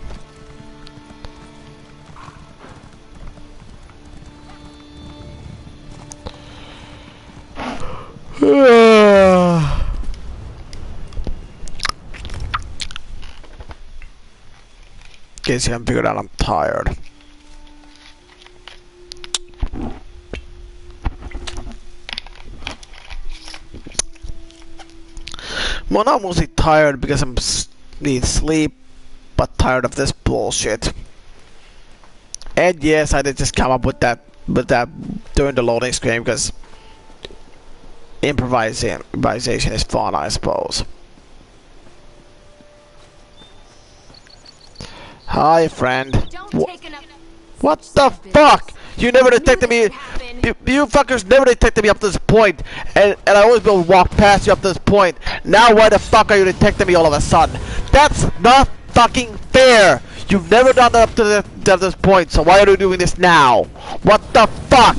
Guess you haven't figured out I'm tired. Well, not mostly tired because I'm need sleep, but tired of this bullshit. And yes, I did just come up with that during the loading screen because improvisation is fun, I suppose. Hi, friend. What the fuck? You never detected me. You fuckers never detected me up to this point, and I always will walk past you up to this point. Now why the fuck are you detecting me all of a sudden? That's not fucking fair. You've never done that up to this point, so why are you doing this now? What the fuck?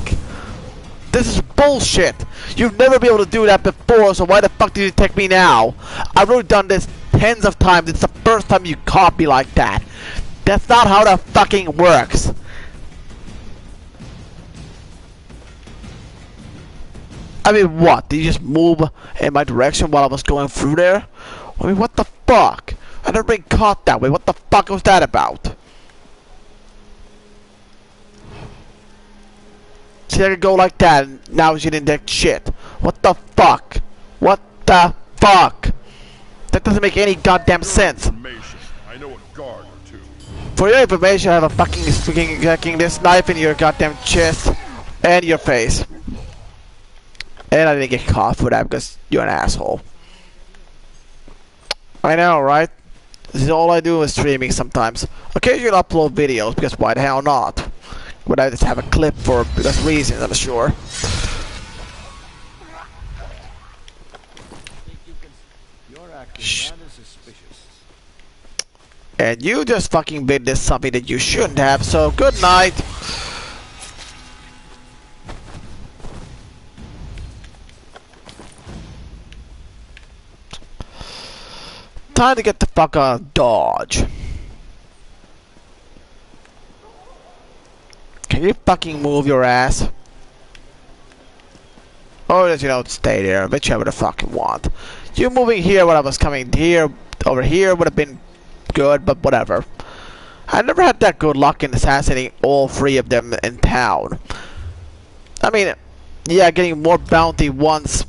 This is bullshit. You've never been able to do that before, so why the fuck do you detect me now? I've already done this tens of times. It's the first time you caught me like that. That's not how that fucking works. I mean, what? Did you just move in my direction while I was going through there? I mean, what the fuck? I never been caught that way. What the fuck was that about? See, I could go like that, and now she didn't detect shit. What the fuck? What the fuck? That doesn't make any goddamn sense. I know a guard or two. For your information, I have a fucking this knife in your goddamn chest and your face. And I didn't get caught for that because you're an asshole. I know, right? This is all I do is streaming sometimes. Occasionally upload videos, because why the hell not? But I just have a clip for this reason, I'm sure. Shh. And you just fucking witnessed something that you shouldn't have, so good night. Time to get the fuck out of Dodge. Can you fucking move your ass? Or just, you know, stay there, whichever the fuck you want. You moving here when I was coming here, over here would have been good, but whatever. I never had that good luck in assassinating all three of them in town. I mean, yeah, getting more bounty once.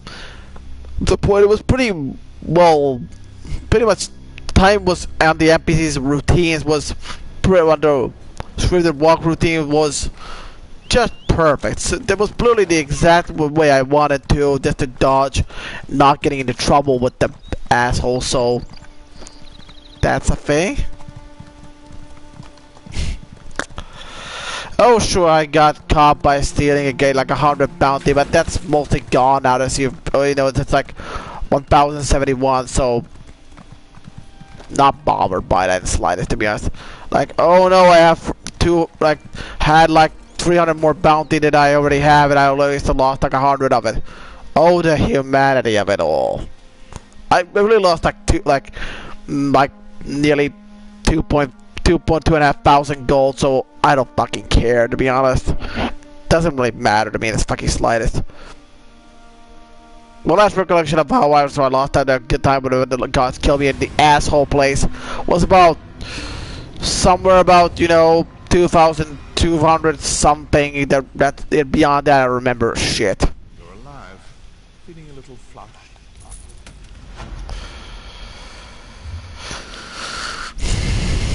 The point, it was pretty well, pretty much time was, and the NPC's routines was pretty much, the scripted walk routine was just perfect. So that was literally the exact way I wanted to, just to dodge, not getting into trouble with the asshole. So that's a thing. Oh sure, I got caught by stealing a gate like 100 bounty, but that's mostly gone now. As you know, it's like 1071. So not bothered by that in the slightest, to be honest. Like, oh no, I have had like 300 more bounty than I already have, and I already still lost like 100 of it. Oh, the humanity of it all. I really lost like nearly 2.5 thousand gold, so I don't fucking care, to be honest. Doesn't really matter to me in the fucking slightest. My last recollection of how I lost at a good time when the gods killed me in the asshole place was about somewhere about, you know, 2,200 something. That beyond that I remember shit. You're alive. Feeling a little flushed.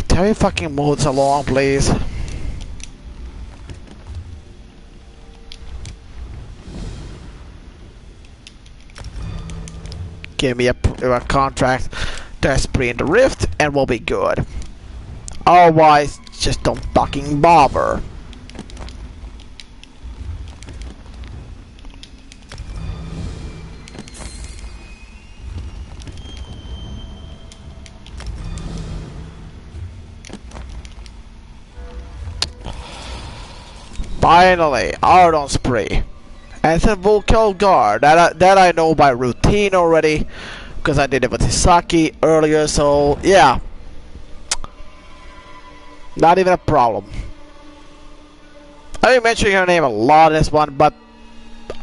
Can you fucking move this along, please? Give me a contract to spree in the rift and we'll be good. Otherwise, just don't fucking bother. Finally, Ardon spree. And then we'll kill guard. That I know by routine already, because I did it with Hisaki earlier. So yeah, not even a problem. I've been mentioning her name a lot in this one, but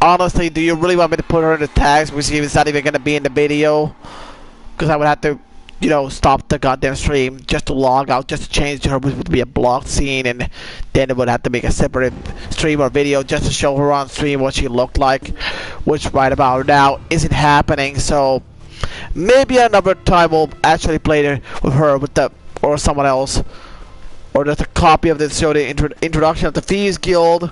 honestly, do you really want me to put her in the tags because it's not even gonna be in the video? Because I would have to, you know, stop the goddamn stream just to log out, just to change her, which would be a blocked scene, and then it would have to make a separate stream or video just to show her on stream what she looked like, which right about now isn't happening. So maybe another time we'll actually play with her or someone else, or just a copy of this show, the introduction of the Thieves Guild,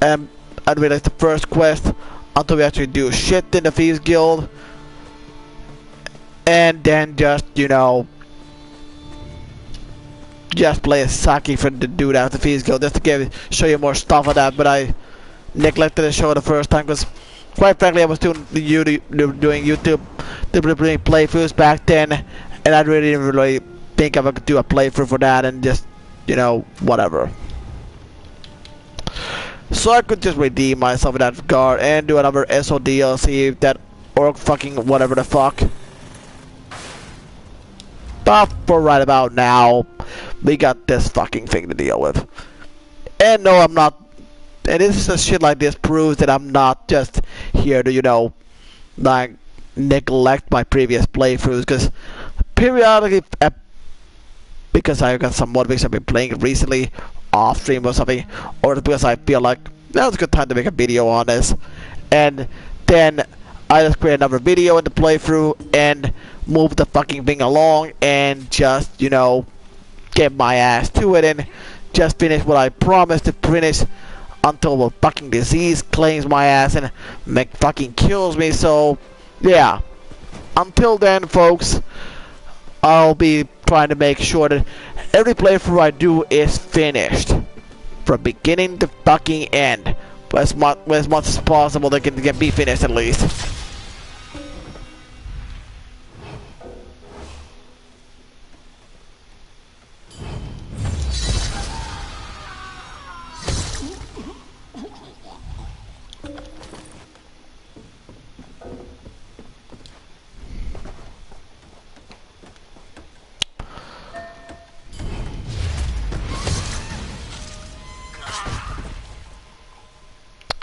and really the first quest until we actually do shit in the Thieves Guild. And then just, you know, just play a Saki for the dude out the Thieves Guild, just to show you more stuff of that. But I neglected the show the first time because, quite frankly, I was doing YouTube playthroughs back then, and I really didn't really think I could do a playthrough for that, and just, you know, whatever. So I could just redeem myself in that regard and do another Eso DLC, that or fucking whatever the fuck. But for right about now, we got this fucking thing to deal with. And no, I'm not. And this is a shit like this proves that I'm not just here to, you know, like neglect my previous playthroughs. Because periodically, because I got some motivations I've been playing recently off stream or something, or because I feel like that was a good time to make a video on this, and then I just create another video in the playthrough and move the fucking thing along and just, you know, get my ass to it and just finish what I promised to finish until the fucking disease claims my ass and fucking kills me. So yeah, until then, folks, I'll be trying to make sure that every playthrough I do is finished from beginning to fucking end, as much as possible that can be finished at least.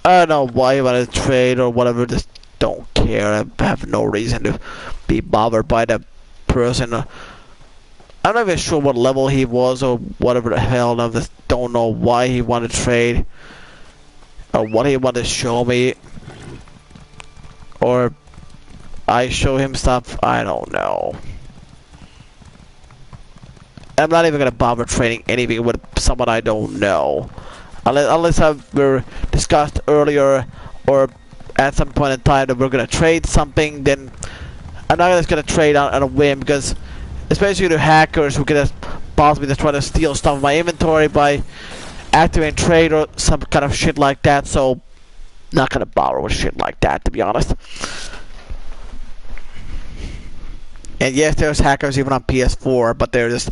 I don't know why you want to trade or whatever, just don't care. I have no reason to be bothered by the person. I'm not even sure what level he was or whatever the hell. I just don't know why he wanted to trade or what he wanted to show me. Or I show him stuff, I don't know. I'm not even gonna bother trading anything with someone I don't know. Unless we discussed earlier or at some point in time that we're gonna trade something, then I'm not just gonna trade on a whim, because especially the hackers who could just possibly just try to steal stuff from my inventory by activating trade or some kind of shit like that, so not gonna bother with shit like that, to be honest. And yes, there's hackers even on PS4, but they're just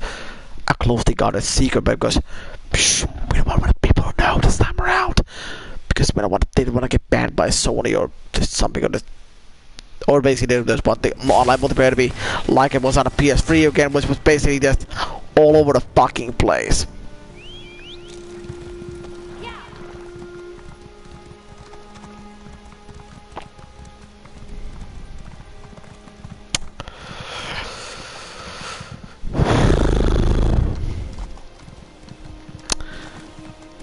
a closely guarded secret, because we don't want people to know this time around, because they didn't want to get banned by Sony or just something, or basically they just want the online multiplayer to be like it was on a PS3 again, which was basically just all over the fucking place.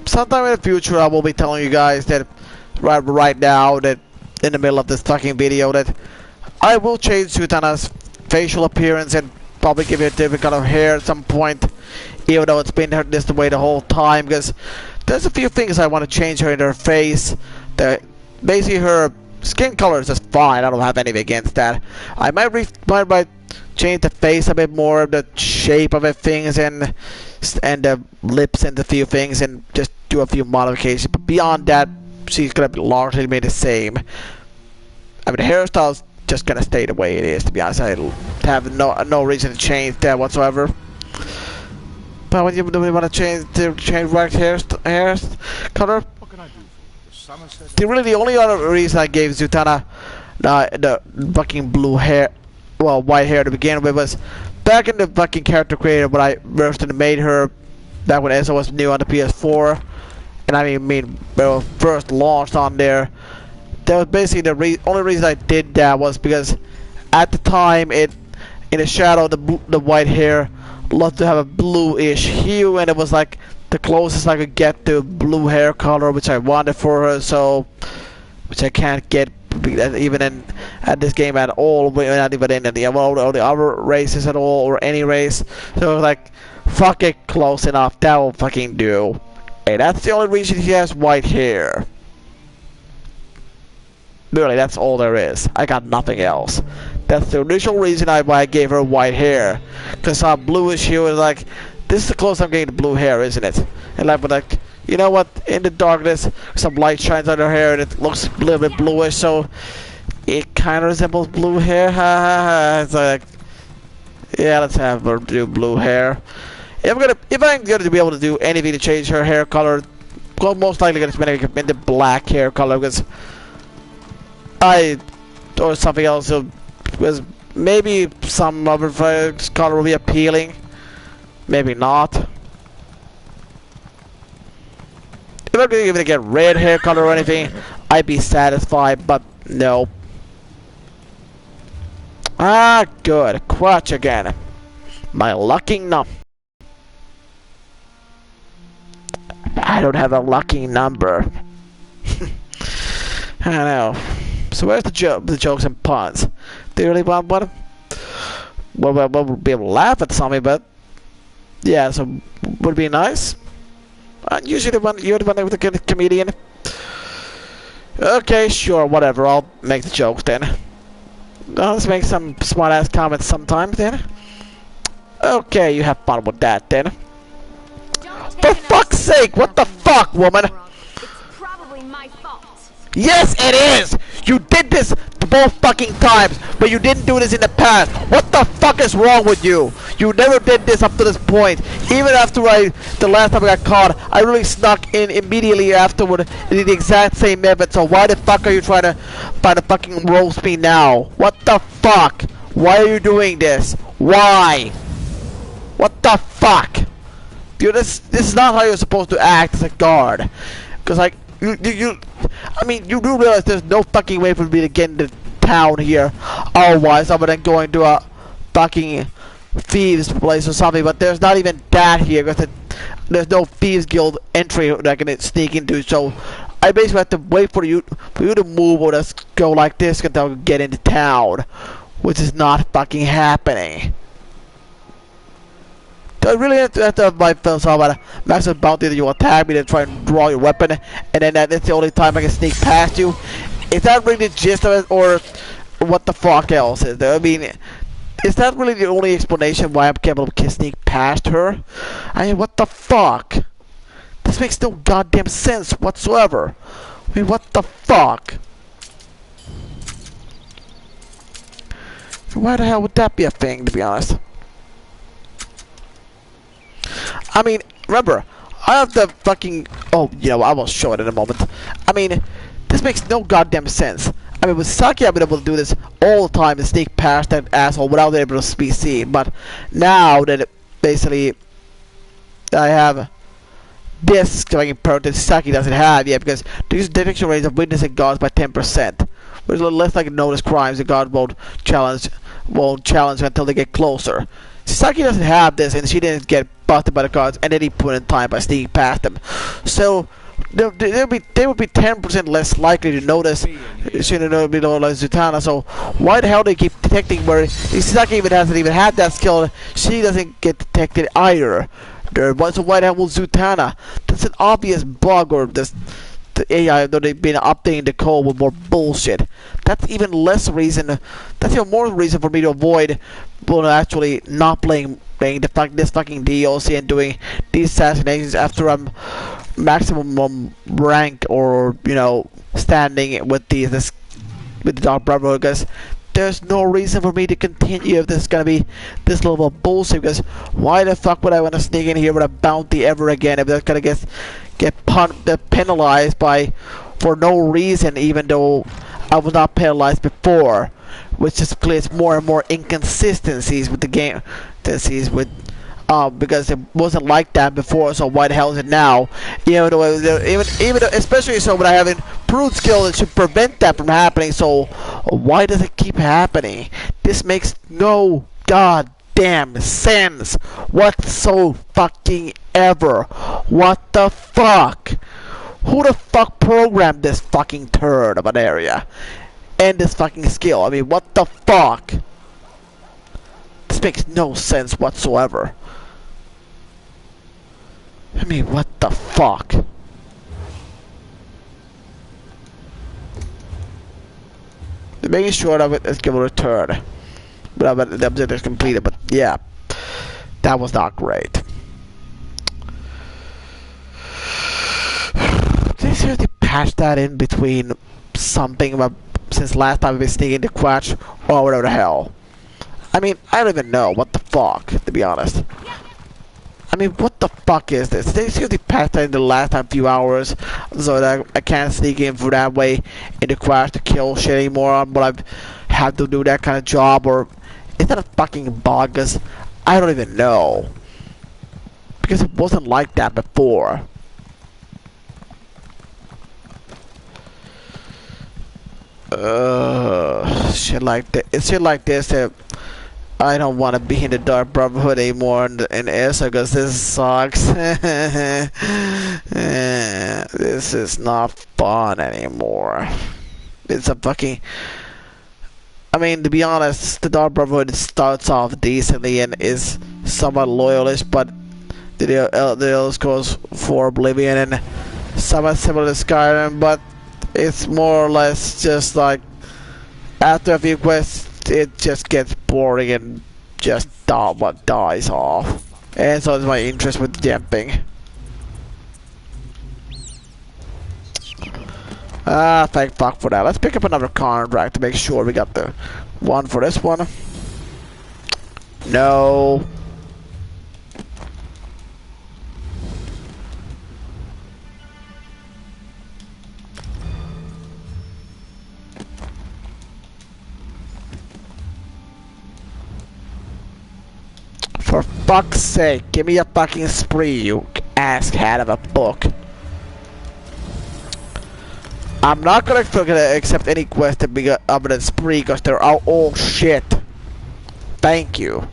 Sometime in the future I will be telling you guys that right now, that in the middle of this fucking video, that I will change Zutana's facial appearance and probably give it a different kind of hair at some point, even though it's been this way the whole time, because there's a few things I want to change her in her face. Basically her skin color is just fine, I don't have anything against that. I might change the face a bit more, the shape of it, things, and the lips and a few things, and just do a few modifications. But beyond that, she's gonna be largely made the same. I mean, the hairstyle's just gonna stay the way it is, to be honest. I have no reason to change that whatsoever. But when you want to change right hair color, What can I do for you? the only other reason I gave Zutana the fucking blue hair, well, white hair to begin with, was back in the fucking character creator when I first made her, back when Eso was new on the PS4, and I mean when it was first launched on there. That was basically the only reason I did that, was because at the time in the shadow the white hair loved to have a bluish hue, and it was like the closest I could get to blue hair color which I wanted for her, so which I can't get even at this game at all, not even in the other races at all, or any race. So like, fuck it, close enough, that will fucking do. Hey, that's the only reason he has white hair. Really, that's all there is. I got nothing else. That's the initial reason why I gave her white hair, because her bluish hue was like, this is the closest I'm getting to blue hair, isn't it? And like, you know what, in the darkness some light shines on her hair and it looks a little bit bluish, so it kind of resembles blue hair. Ha ha ha. It's like, yeah, let's have her do blue hair. If I'm gonna be able to do anything to change her hair color, well, most likely gonna make it into black hair color, because or something else, because maybe some other color will be appealing, maybe not. If I'm gonna even get red hair color or anything, I'd be satisfied, but no. Ah, good. Crutch again. My lucky number. I don't have a lucky number. I know. So where's the jokes and puns? Do you really want one? Well, we'll be able to laugh at something, but yeah, so would be nice. Usually you're the one with the comedian. Okay, sure, whatever. I'll make the jokes then. Let's make some smart-ass comments sometimes then. Okay, you have fun with that then. Don't For take fuck's sake, what the fuck, woman? It's probably my fault. Yes, it is! You did this both fucking times, but you didn't do this in the past. What the fuck is wrong with you? You never did this up to this point. Even after the last time I got caught, I really snuck in immediately afterward and did the exact same method. So why the fuck are you trying to fucking roast me now? What the fuck? Why are you doing this? Why? What the fuck? Dude, this is not how you're supposed to act as a guard. Cause like I mean, you do realize there's no fucking way for me to get into town here otherwise other than going to a fucking thieves place or something, but there's not even that here because there's no thieves guild entry that I can sneak into, so I basically have to wait for you to move or just go like this until I get into town, which is not fucking happening. Do I really have to have my films about a maximum bounty that you attack me to try and draw your weapon, and then that's the only time I can sneak past you? Is that really the gist of it, or what the fuck else is there? I mean, is that really the only explanation why I'm capable of sneak past her? I mean, what the fuck? This makes no goddamn sense whatsoever. I mean, what the fuck? Why the hell would that be a thing, to be honest? I mean, remember, I have the fucking... Oh, you know, I will show it in a moment. I mean, this makes no goddamn sense. I mean, with Saki, I've been able to do this all the time and sneak past that asshole without being able to be seen. But now that basically I have this going perk that Saki doesn't have yet, because the detection rates of witnessing guards by 10%. Which is less likely to notice crimes the guard won't challenge until they get closer. Saki doesn't have this, and she didn't get busted by the guards at any point in time by sneaking past them. So they would be 10% less likely to notice Zatanna. So why the hell do they keep detecting where Saki even hasn't even had that skill? She doesn't get detected either. So why the hell will Zatanna? That's an obvious bug, or this the AI, though they've been updating the code with more bullshit. That's even less reason. That's even more reason for me to avoid, actually not playing this fucking DLC and doing these assassinations after I'm maximum rank, or you know, standing with the Dark Brotherhood, because there's no reason for me to continue if this is gonna be this level of bullshit. Because why the fuck would I want to sneak in here with a bounty ever again if that's gonna get penalized for no reason, even though I was not penalized before, which just creates more and more inconsistencies with the game. Because it wasn't like that before, so why the hell is it now? Even though, especially so when I have improved skill that should prevent that from happening. So why does it keep happening? This makes no goddamn sense whatso fucking ever. What the fuck? Who the fuck programmed this fucking turd of an area and this fucking skill? I mean, what the fuck? This makes no sense whatsoever. I mean, what the fuck? They're making sure that it's going to return. But the objective is completed, but yeah. That was not great. They seriously patched that in between something about since last time we've been sneaking the Quatch or whatever the hell. I mean, I don't even know what the fuck, to be honest. I mean, what the fuck is this? They seriously patched that in the last time few hours so that I can't sneak in for that way in the Quatch to kill shit anymore, but I've had to do that kind of job, or is that a fucking bug? 'Cause I don't even know. Because it wasn't like that before. Shit like that. It's shit like this that I don't want to be in the Dark Brotherhood anymore in Eso, because this sucks. This is not fun anymore. It's a fucking... I mean, to be honest, the Dark Brotherhood starts off decently and is somewhat loyalist, but the Elder Scrolls 4 Oblivion and somewhat similar to Skyrim, but it's more or less just like after a few quests it just gets boring and just dies off. And so is my interest with jumping. Ah, thank fuck for that. Let's pick up another contract to make sure we got the one for this one. No. For fuck's sake, give me a fucking spree, you ass cat of a book. I'm not gonna accept any quest other than spree because they're all shit. Thank you.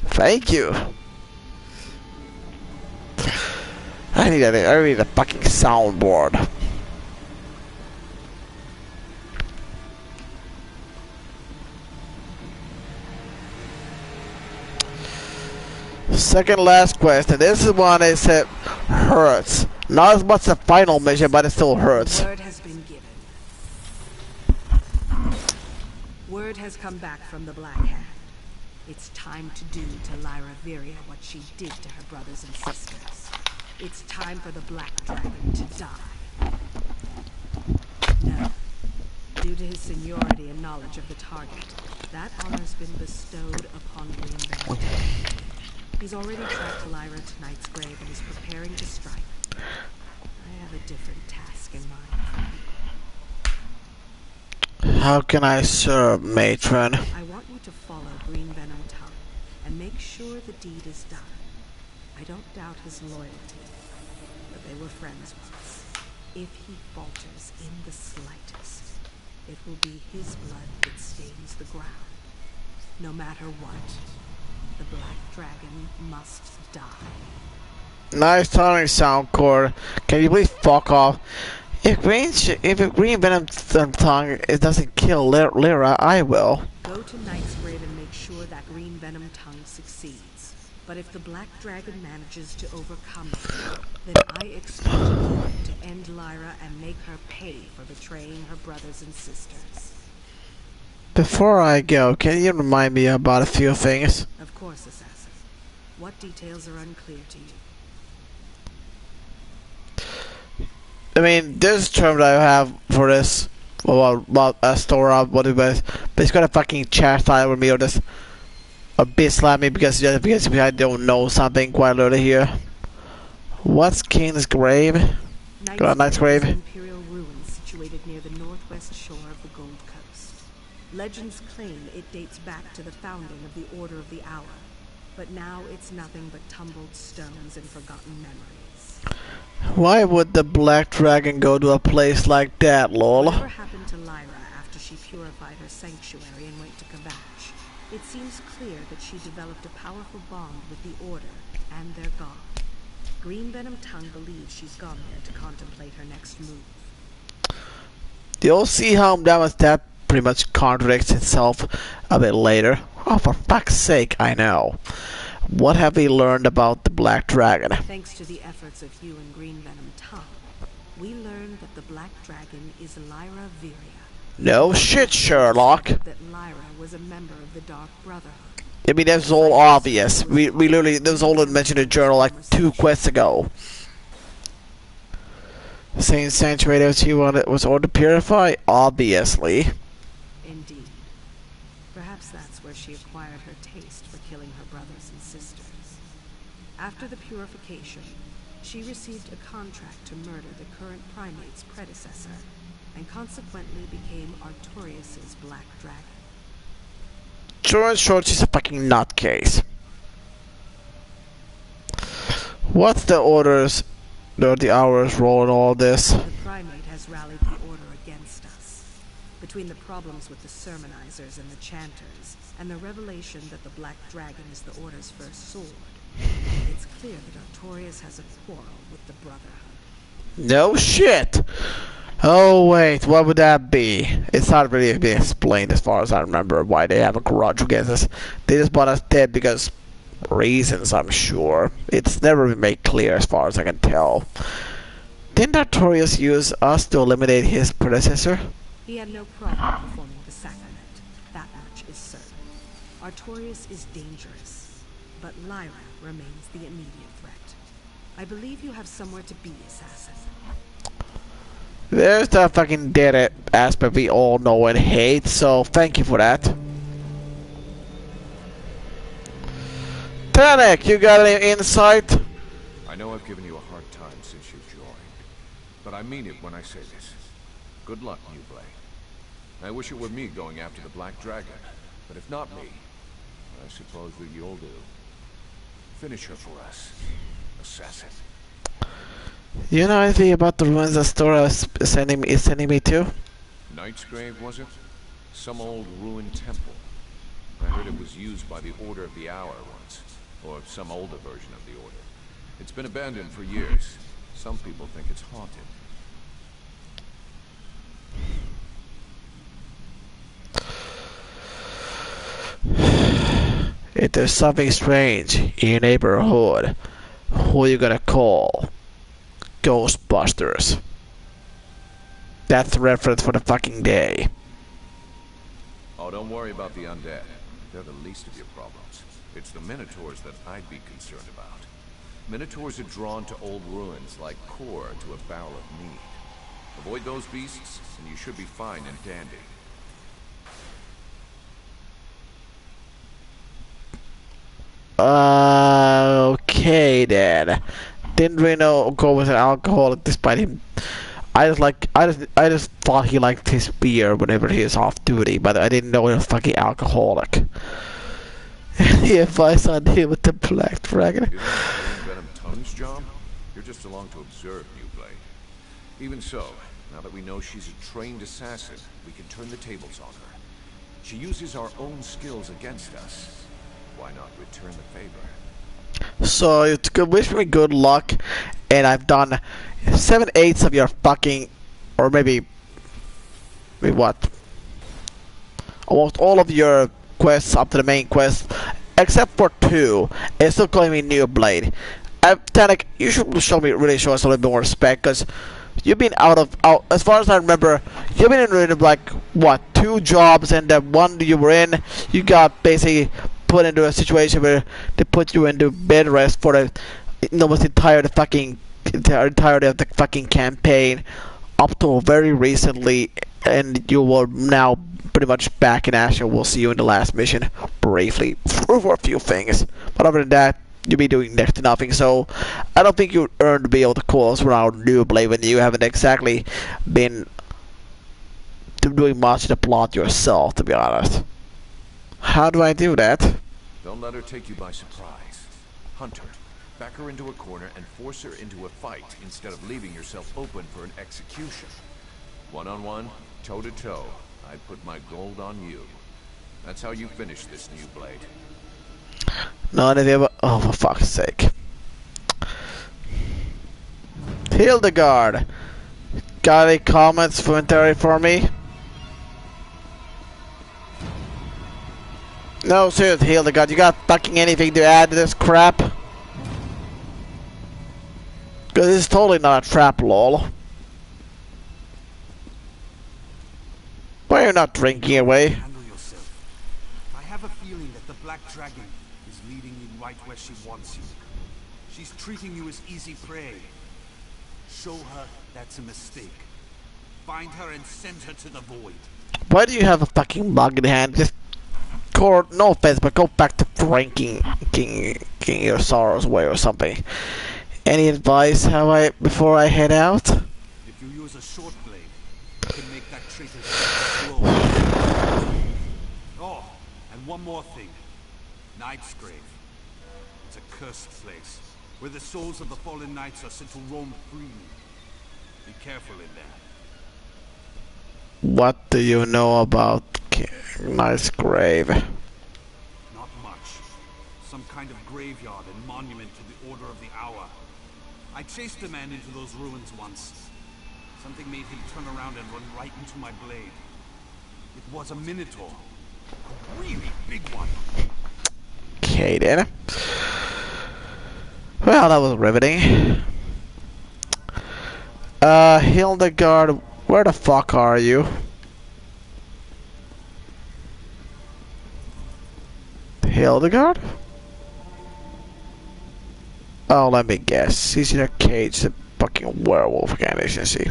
Thank you. I need a fucking soundboard. Second last quest, and this is one that said hurts. Not as much the final mission, but it still hurts. Word has been given. Word has come back from the Black Hand. It's time to do to Lyra Viria what she did to her brothers and sisters. It's time for the Black Dragon to die. Now, due to his seniority and knowledge of the target, that honor's been bestowed upon Green Venom. He's already tracked Lyra to Knight's Grave and is preparing to strike. I have a different task in mind. How can I serve, matron? I want you to follow Green Venom Tongue and make sure the deed is done. I don't doubt his loyalty, but they were friends once. If he falters in the slightest, it will be his blood that stains the ground. No matter what, the Black Dragon must die. Nice timing, Soundcore. Can you please fuck off? If Green Venom Tongue it doesn't kill Lyra, I will. Go to Knight's Grave and make sure that Green Venom Tongue succeeds. But if the Black Dragon manages to overcome it, then I expect you to end Lyra and make her pay for betraying her brothers and sisters. Before I go, can you remind me about a few things? Of course, Assassin. What details are unclear to you? I mean, this term that I have for this, about a store of what it was, but he's gonna fucking chat style with me or just a bit slap me because I don't know something quite early here. What's King's Grave? Knight's Grave. Imperial ruins situated near the northwest shore of the Gold Coast. Legends claim it dates back to the founding of the Order of the Hour, but now it's nothing but tumbled stones and forgotten memories. Why would the Black Dragon go to a place like that, lol? Whatever happened to Lyra after she purified her sanctuary and went to Kavash? It seems clear that she developed a powerful bond with the Order and their god. Green Venom Tongue believes she's gone there to contemplate her next move. You'll see how that pretty much contradicts itself a bit later. Oh, for fuck's sake, I know. What have we learned about the Black Dragon? Thanks to the efforts of you and Green Venom Tongue, we learned that the Black Dragon is Lyra Viria. No shit, Sherlock. That Lyra was a member of the Dark Brotherhood. I mean, that's all obvious. We literally, that was all mentioned in the journal like 2 quests ago. Saying Sanctuary was ordered to purify? Obviously. Indeed. Perhaps that's where she acquired her taste for killing her brothers and sisters. After the purification, she received a contract to murder the current primate's predecessor, and consequently became Artorias' Black Dragon. Short, she's a fucking nutcase. What's the orders, or the hours role in all this? The primate has rallied the Order against us. Between the problems with the sermonizers and the chanters, and the revelation that the Black Dragon is the Order's first sword, it's clear that Artorias has a quarrel with the Brotherhood. No shit! Oh wait, what would that be? It's not really being explained as far as I remember why they have a grudge against us. They just want us dead because reasons, I'm sure. It's never been made clear as far as I can tell. Didn't Artorias use us to eliminate his predecessor? He had no problem performing the sacrament. That much is certain. Artorias is dangerous, but Lyra remains the immediate threat. I believe you have somewhere to be, assassin. There's that fucking dead aspect we all know and hate, so thank you for that. Tanek, you got any insight? I know I've given you a hard time since you joined, but I mean it when I say this. Good luck, New Blade. I wish it were me going after the Black Dragon, but if not me, I suppose that you'll do. Finish her for us, assassin. You know anything about the ruins that Stora is sending me to? Knight's Grave, was it? Some old ruined temple. I heard it was used by the Order of the Hour once, or some older version of the Order. It's been abandoned for years. Some people think it's haunted. If there's something strange in your neighborhood, who are you gonna call? Ghostbusters. That's the reference for the fucking day. Oh, don't worry about the undead. They're the least of your problems. It's the Minotaurs that I'd be concerned about. Minotaurs are drawn to old ruins like core to a barrel of mead. Avoid those beasts, and you should be fine and dandy. Okay then. Didn't really know Go was an alcoholic despite him. I just thought he liked his beer whenever he was off duty, but I didn't know he was fucking alcoholic. The advice on him with the Black Dragon. You don't have Venom Tongue's job? You're just along to observe, New Blade. Even so, now that we know she's a trained assassin, we can turn the tables on her. She uses our own skills against us. Why not return the favor? So you could wish me good luck, and I've done 7/8 of your fucking, or maybe what? Almost all of your quests up to the main quest, except for 2. It's still calling me New Blade. Tanek, you should really show us a little bit more respect, because you've been out, as far as I remember, you've been in like what, 2 jobs, and the one you were in, you got basically put into a situation where they put you into bed rest for the almost entirety of the fucking campaign up to very recently, and you were now pretty much back in action. We'll see you in the last mission briefly for a few things, but other than that, you'll be doing next to nothing. So I don't think you earned to be able to call us around New Blade when you haven't exactly been doing much of the plot yourself, to be honest. How do I do that? Don't let her take you by surprise. Hunt her, back her into a corner, and force her into a fight instead of leaving yourself open for an execution. One-on-one, toe-to-toe, I put my gold on you. That's how you finish this, New Blade. None of you, oh, for fuck's sake. Hildegard, got any comments for me? No, seriously, Hildegard, you got fucking anything to add to this crap? Because this is totally not a trap, lol. Why are you not drinking away? Handle yourself. I have a feeling that the Black Dragon is leading you right where she wants you. She's treating you as easy prey. Show her that's a mistake. Find her and send her to the void. Why do you have a fucking mug in hand? Just go, no offense, but go back to drinking your sorrows away or something. Any advice before I head out? If you use a short blade, you can make that traitor slow. Oh, and one more thing. Knight's Grave. It's a cursed place, where the souls of the fallen knights are sent to roam freely. Be careful in there. What do you know about Knight's Grave? Not much. Some kind of graveyard and monument to the Order of the Hour. I chased a man into those ruins once. Something made him turn around and run right into my blade. It was a Minotaur. A really big one. Okay then. Well, that was riveting. Hildegard, where the fuck are you? Hildegard? Oh, let me guess. She's in a cage, a fucking werewolf again, isn't she?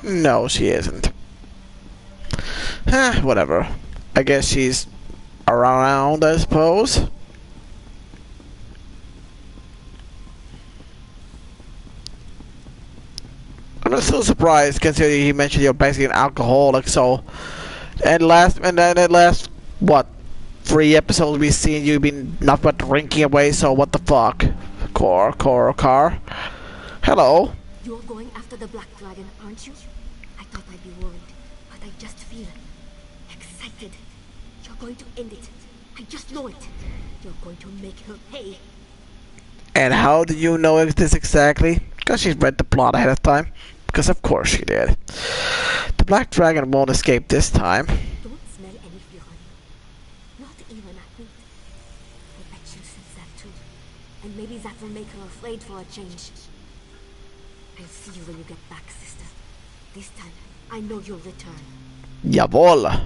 No, she isn't. Whatever. I guess she's around, I suppose. I'm still surprised considering he mentioned you're basically an alcoholic, so and the last what 3 episodes we've seen you've been nothing but drinking away, so what the fuck? Car. Hello. You're going after the Black Dragon, aren't you? I thought I'd be worried, but I just feel excited. You're going to end it. I just know it. You're going to make her pay. And how do you know this exactly? Because she's read the plot ahead of time. Because of course she did. The Black Dragon won't escape this time. Don't smell any fear on you. Not even at me. I bet you sense that too. And maybe that will make her afraid for a change. I'll see you when you get back, sister. This time, I know you'll return. Jawohl.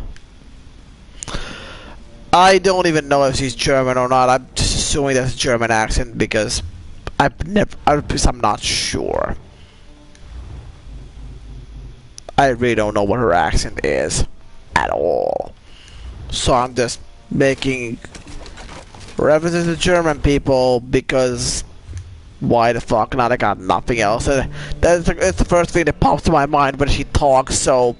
I don't even know if she's German or not. I'm just assuming that's a German accent because I'm not sure. I really don't know what her accent is at all. So I'm just making references to German people because why the fuck not? I got nothing else. It's the first thing that pops to my mind when she talks, so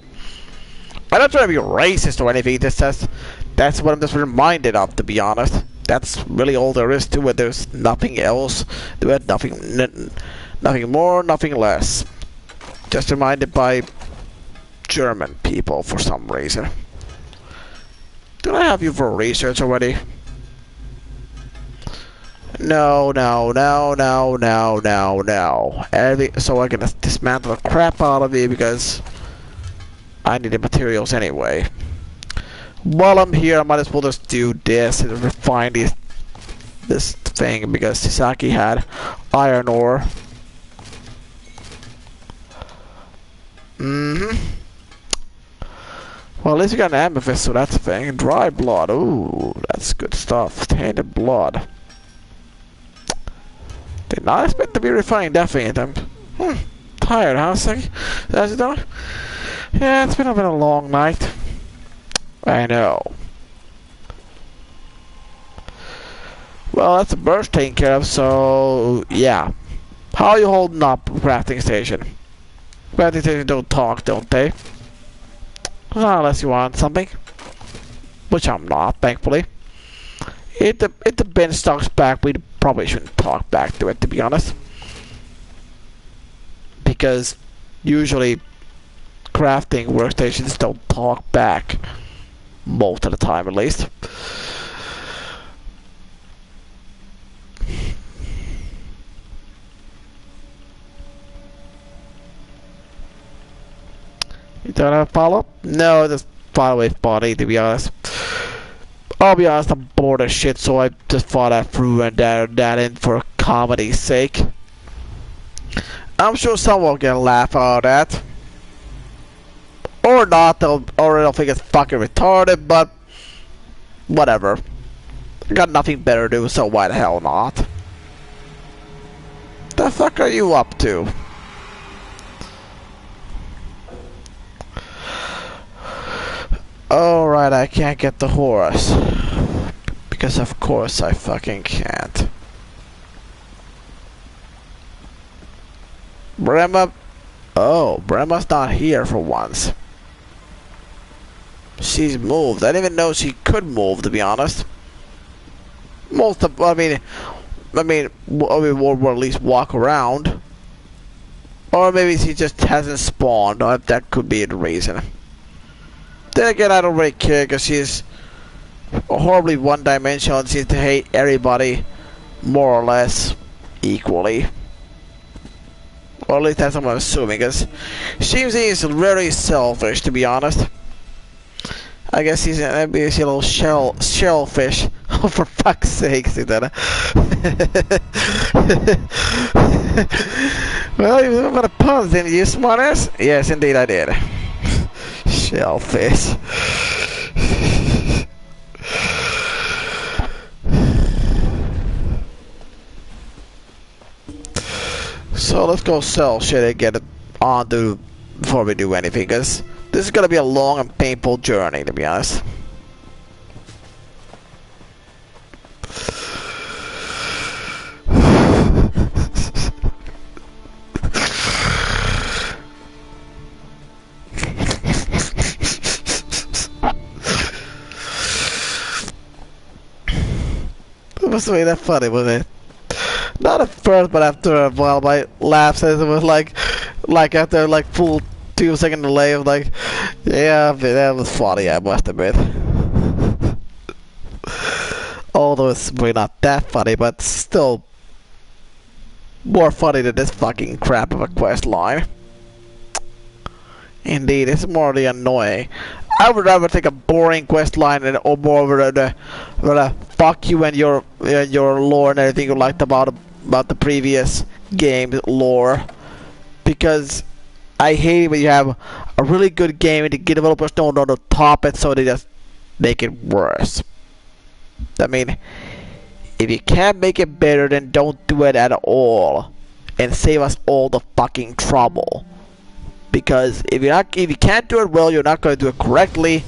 I'm not trying to be racist or anything, that's what I'm just reminded of, to be honest. That's really all there is to it. There's nothing else. There's nothing more, nothing less. Just reminded by German people for some reason. Did I have you for research already? No. So I can dismantle the crap out of you because I need the materials anyway. While I'm here, I might as well just do this and refine this thing because Sasaki had iron ore. Well, at least we got an amethyst, so that's a thing. Dry blood. Ooh, that's good stuff. Tainted blood. Did not expect to be refined, definitely. I'm tired, huh, Sasaki? That's it done? Yeah, it's been a long night. I know. Well, that's a burst taken care of, so yeah. How are you holding up, crafting station? Crafting station don't talk, don't they? Well, unless you want something. Which I'm not, thankfully. If the bin stocks back, we probably shouldn't talk back to it, to be honest. Because usually crafting workstations don't talk back. Most of the time, at least. You don't have a follow-up? No, just far away body, to be honest. I'll be honest, I'm bored as shit, so I just thought I threw that in for comedy's sake. I'm sure someone will get a laugh out of that. Or not, or they'll think it's fucking retarded, but whatever. I got nothing better to do, so why the hell not? The fuck are you up to? Alright, I can't get the horse. Because of course I fucking can't. Bremma... Oh, Bremma's not here for once. She's moved. I didn't even know she could move, to be honest. I mean, we'll at least walk around. Or maybe she just hasn't spawned. That could be the reason. Then again, I don't really care because she's horribly one-dimensional and seems to hate everybody more or less equally. Or at least that's what I'm assuming, because she seems very selfish, to be honest. I guess he's a little shellfish. Oh, for fuck's sake, see that? Well, you have a puns, didn't you, smartass? Yes, indeed I did. Shellfish. So let's go sell shit and get it on to before we do anything, because this is gonna be a long and painful journey, to be honest. It was really that funny, wasn't it? Not at first, but after a while, my laugh says it was like after like full 2 second delay, I was like, yeah, that was funny, I must admit. Although it's really not that funny, but still more funny than this fucking crap of a quest line. Indeed, it's morally annoying. I would rather take a boring quest line or more of the fuck you and your lore and everything you liked about the previous game's lore. Because I hate it when you have a really good game and the developers don't know to top it, so they just make it worse. I mean, if you can't make it better, then don't do it at all, and save us all the fucking trouble. Because if you can't do it well, you're not going to do it correctly,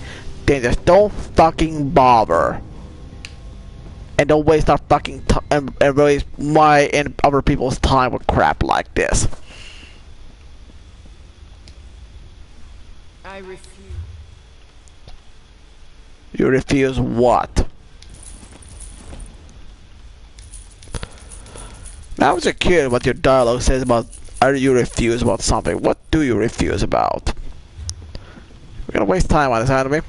then just don't fucking bother. And don't waste our fucking time and waste my and other people's time with crap like this. I refuse. You refuse what? Now I was just curious what your dialogue says about you refuse about something. What do you refuse about? We're gonna waste time on this anime.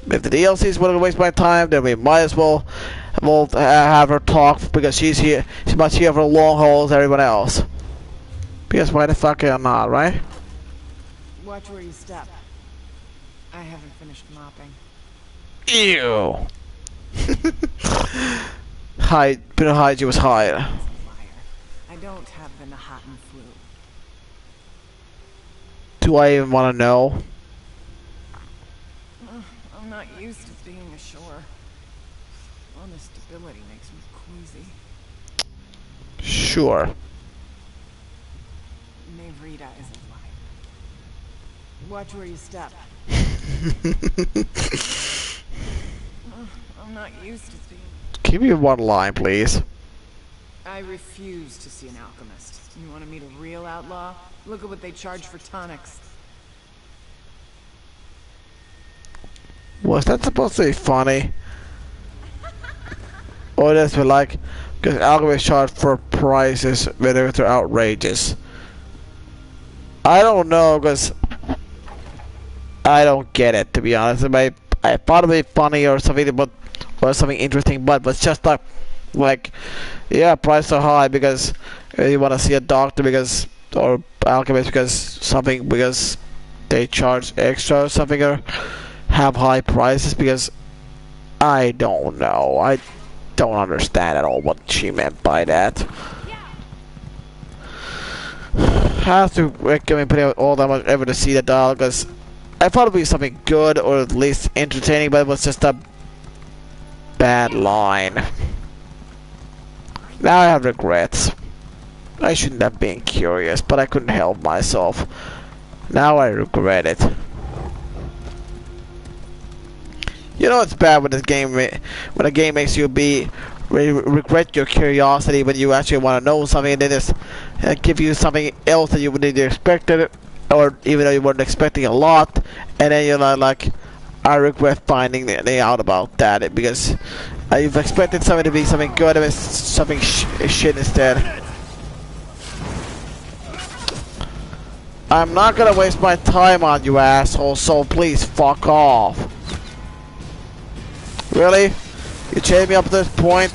If the DLC is gonna waste my time, then we might as well have her talk, because she's here. She's much here for the long haul as everyone else. Because why the fuck not, right? Watch where you step. I haven't finished mopping. Ew. Hide you was higher. I don't have the Nahatan flu. Do I even want to know? I'm not used to being ashore. All the stability makes me queasy. Sure. Mavrita is a liar. Watch where you step. I'm not used to being... Give me one line, please. I refuse to see an alchemist. You want to meet a real outlaw? Look at what they charge for tonics. Was that supposed to be funny? Or just for like, because alchemists charge for prices whether they're outrageous. I don't know, because I don't get it, to be honest. I thought it'd be funny or something, but or something interesting, but it's just like yeah, prices are high because you want to see a doctor because or alchemist because they charge extra or something, or have high prices because I don't know. I don't understand at all what she meant by that. I have to recommend putting out all that much effort to see the dialogue, because I thought it would be something good or at least entertaining, but it was just a bad line. Now I have regrets. I shouldn't have been curious, but I couldn't help myself. Now I regret it. You know it's bad when when a game makes you regret your curiosity when you actually want to know something, and then just give you something else that you wouldn't expect it, or even though you weren't expecting a lot, and then you're like, I regret finding out about that because you've expected something to be something good and it's something shit instead. I'm not gonna waste my time on you, asshole, so please fuck off. Really? You chased me up to this point?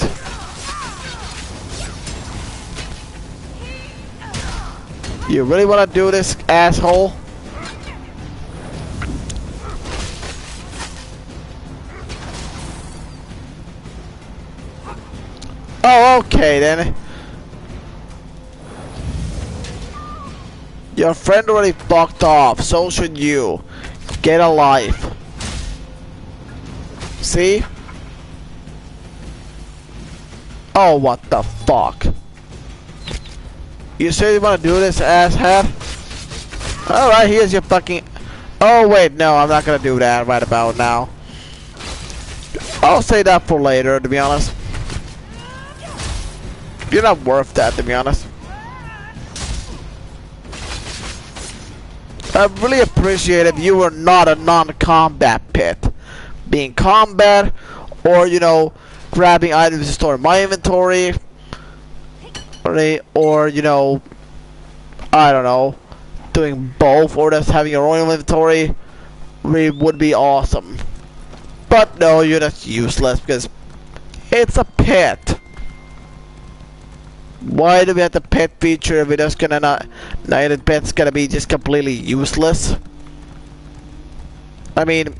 You really wanna do this, asshole? Oh, okay then. Your friend already fucked off, so should you. Get a life. See? Oh, what the fuck? You say you want to do this, asshat? Alright, here's your fucking... Oh, wait, no, I'm not gonna do that right about now. I'll say that for later, to be honest. You're not worth that, to be honest. I really appreciate if you were not a non-combat pit. Being combat, or, you know, grabbing items to store in my inventory, or, you know, I don't know, doing both, or just having your own inventory, really would be awesome. But no, you're just useless because it's a pet. Why do we have the pet feature if we're just gonna not the pet's gonna be just completely useless? I mean, if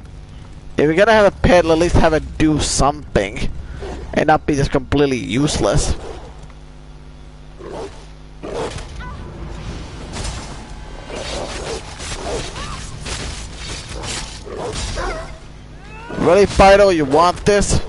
we're gonna have a pet, at least have it do something and not be just completely useless. Really, Fido, you want this?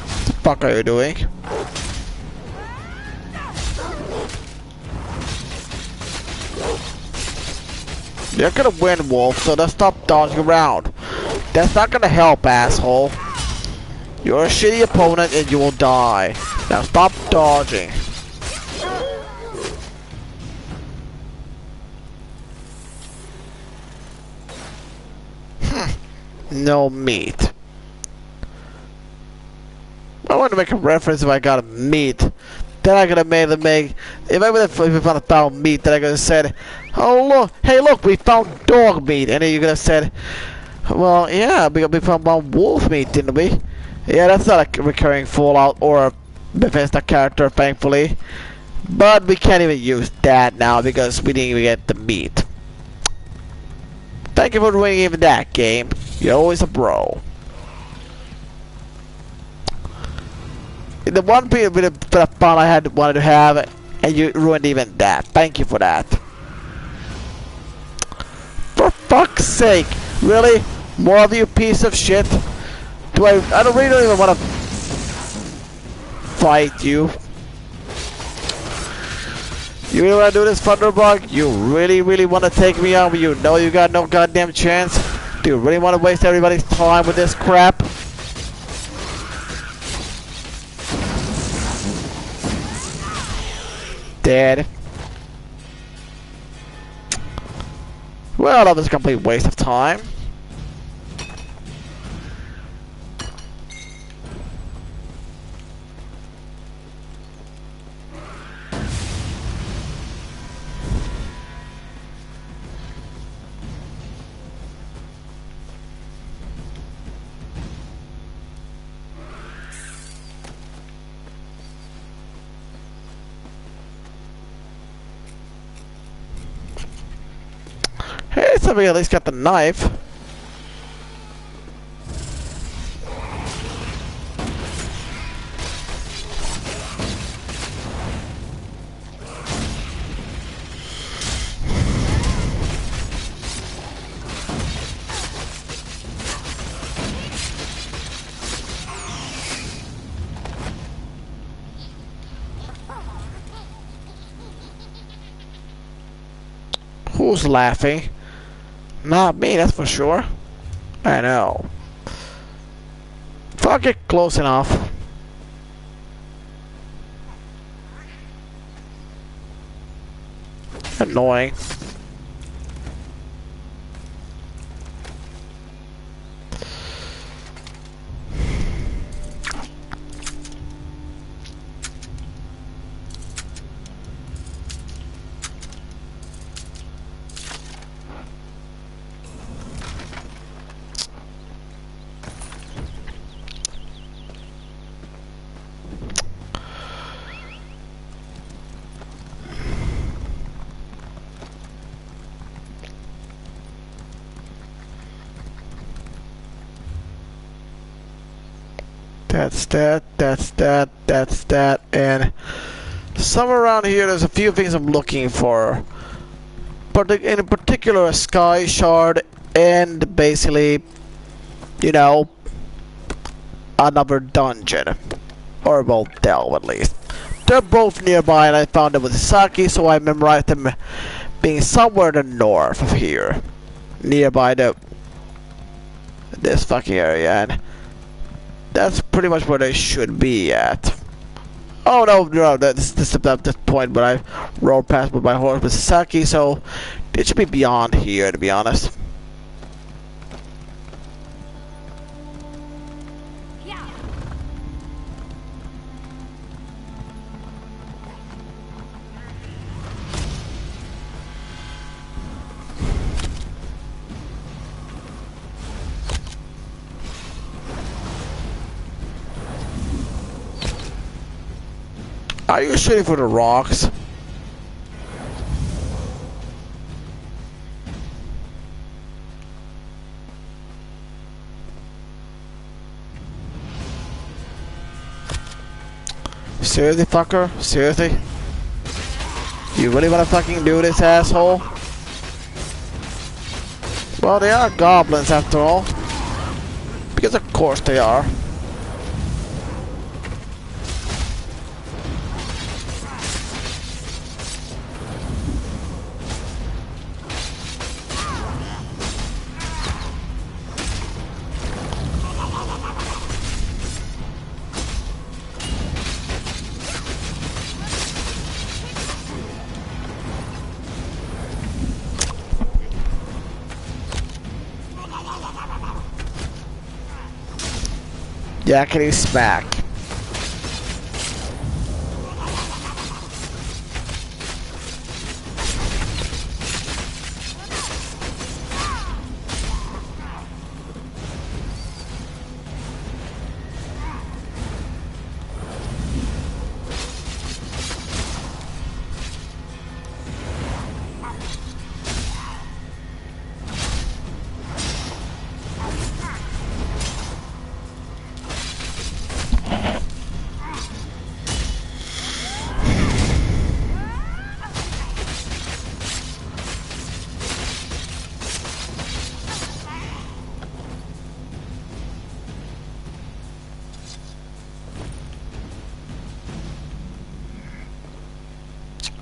What the fuck are you doing? You're gonna win, Wolf, so just stop dodging around. That's not gonna help, asshole. You're a shitty opponent and you will die. Now stop dodging. No meat. I want to make a reference if I got meat. Then I could have made if I would have found meat, then I could have said, oh look, hey look, we found dog meat, and then you could have said, well yeah, we found wolf meat, didn't we? Yeah, that's not a recurring Fallout or Bethesda character, thankfully. But we can't even use that now because we didn't even get the meat. Thank you for winning even that game. You're always a bro. The one bit of fun I wanted to have, and you ruined even that. Thank you for that. For fuck's sake, really? More of you piece of shit? I don't even want to fight you. You really want to do this, Thunderbug? You really want to take me on, but you know you got no goddamn chance? Do you really want to waste everybody's time with this crap? Dead. Well, that was a complete waste of time. Hey, somebody at least got the knife. Who's laughing? Not me, that's for sure. I know. Fuck it, close enough. Annoying. That's that, that's that, that's that, and somewhere around here there's a few things I'm looking for. But in particular a sky shard and basically, you know, another dungeon. Or well, delve at least. They're both nearby and I found them with Saki, so I memorized them being somewhere in the north of here. Nearby this fucking area, and that's pretty much where they should be at. Oh no, this is at this point, but I rode past with my horse with Saki, so it should be beyond here, to be honest. Are you shooting for the rocks? Seriously, fucker? Seriously? You really wanna fucking do this, asshole? Well, they are goblins after all. Because of course they are. Yakety smack.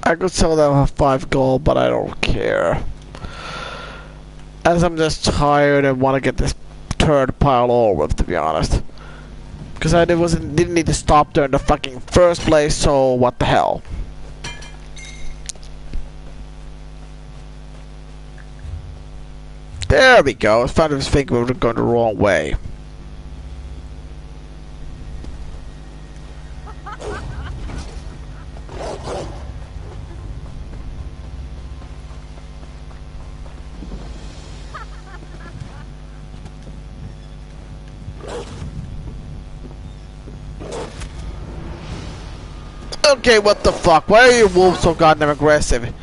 I could sell them for 5 gold, but I don't care. As I'm just tired and want to get this third pile over with, to be honest. Because I didn't need to stop there in the fucking first place, so what the hell. There we go. I was thinking we were going the wrong way. Okay, what the fuck? Why are your wolves so goddamn aggressive?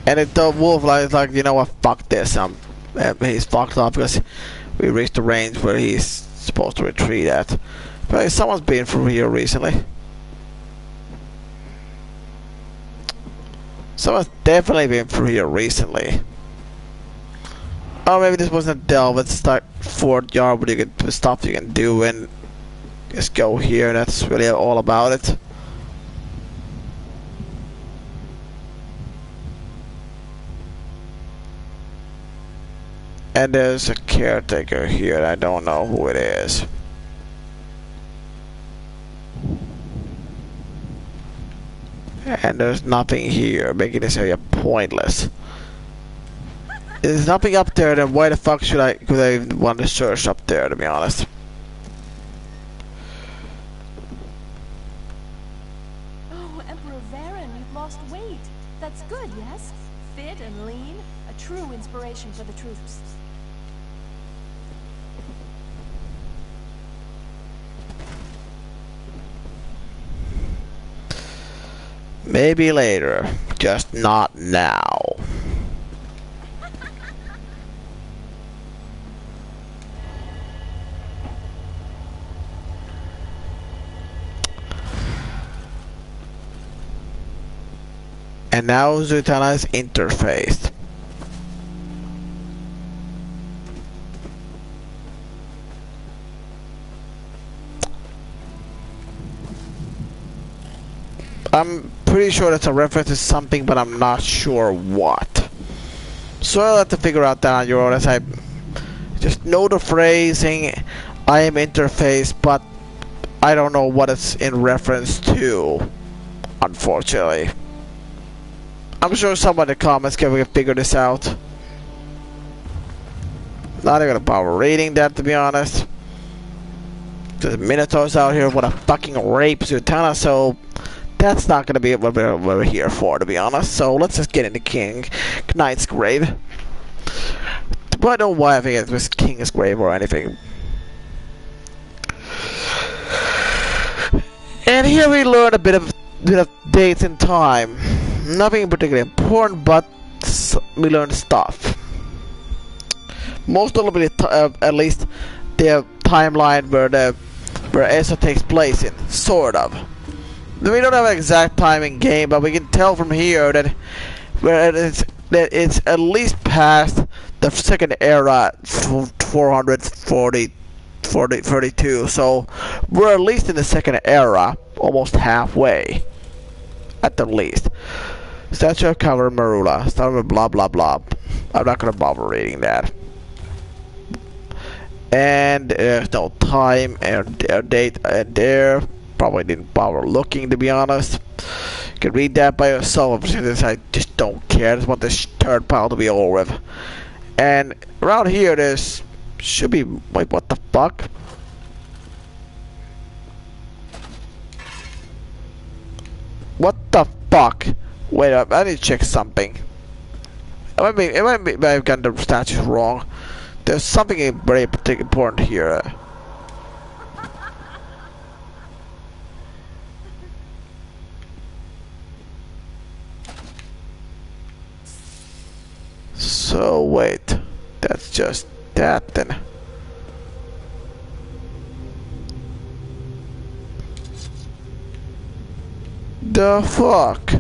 And the wolf is like, you know what, fuck this. He's fucked up because we reached the range where he's supposed to retreat at. But someone's been through here recently. Someone's definitely been through here recently. Oh, maybe this wasn't a delve. It's like Fort Yard where you can stuff you can do and just go here. That's really all about it. And there's a caretaker here, and I don't know who it is. And there's nothing here, making this area pointless. There's nothing up there, then why the fuck could I want to search up there, to be honest? Oh, Emperor Varen, you've lost weight. That's good, yes? Fit and lean, a true inspiration for the troops. Maybe later, just not now. And now Zatanna is interfaced. I'm pretty sure that's a reference to something, but I'm not sure what. So I'll have to figure out that on your own, as I just know the phrasing, I am interfaced, but I don't know what it's in reference to, unfortunately. I'm sure someone in the comments can figure this out. Not even gonna bother reading that, to be honest. There's Minotaurs out here with a fucking rape Zatanna, so that's not gonna be what we're here for, to be honest. So let's just get into King Knight's grave. But I don't know why I think it was King's grave or anything. And here we learn a bit of dates and time. Nothing particularly important, but we learn stuff. Most notably, at least the timeline where Eso takes place in, sort of. We don't have an exact time in game, but we can tell from here that it's at least past the second era, 432. So we're at least in the second era, almost halfway, at the least. Statue of Cover Marula. Start with blah blah blah. I'm not gonna bother reading that. And there's no time and date and there. Probably didn't bother looking, to be honest. You can read that by yourself. I just don't care. I just want this third pile to be over with. And around here there's should be, wait, what the fuck? What the fuck? Wait up, I need to check something. It might be I've gotten the statues wrong. There's something very particularly important here. So wait, that's just that then. The fuck?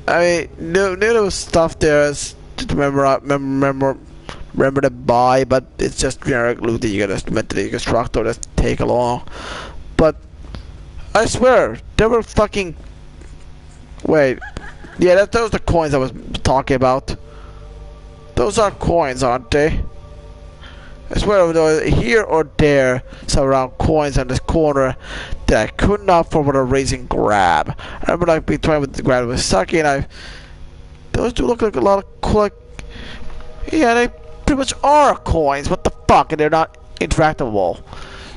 I mean, there was stuff there as to remember to buy, but it's just generic loot that you gotta mentally construct or just take along. But I swear, there were fucking. Wait. Yeah, those are the coins I was talking about. Those are coins, aren't they? I swear, there here or there, some around coins on this corner that I could not for whatever reason grab. I remember like being trying to grab with Saki, and those do look like a lot of cool. Yeah, they pretty much are coins. What the fuck? And they're not interactable.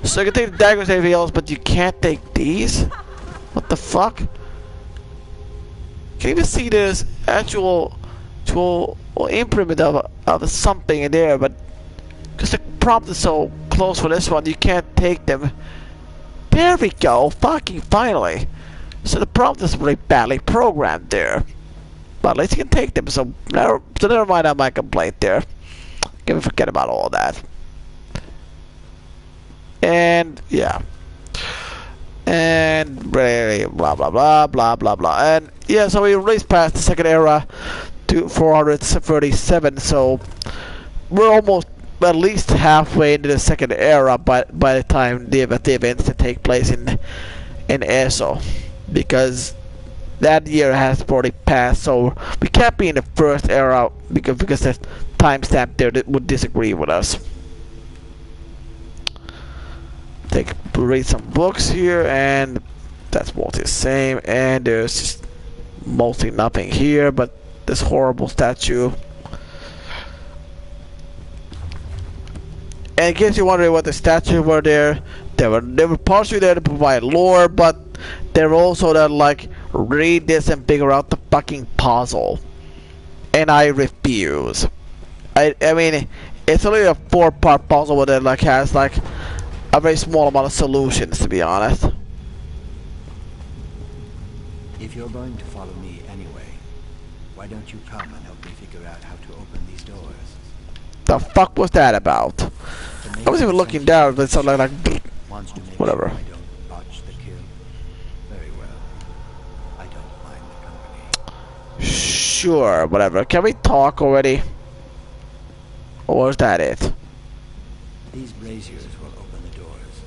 So you can take the daggers and everything else, but you can't take these. What the fuck? Can you even see this actual imprint of something in there, but because the prompt is so close for this one, you can't take them. There we go, fucking finally. So the prompt is really badly programmed there, but at least you can take them. So never mind on my complaint there. Can we forget about all that? And yeah. And really blah blah blah blah blah blah. And yeah, so we raced past the second era to 437, so we're almost at least halfway into the second era by the time the events that take place in Eso, because that year has already passed, so we can't be in the first era because the timestamp there that would disagree with us. Read some books here, and that's mostly the same, and there's just mostly nothing here but this horrible statue. And in case you're wondering what the statues were there, they were partially there to provide lore, but they were also there to like read this and figure out the fucking puzzle. And I refuse. I mean, it's only a 4-part puzzle that like has like a very small amount of solutions, to be honest. If you're going to follow me anyway, why don't you come and help me figure out how to open these doors? The fuck was that about? I was even looking down, but it sounded like, Wants to make whatever. Sure I don't botch the kill. Very well. Sure, whatever. Can we talk already? Or is that it? These braziers will open the doors,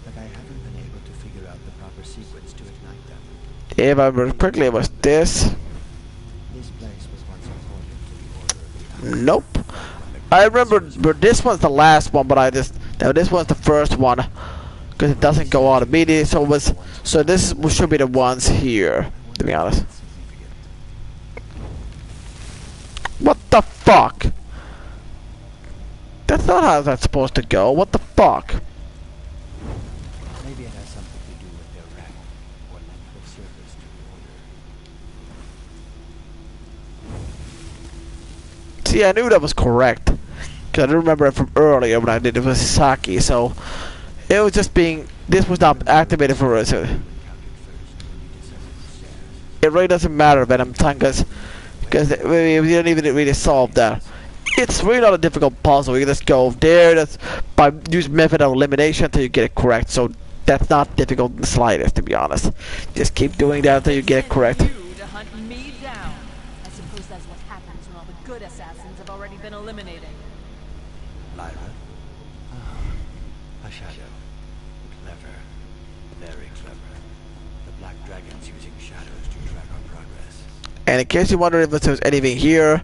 but I haven't been able to figure out the proper sequence to ignite them. If I remember quickly, it was this. This place was once important to the Order of the Hour. Nope. I remember this one's the last one, but no, this one's the first one because it doesn't go out immediately. So this should be the ones here, to be honest. What the fuck? That's not how that's supposed to go. What the fuck? Maybe it has something to do with their rank or length of service to the Order. See, I knew that was correct. Because I remember it from earlier when I did it with Saki, so it was just being, this was not activated for us. It really doesn't matter, Venom Tangas, because we didn't even really solve that. It's really not a difficult puzzle. You just go there, that's by use method of elimination until you get it correct. So that's not difficult in the slightest, to be honest. Just keep doing that until you get it correct. You to hunt me down. I suppose that's what happens when all the good assassins have already been eliminated. Lyra? A shadow. Clever. Very clever. The Black Dragon's using shadows to track our progress. And in case you wonder if there's anything here,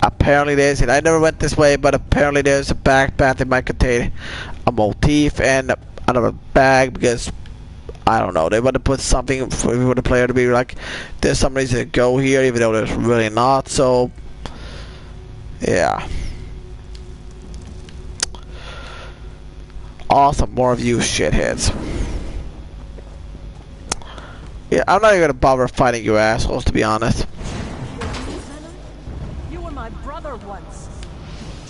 apparently there's, and I never went this way, but apparently there's a backpack that might contain a motif and another bag, because I don't know, they want to put something for the player to be like, there's some reason to go here, even though there's really not. So yeah, awesome, more of you shitheads. Yeah, I'm not even gonna bother fighting you assholes, to be honest. You were my brother once.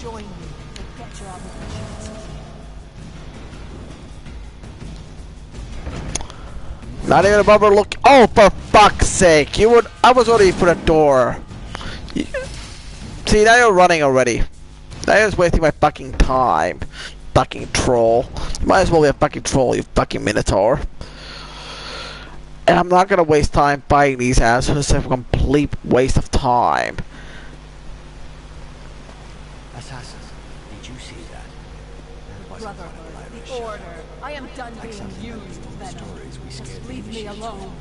Join me. Forget your obligations. Not even a bother look. Oh, for fuck's sake! You would. I was already for the door. See, now you're running already. Now you're just wasting my fucking time. Fucking troll. You might as well be a fucking troll, you fucking minotaur. And I'm not gonna waste time fighting these assholes. It's a complete waste of time. Assassin, did you see that? That wasn't Brotherhood, one of Lyra's the Order. shadows. I am done Like being something used, like those Venom. stories we Just scared the leave me initiates alone.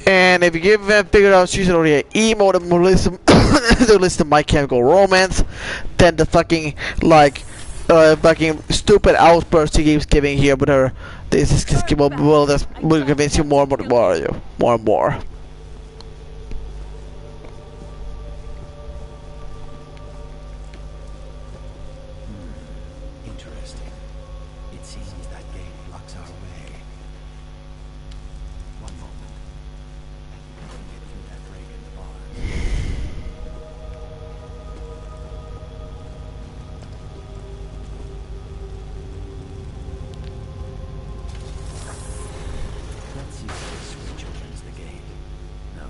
And if you give figure out she's already an emo to listen to My Chemical Romance, then the fucking like fucking stupid outburst she keeps giving here with her, this is will convince you more and more. Interesting. It seems that gate blocks our way. One moment. I can get through that break in the barn. Let's see if this switch opens the gate. No,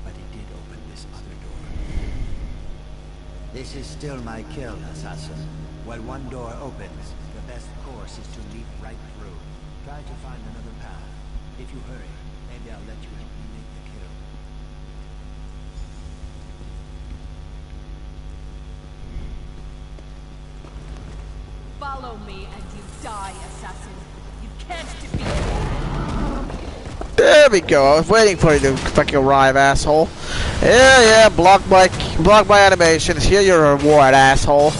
but it did open this other door. This is still my kill, assassin. When one door opens, the best course is to leap right through. Try to find another path. If you hurry, maybe I'll let you help me make the kill. Follow me and you die, assassin. You can't defeat me. There we go. I was waiting for you to fucking arrive, asshole. Yeah, block my animations. Here your reward, asshole.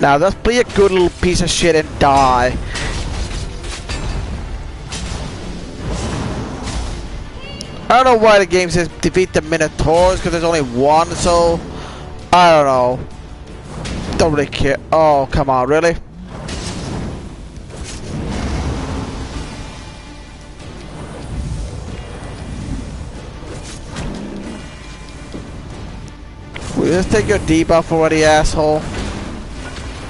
Now let's be a good little piece of shit and die. I don't know why the game says defeat the Minotaurs, because there's only one, so I don't know. Don't really care. Oh, come on, really? Will you just take your debuff already, asshole?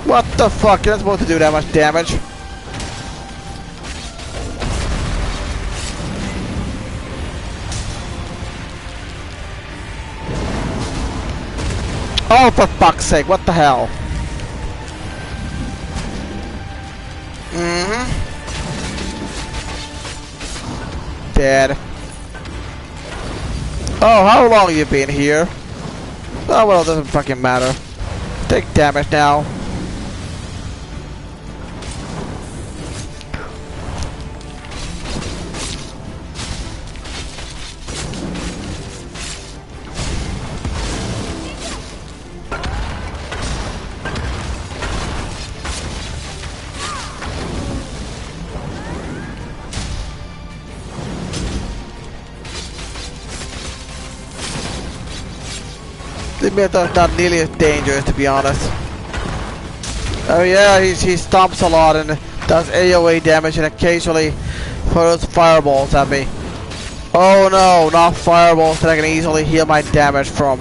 What the fuck? You're not supposed to do that much damage. Oh, for fuck's sake, what the hell? dead. Oh, how long have you been here? Oh well, it doesn't fucking matter. Take damage now. The metal's not nearly as dangerous, to be honest. Oh yeah, he stomps a lot and does AoE damage and occasionally throws fireballs at me. Oh no, not fireballs that I can easily heal my damage from.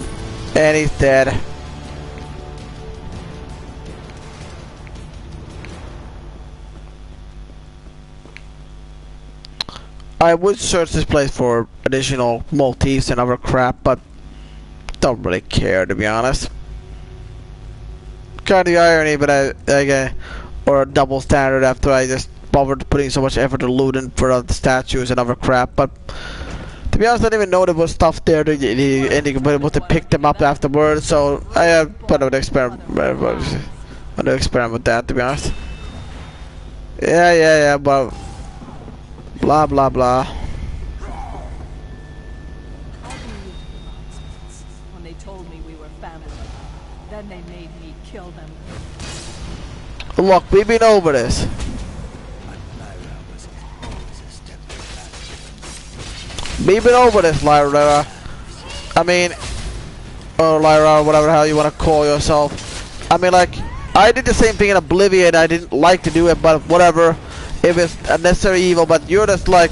And he's dead. I would search this place for additional motifs and other crap, but don't really care, to be honest. Kind of the irony, but or a double standard after I just bothered putting so much effort to looting for other statues and other crap. But to be honest, I didn't even know there was stuff there, and you could be able to pick them up afterwards. So I put an experiment. I'm gonna experiment with that, to be honest. Yeah, but blah blah blah. When they told me we were family, then they made me kill them. Look, we've been over this. We've been over this, Lyra. I mean, or Lyra, whatever the hell you want to call yourself. I mean, like, I did the same thing in Oblivion. I didn't like to do it, but whatever. If it's a necessary evil, but you're just like,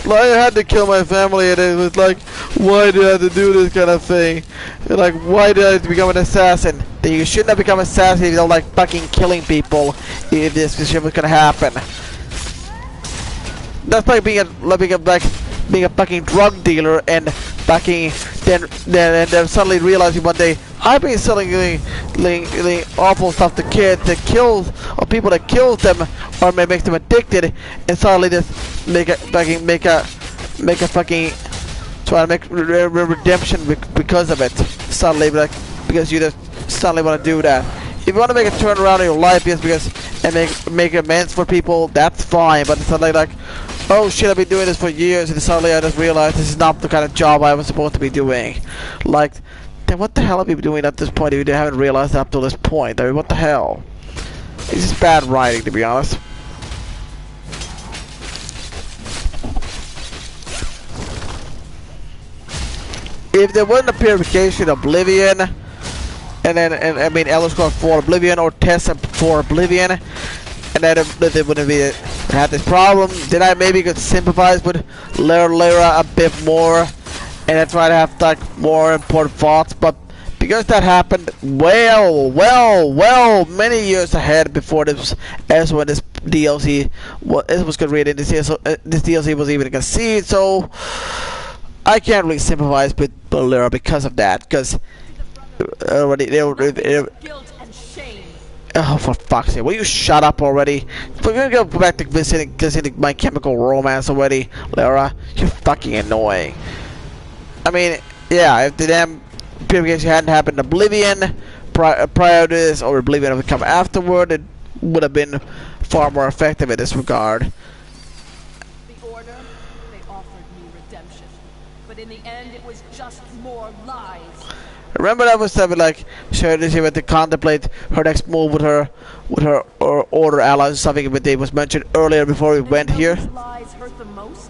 I had to kill my family, and it was like, why did I have to do this kind of thing? And like, why did I have to become an assassin? Then you shouldn't have become an assassin if you don't like fucking killing people. If this shit was gonna happen. That's like being a fucking drug dealer and fucking then suddenly realizing one day I've been selling awful stuff to kids that kills or people that kills them or makes them addicted, and suddenly just make a fucking try to make redemption because of it. Suddenly, like, because you just suddenly want to do that. If you want to make a turnaround in your life, yes, because and make amends for people, that's fine. But suddenly, like, oh shit, I've been doing this for years, and suddenly I just realized this is not the kind of job I was supposed to be doing. Like, then what the hell have you been doing at this point if you haven't realized up to this point? I mean, what the hell? It's just bad writing, to be honest. If there wasn't a purification Oblivion, and then I mean Elder Scrolls 4 Oblivion or Test for Oblivion, and then they wouldn't be had this problem, then I maybe could sympathize with Lyra a bit more, and then try to have like more important thoughts. But because that happened well many years ahead before this, as when this DLC was gonna read in this DLC was even conceived, so I can't really sympathize with Lyra because of that, because already they were Guilt and shame. oh, for fuck's sake, will you shut up already? We're gonna go back to visiting My Chemical Romance already, Lyra. You're fucking annoying. I mean, yeah, if the damn purification hadn't happened in Oblivion prior to this, or Oblivion would come afterward, it would have been far more effective in this regard. The Order, they offered me redemption. But in the end, it was just more lies. Remember that was something like she went to contemplate her next move with her Order allies, something that was mentioned earlier before we went here. Those lies hurt the most?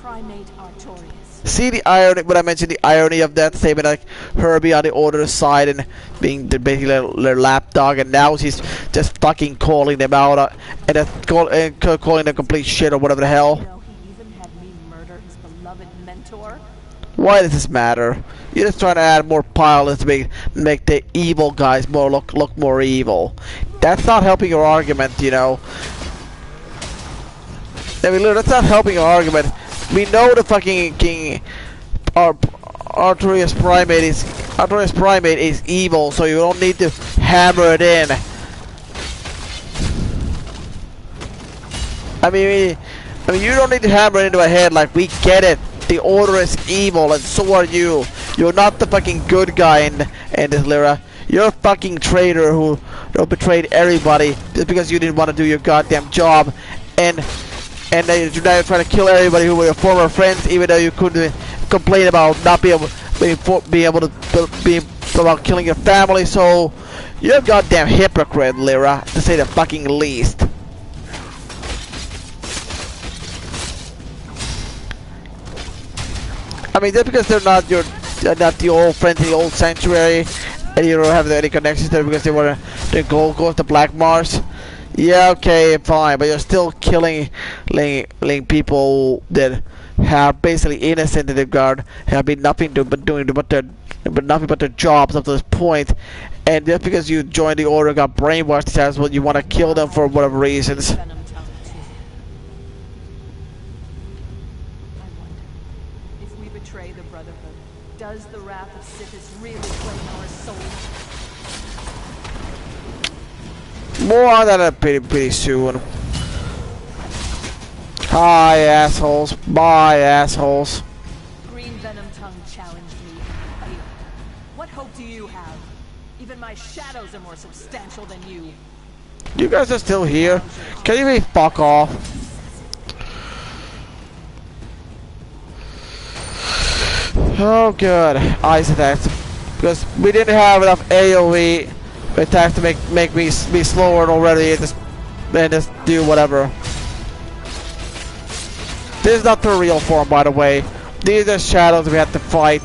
Primate Artorias. See the irony, when I mentioned the irony of that statement, like her being on the Order's side and being basically their lapdog, and now she's just fucking calling them out and calling them complete shit or whatever the hell. You know, he even had me murder his beloved mentor. Why does this matter? You're just trying to add more pilots to make the evil guys look more evil. That's not helping your argument, you know. I mean, look, that's not helping your argument. We know the fucking king, Artorias Primate is evil, so you don't need to hammer it in. I mean, I mean, you don't need to hammer into my head like we get it. The Order is evil, and so are you. You're not the fucking good guy in this, Lyra. You're a fucking traitor who betrayed everybody just because you didn't want to do your goddamn job, and now you're trying to kill everybody who were your former friends, even though you couldn't complain about not being able to about killing your family. So you're a goddamn hypocrite, Lyra, to say the fucking least. I mean, just because they're not the old friends in the old sanctuary, and you don't have any connections there because they want to go to Black Mars. Yeah, okay, fine, but you're still killing people that have basically innocent in the guard, have been nothing but nothing but their jobs up to this point, and just because you joined the Order, got brainwashed, that's what you want to kill them for whatever reasons. The Brotherhood. Does the wrath of Sithis really claim our souls? More on that pretty soon. Hi, assholes. Bye, assholes. Green Venom Tongue challenged me. What hope do you have? Even my shadows are more substantial than you. You guys are still here? Can you really fuck off? Oh good, ice attacks. Because we didn't have enough AoE attacks to make me be slower already and just do whatever. This is not the real form, by the way. These are shadows we have to fight.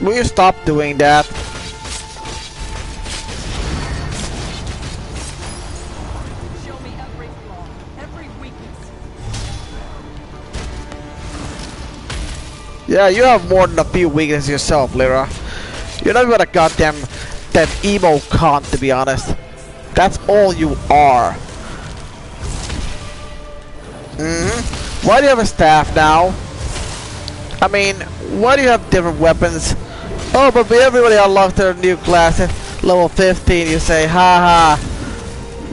Will you stop doing that? Yeah, you have more than a few weaknesses yourself, Lyra. You're not even a goddamn emo cunt, to be honest. That's all you are. Why do you have a staff now? I mean, why do you have different weapons? Oh, but everybody unlocked their new class at level 15. You say, haha.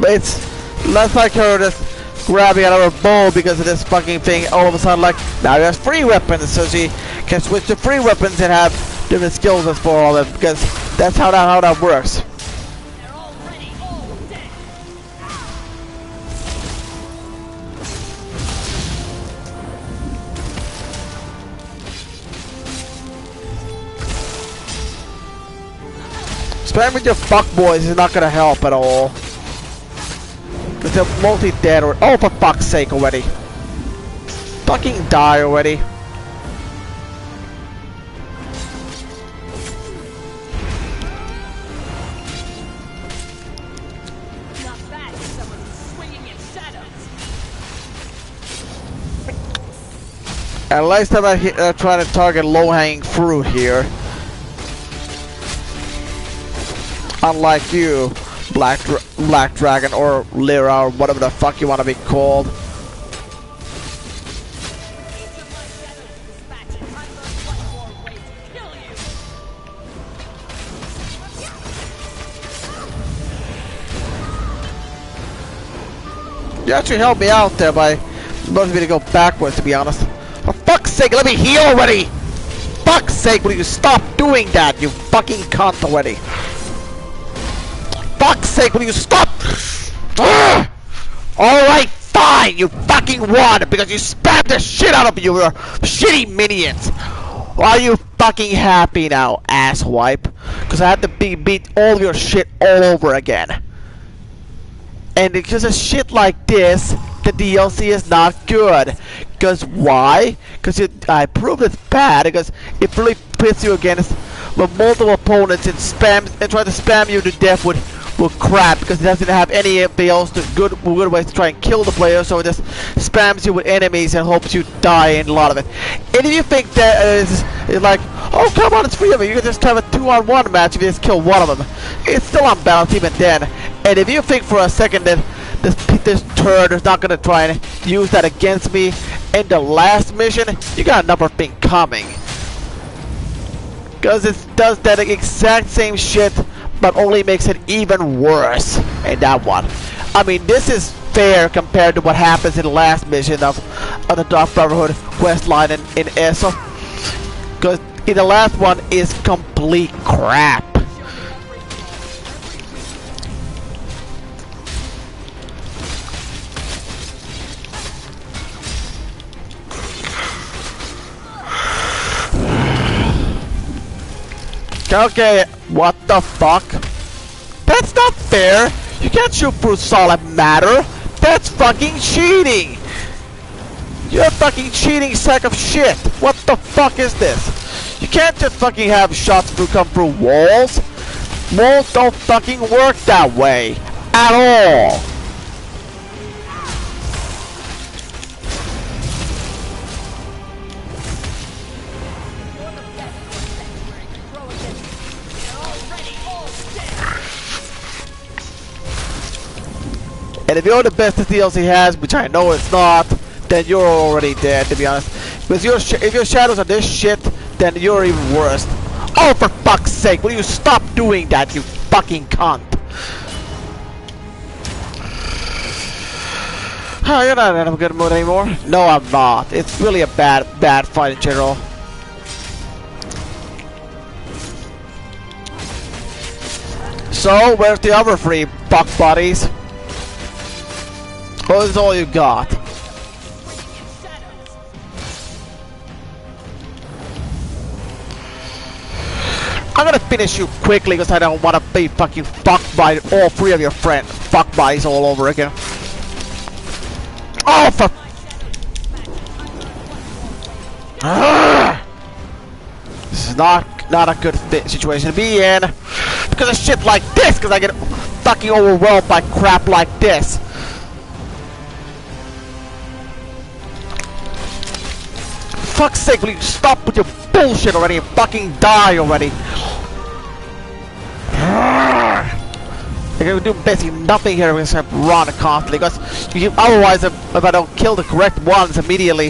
It's less like her just grabbing another bow because of this fucking thing. All of a sudden, like, now he has free weapons, so she can switch to free weapons and have different skills as for all of them, because that's how that works. They're already all dead. Spamming with your fuckboys is not gonna help at all. Because they're mostly dead or— oh, for fuck's sake already. Fucking die already. Not bad for someone who's swinging in shadows. At least I'm trying to target low-hanging fruit here. Unlike you, Black Dragon or Lyra or whatever the fuck you want to be called. You actually helped me out there by most me to go backwards, to be honest. For fuck's sake, let me heal already! Fuck's sake, will you stop doing that, you fucking cunt already? Fuck's sake, will you stop? Alright, fine, you fucking won because you spammed the shit out of your shitty minions. Are you fucking happy now, asswipe? Because I had to beat all of your shit all over again. And because of shit like this, the DLC is not good. Because why? Because I proved it's bad because it really pits you against multiple opponents and try to spam you to death with crap because it doesn't have anything else good ways to try and kill the player, so it just spams you with enemies and hopes you die in a lot of it. And if you think that is like, oh come on, it's free of it, you can just have a 2-on-1 match if you just kill one of them. It's still unbalanced even then. And if you think for a second that this turd is not gonna try and use that against me in the last mission, you got another thing coming. Because it does that exact same shit, but only makes it even worse in that one. I mean, this is fair compared to what happens in the last mission of the Dark Brotherhood quest line in Eso. Because in the last one is complete crap. Okay, what the fuck? That's not fair! You can't shoot through solid matter! That's fucking cheating! You're a fucking cheating sack of shit! What the fuck is this? You can't just fucking have shots come through walls! Walls don't fucking work that way! At all! And if you're the best this DLC has, which I know it's not, then you're already dead, to be honest. Because if your shadows are this shit, then you're even worse. Oh, for fuck's sake, will you stop doing that, you fucking cunt? Oh, you're not in a good mood anymore? No, I'm not. It's really a bad fight in general. So, where's the other three fuck buddies? What is all you got? I'm gonna finish you quickly because I don't want to be fucking fucked by all three of your fuck buddies all over again. Oh, for... This is not a good situation to be in because of shit like this. Because I get fucking overwhelmed by crap like this. Fuck's sake, will you stop with your bullshit already and fucking die already? You're doing basically nothing here except run constantly, because otherwise if I don't kill the correct ones immediately,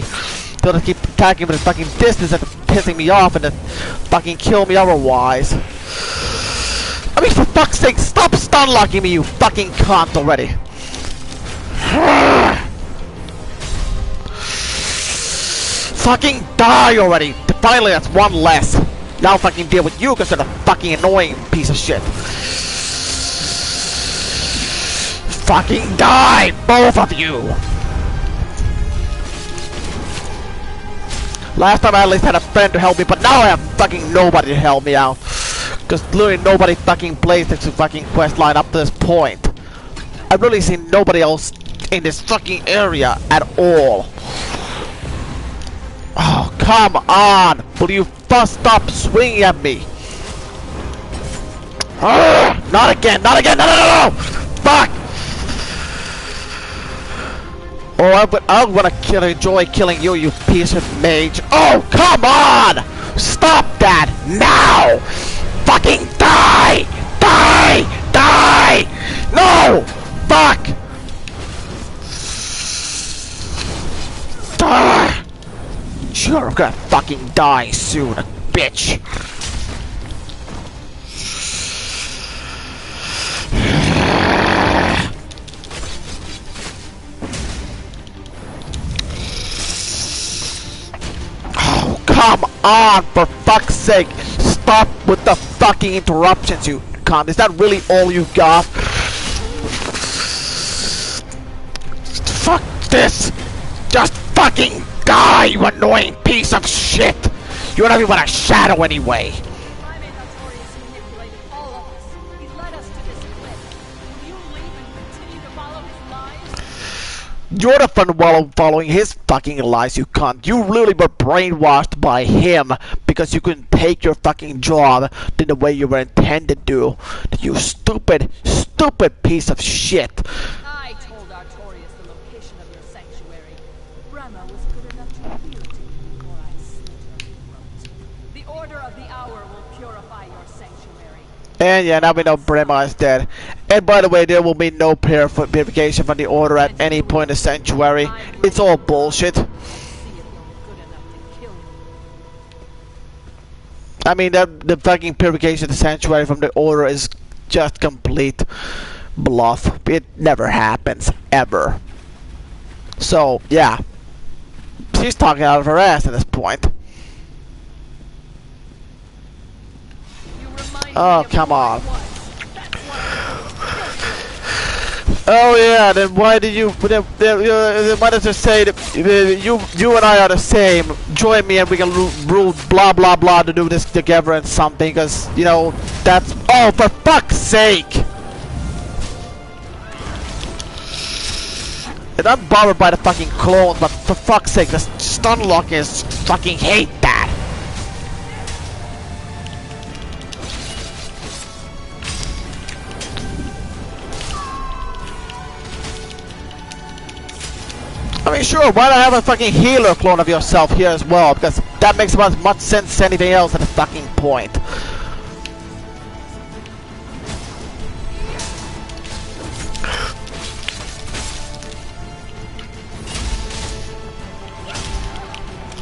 they'll just keep attacking with a fucking distance and pissing me off and then fucking kill me otherwise. I mean, for fuck's sake, stop stun locking me, you fucking cunt already. Fucking die already! Finally, that's one less. Now fucking deal with you because you're a fucking annoying piece of shit. Fucking die! Both of you! Last time I at least had a friend to help me, but now I have fucking nobody to help me out. Because literally nobody fucking plays this fucking quest line up to this point. I've really seen nobody else in this fucking area at all. Oh, come on! Will you first stop swinging at me? Not again! Not again! No! Fuck! Oh, I wanna enjoy killing you, you piece of mage. Oh, come on! Stop that now! Fucking die! Die! Die! No! Fuck! Die! You're gonna fucking die soon, bitch! Oh, come on, for fuck's sake! Stop with the fucking interruptions, you cunt! Is that really all you got? Fuck this! Just fucking die, you annoying piece of shit! You're not even a shadow anyway! You're the one following his fucking lies, you cunt. You really were brainwashed by him because you couldn't take your fucking job in the way you were intended to. You stupid, stupid piece of shit. I told Artorius the location of your sanctuary. Brahma was good enough to reveal it to me before I slit her throat. The order of the hour will purify your sanctuary. And yeah, now we know Brahma is dead. And by the way, there will be no purification from the Order at any point in the Sanctuary. It's all bullshit. I mean, the fucking purification of the sanctuary from the order is just complete bluff. It never happens, ever. So, yeah. She's talking out of her ass at this point. Oh, come on. Oh yeah, then why did you? Then why does it say that you and I are the same? Join me and we can rule blah blah blah to do this together and something. Because you know that's oh for fuck's sake! And I'm bothered by the fucking clones, but for fuck's sake, the stun lock is fucking hate that. I mean, sure, why not have a fucking healer clone of yourself here as well? Because that makes about as much sense as anything else at the fucking point.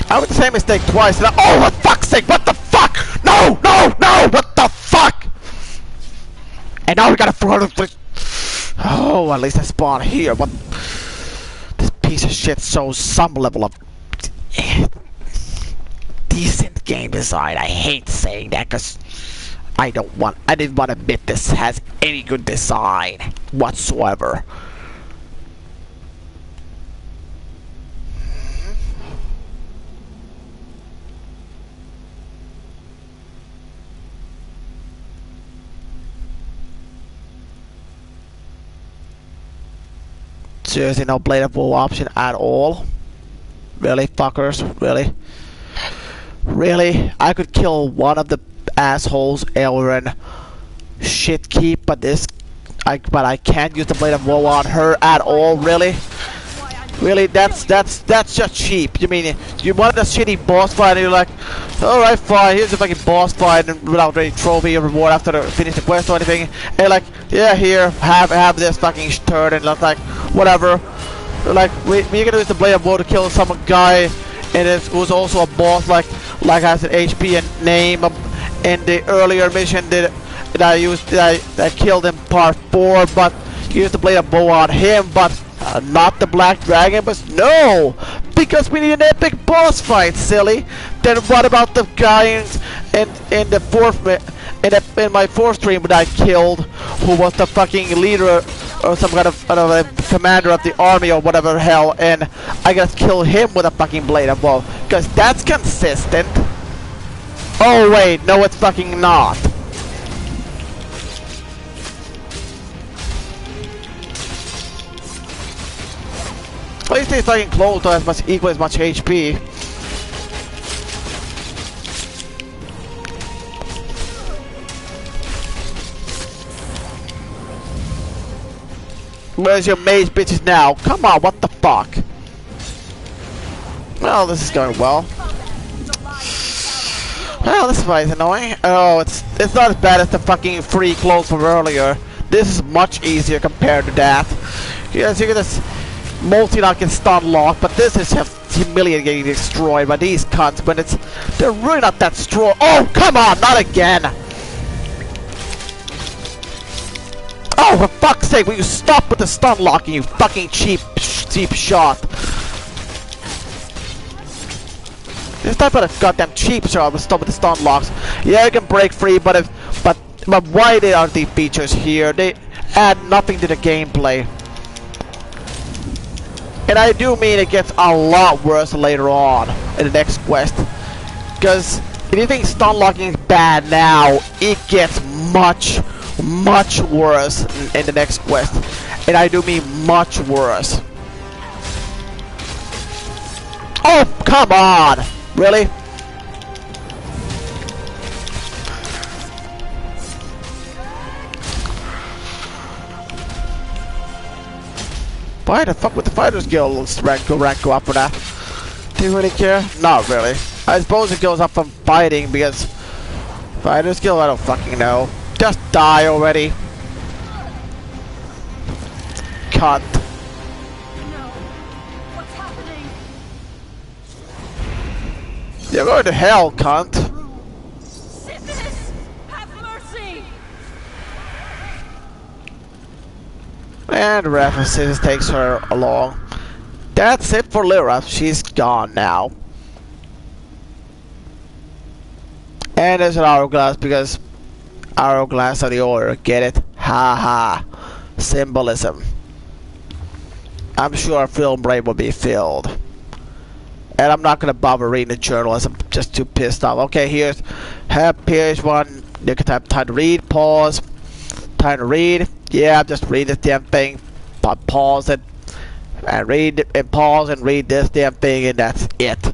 I made the same mistake twice, and oh, for fuck's sake, what the fuck? No, no, no, what the fuck? And now we gotta throw the... Oh, at least I spawn here, what... Piece of shit shows some level of decent game design. I hate saying that because I didn't want to admit this has any good design whatsoever. Seriously, no Blade of Woe option at all? Really, fuckers? Really? Really? I could kill one of the assholes, Elren Shitkeep, but I can't use the Blade of Woe on her at all? Really? Really? That's just cheap. You mean you wanted a shitty boss fight and you're like, alright fine, here's a fucking boss fight and without any trophy or reward after the finish the quest or anything. And you're like, yeah, here, have this fucking turn, and it's like, whatever. Like we're gonna use the Blade of Woe to kill some guy and it was also a boss like has an HP and name in the earlier mission that I killed in part 4, but you used the Blade of Woe on him, but not the Black Dragon. But no, because we need an epic boss fight, silly. Then what about the guy in the fourth in my fourth stream that I killed, who was the fucking leader or some kind of a commander of the army or whatever the hell, and I gotta kill him with a fucking Blade of Woe, because that's consistent. Oh wait, no it's fucking not. At least these fucking clones don't have equal as much HP. Where's your mage bitches now? Come on, what the fuck? Well, this is going well. Well, this fight is annoying. Oh, it's not as bad as the fucking free clothes from earlier. This is much easier compared to that. Yes, you can just multi-knock and stun lock, but this is just humiliating getting destroyed by these cunts when they're really not that strong. Oh, come on, not again! Oh, for fuck's sake, will you stop with the stun locking, you fucking cheap shot? This type of a goddamn cheap shot will stop with the stun locks. Yeah, you can break free, but why aren't these features here? They add nothing to the gameplay. And I do mean it gets a lot worse later on in the next quest. Because if you think stun locking is bad now, it gets much worse in the next quest. And I do mean much worse. Oh, come on! Really? Why the fuck would the Fighters Guild rank go up for that? Do you really care? Not really. I suppose it goes up from fighting because Fighters Guild, I don't fucking know. Just die already. Cunt. No. What's happening? You're going to hell, cunt. And the references takes her along. That's it for Lyra. She's gone now. And there's an hourglass because hourglass of the order. Get it? Ha ha. Symbolism. I'm sure a film rate will be filled. And I'm not gonna bother reading the journal as I'm just too pissed off. Okay, here's page 1. You can type time to read, pause. Time to read. Yeah, I'm just reading this damn thing. Pause it. And read it, and pause and read this damn thing, and that's it.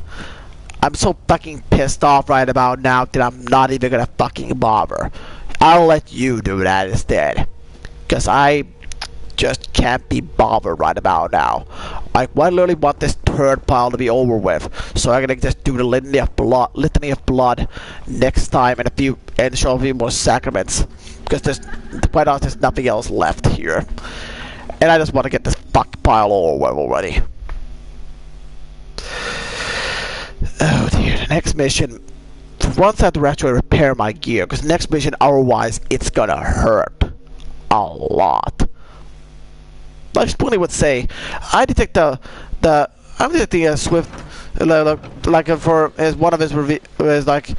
I'm so fucking pissed off right about now that I'm not even gonna fucking bother. I'll let you do that instead. Cause I just can't be bothered right about now. I literally want this third pile to be over with, so I'm gonna just do the litany of blood next time and show a few more sacraments. Because quite honestly, there's nothing else left here, and I just want to get this fuck pile over with already. Oh dear, the next mission. For once I have to actually repair my gear, because next mission otherwise it's gonna hurt a lot. Like Spoonie would say, I detect I'm detecting a swift, like for as one of his riff reviews, like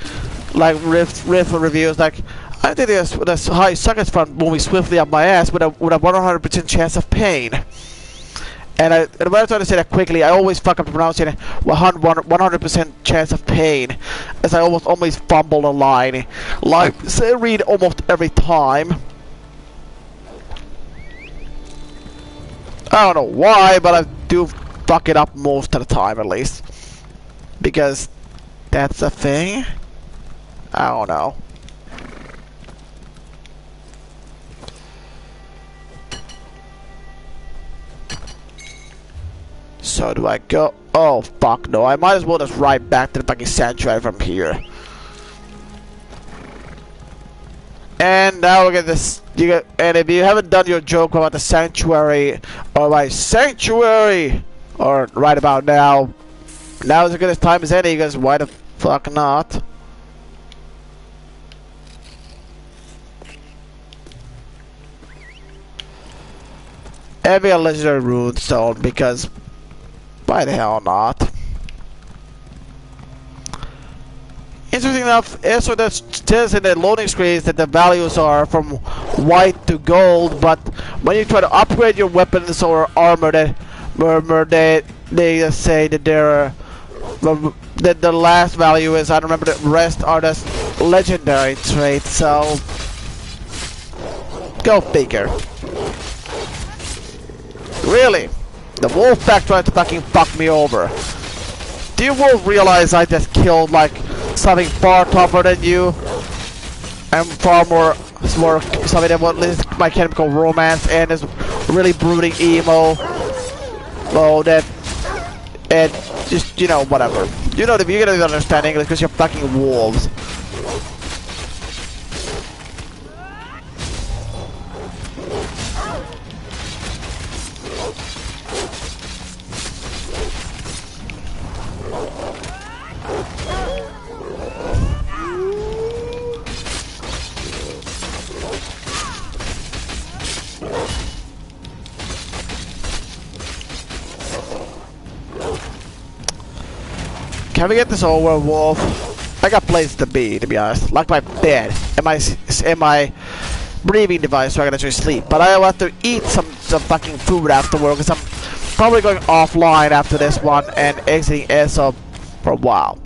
I think the high suckers front moving swiftly up my ass with a 100% chance of pain. And when I try to say that quickly, I always fuck up the pronunciation 100% chance of pain, as I always fumble a line, like say read almost every time. I don't know why, but I do fuck it up most of the time, at least. Because that's a thing? I don't know. So do I go? Oh, fuck no. I might as well just ride back to the fucking sanctuary from here. And now we get this. And if you haven't done your joke about the sanctuary, or my sanctuary, or right about now, now is as good as time as any, because why the fuck not? Every legendary rune stone, because why the hell not? Interesting enough, Eso says in the loading screens that the values are from white to gold, but when you try to upgrade your weapons or armor, they just say that that the last value is, I don't remember, the rest are just legendary traits, so go figure. Really? The wolf pack tried to fucking fuck me over. Do you wolf realize I just killed like something far tougher than you? And far more something than what is my chemical romance and this really brooding emo. Oh, that. And just, you know, whatever. You know, if you're gonna understand English because you're fucking wolves. Can we get this over, wolf? I got places to be honest. Like my bed and my breathing device, so I can actually sleep. But I will have to eat some fucking food afterward, because I'm probably going offline after this one and exiting Eso for a while.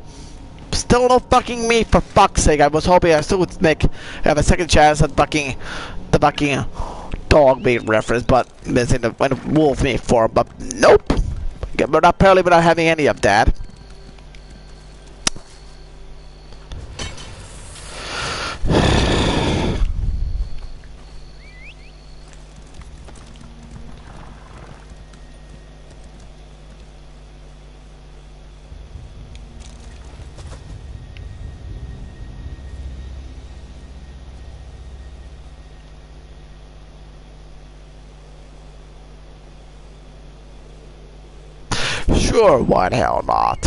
Still no fucking meat, for fuck's sake. I was hoping I still would have a second chance at the fucking dog meat reference, but missing the wolf meat form. But nope. But apparently we're not having any of that. Sure, why the hell not?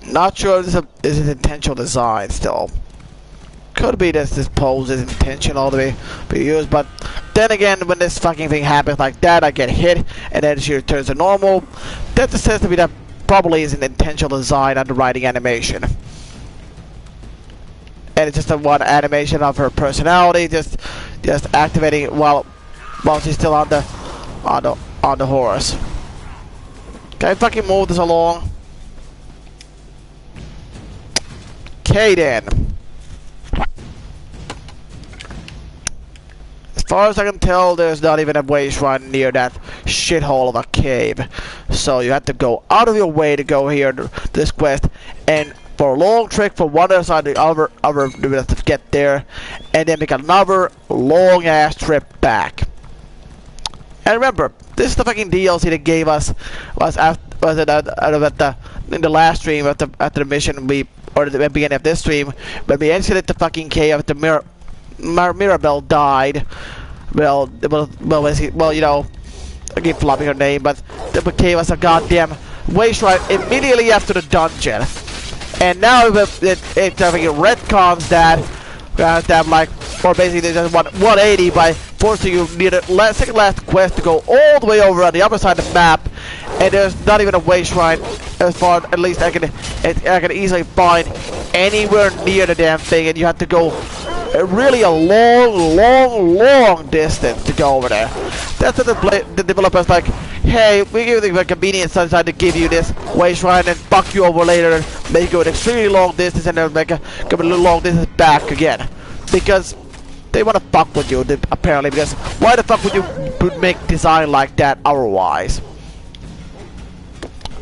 Not sure if this is an intentional design still. Could be this pose is intentional to be used, but then again, when this fucking thing happens like that, I get hit, and then she returns to normal. That just says to me that probably is an intentional design underwriting animation. And it's just a one animation of her personality, just activating it while she's still on the horse. Can I fucking move this along? Okay then. As far as I can tell, there's not even a way shrine near that shithole of a cave. So you have to go out of your way to go here to this quest, and for a long trek from one side to the other to get there, and then make another long ass trip back. And remember, this is the fucking DLC they gave us in the last stream after the mission or the beginning of this stream, when we exited the fucking cave after Mirabelle died. Well, you know, I keep flopping her name, but they gave us a goddamn way shrine immediately after the dungeon. And now it's having retcons that like, or basically they just 180 by forcing you near the second last quest to go all the way over on the other side of the map, and there's not even a way shrine as far at least I can easily find anywhere near the damn thing, and you have to go really a long distance to go over there. That's what the developers like, hey, we give you the convenience inside to give you this way shrine and fuck you over later and make you go an extremely long distance and then make a little long distance back again. Because they want to fuck with you, apparently, because why the fuck would you make design like that otherwise?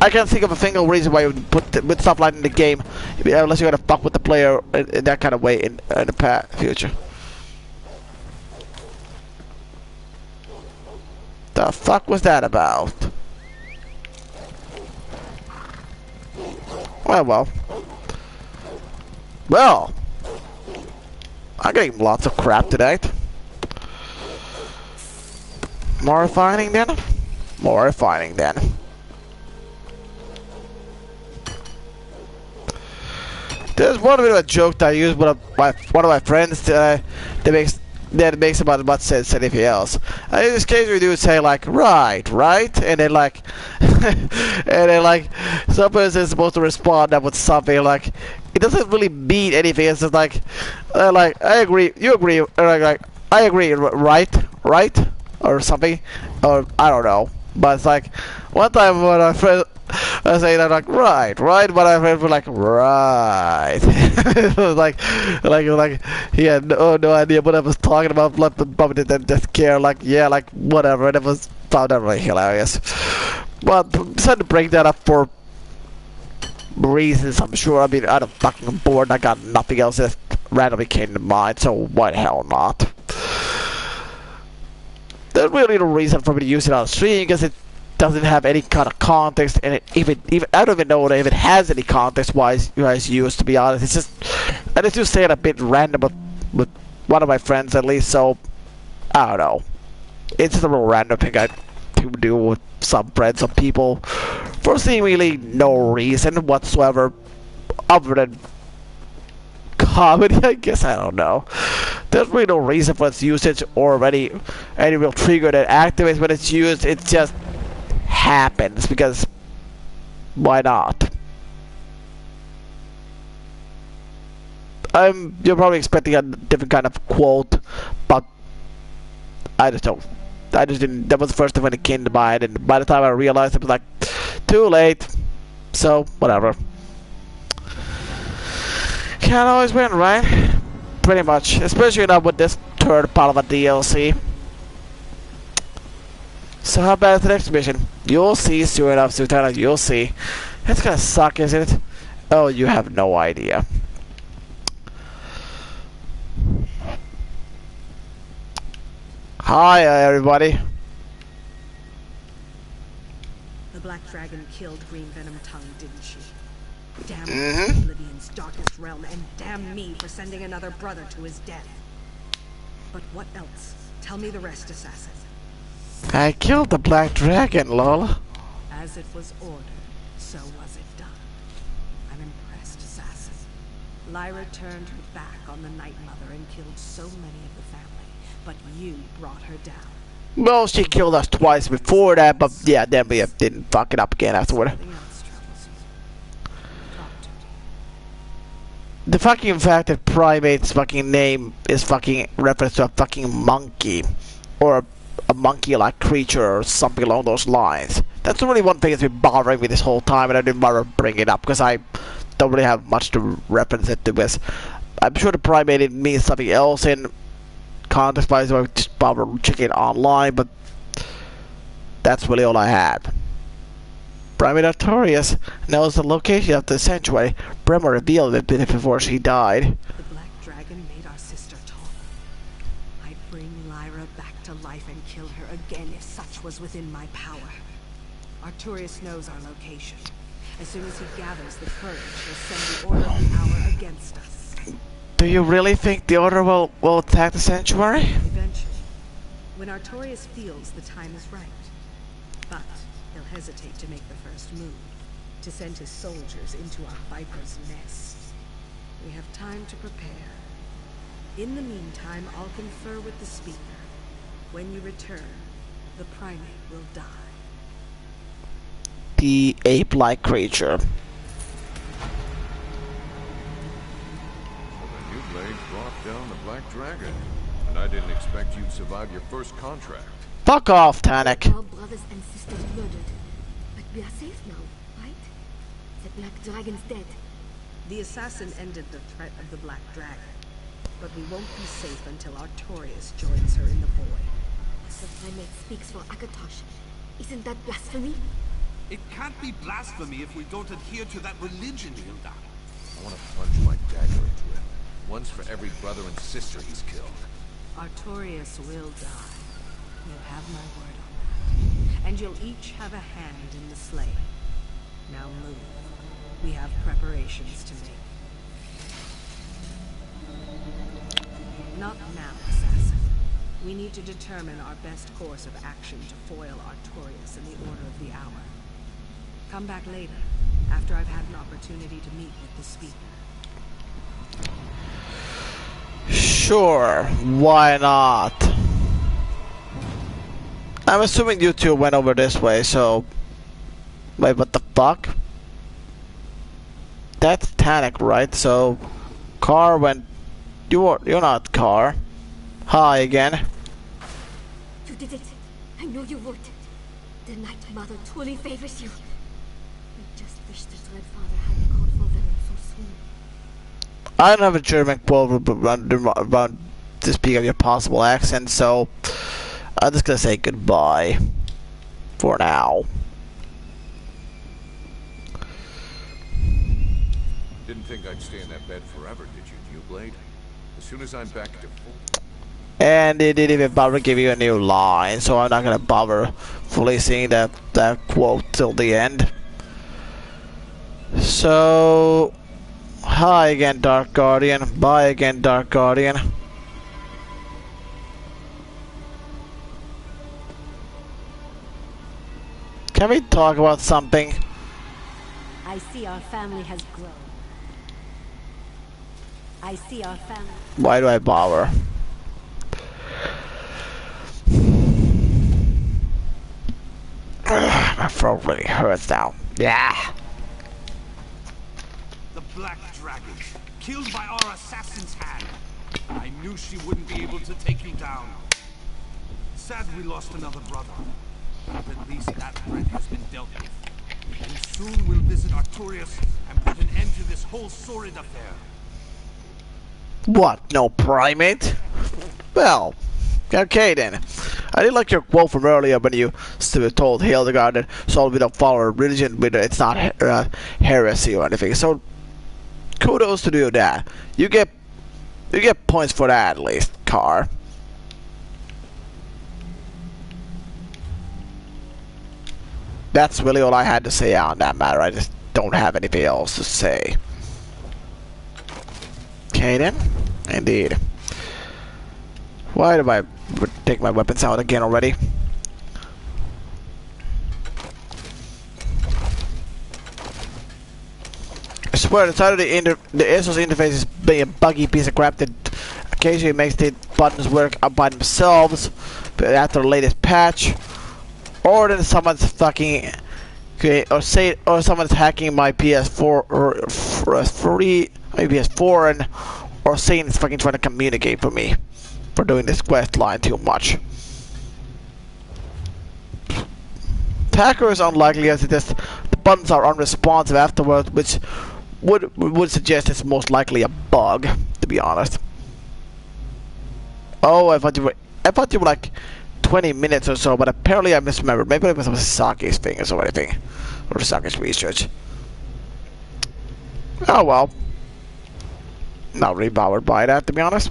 I can't think of a single reason why you would put stuff like in the game unless you're gonna fuck with the player in that kind of way in the future. The fuck was that about? Well, I'm getting lots of crap tonight. More refining then? More refining then. There's one bit of a joke that I use with one of my friends that makes about much sense than anything else. In this case, we do say like right, and then like some person is supposed to respond that with something like it doesn't really mean anything. It's just like I agree, you agree, or like I agree, right, or something, or I don't know. But it's like one time when my friend. I say that like right, but I were like right. It was like he had no idea what I was talking about. Probably didn't just care. Like yeah, like whatever. And it was found out really hilarious. But decided to bring that up for reasons. I'm sure. I mean, I'm fucking bored. I got nothing else that randomly came to mind. So why the hell not? There's really no reason for me to use it on stream because it doesn't have any kind of context, and it even I don't even know if it has any context wise used, to be honest. It's just I just say it a bit random with one of my friends at least, so I don't know. It's just a real random thing I do with some friends of people for seemingly no reason whatsoever other than comedy, I guess. I don't know. There's really no reason for its usage or any real trigger that activates when it's used. It just happens because why not? You're probably expecting a different kind of quote, but I just don't. I just didn't. That was the first thing when it came to mind, and by the time I realized it was like too late. So whatever. Can't always win, right? Pretty much, especially not with this third part of a DLC. So how bad is the next mission? You'll see soon enough, Sultana, you'll see. It's gonna suck, isn't it? Oh, you have no idea. Hi, everybody. The Black Dragon killed Green Venom Tongue, didn't she? Damn Oblivion's darkest realm, and damn me for sending another brother to his death. But what else? Tell me the rest, Assassin. I killed the Black Dragon, lol. As it was ordered, so was it done. I'm impressed, Assassin. Lyra turned her back on the Night Mother and killed so many of the family, but you brought her down. Well, she killed us twice before that, but yeah, then we didn't fuck it up again afterward. Something else troubles you. Talk to me. The fucking fact that Primate's fucking name is fucking reference to a fucking monkey, or a monkey-like creature, or something along those lines. That's really one thing that's been bothering me this whole time, and I didn't bother bringing it up because I don't really have much to reference it to. Because I'm sure the Primate means something else in context-wise, so I just bother checking it online, but that's really all I had. Primate Artorias knows the location of the sanctuary. Bremer revealed it before she died. The Black Dragon made our sister talk. I'd bring Lyra back to life and kill her again if such was within my power. Artorias knows our location. As soon as he gathers the courage, he'll send the Order of the Hour against us. Do you really think the Order will attack the sanctuary? Eventually. When Artorias feels the time is right. But he'll hesitate to make the first move, to send his soldiers into a viper's nest. We have time to prepare. In the meantime, I'll confer with the speaker. When you return, the Primate will die. The ape-like creature. The new blade brought down the Black Dragon, and I didn't expect you'd survive your first contract. Fuck off, Tanik. Our brothers and sisters murdered. But we are safe now, right? The Black Dragon's dead. The assassin ended the threat of the Black Dragon. But we won't be safe until Artorias joins her in the void. The Primate speaks for Akatosh. Isn't that blasphemy? It can't be blasphemy if we don't adhere to that religion, Hilda. I want to plunge my dagger into him. Once for every brother and sister he's killed. Artorias will die. You'll have my word on that. And you'll each have a hand in the slaying. Now move. We have preparations to make. Not now, assassin. We need to determine our best course of action to foil Artorias in the Order of the Hour. Come back later, after I've had an opportunity to meet with the speaker. Sure, why not? I'm assuming you two went over this way, so... Wait, what the fuck? That's Tanik, right? So... Car went... You're not Car. Hi again. You did it. I know you would. The Night Mother truly favors you. I just wish the Dread Father hadn't called for venom so soon. I don't have a German quote about to speak of your possible accent, so I'm just gonna say goodbye for now. Didn't think I'd stay in that bed forever, did you, New Blade? As soon as I'm back to full... And they didn't even bother give you a new line, so I'm not gonna bother fully seeing that quote till the end. So, hi again, Dark Guardian. Bye again, Dark Guardian. Can we talk about something? I see our family has grown. I see our family. Why do I bother? My throat really hurts now. Yeah. The Black Dragon, killed by our assassin's hand. I knew she wouldn't be able to take you down. Sad we lost another brother. But at least that threat has been dealt with. And soon we'll visit Artorias and put an end to this whole sordid affair. What? No Primate? Well, okay then. I did like your quote from earlier when you told Hildegard that Saul without follow religion, but it's not heresy or anything. So kudos to do that. You get points for that at least, Car. That's really all I had to say on that matter. I just don't have anything else to say. Okay then. Indeed. Why do I take my weapons out again already? swear, the side of the Eso's interface is being a buggy piece of crap that occasionally makes the buttons work up by themselves, but after the latest patch, or then someone's fucking or someone's hacking my PS4 or free my PS4 and or saying it's fucking trying to communicate for me for doing this quest line too much. Hacker is unlikely as it is the buttons are unresponsive afterwards, which would suggest it's most likely a bug, to be honest. Oh, I thought you were like 20 minutes or so, but apparently I misremembered. Maybe it was Saki's thing or something, or Saki's research. Oh well, not really bothered by that, to be honest.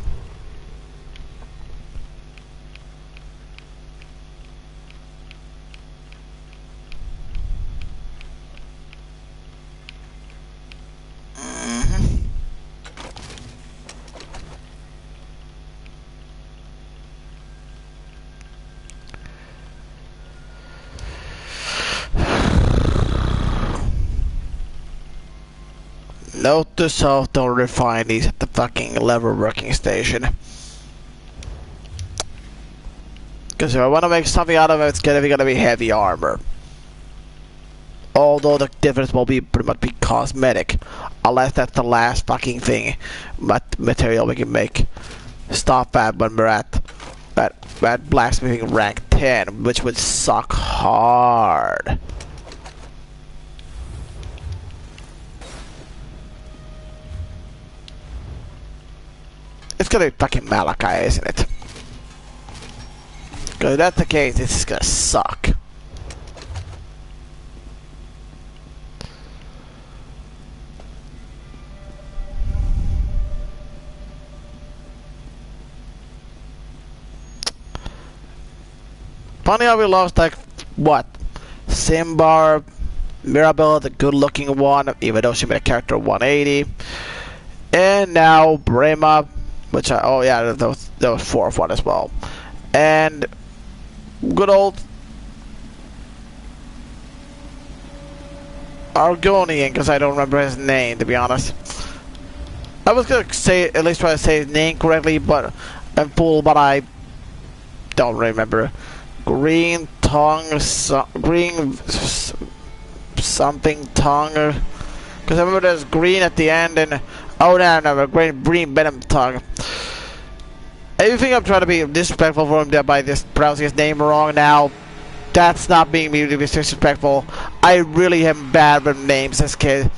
Note to self, don't refine these at the fucking lever working station. Because if I want to make something out of it, it's gonna be heavy armor. Although the difference will be pretty much be cosmetic. Unless that's the last fucking thing, material we can make stuff at when we're at blacksmithing rank 10, which would suck hard. It's gonna be fucking Malachi, isn't it? Because if that's the case, this is gonna suck. Funny how we lost, like, what? Simbar, Mirabelle, the good-looking one, even though she made a character 180. And now Brema, which oh yeah, that was fourth one as well. And good old Argonian, because I don't remember his name, to be honest. I was gonna say, at least try to say his name correctly, but I'm full, but I don't remember. Green tongue, green something tongue, because I remember there's green at the end, and oh no, green venom tongue. Everything I'm trying to be disrespectful for him by just pronouncing his name wrong now. That's not being me to be disrespectful. I really am bad with names as a kid,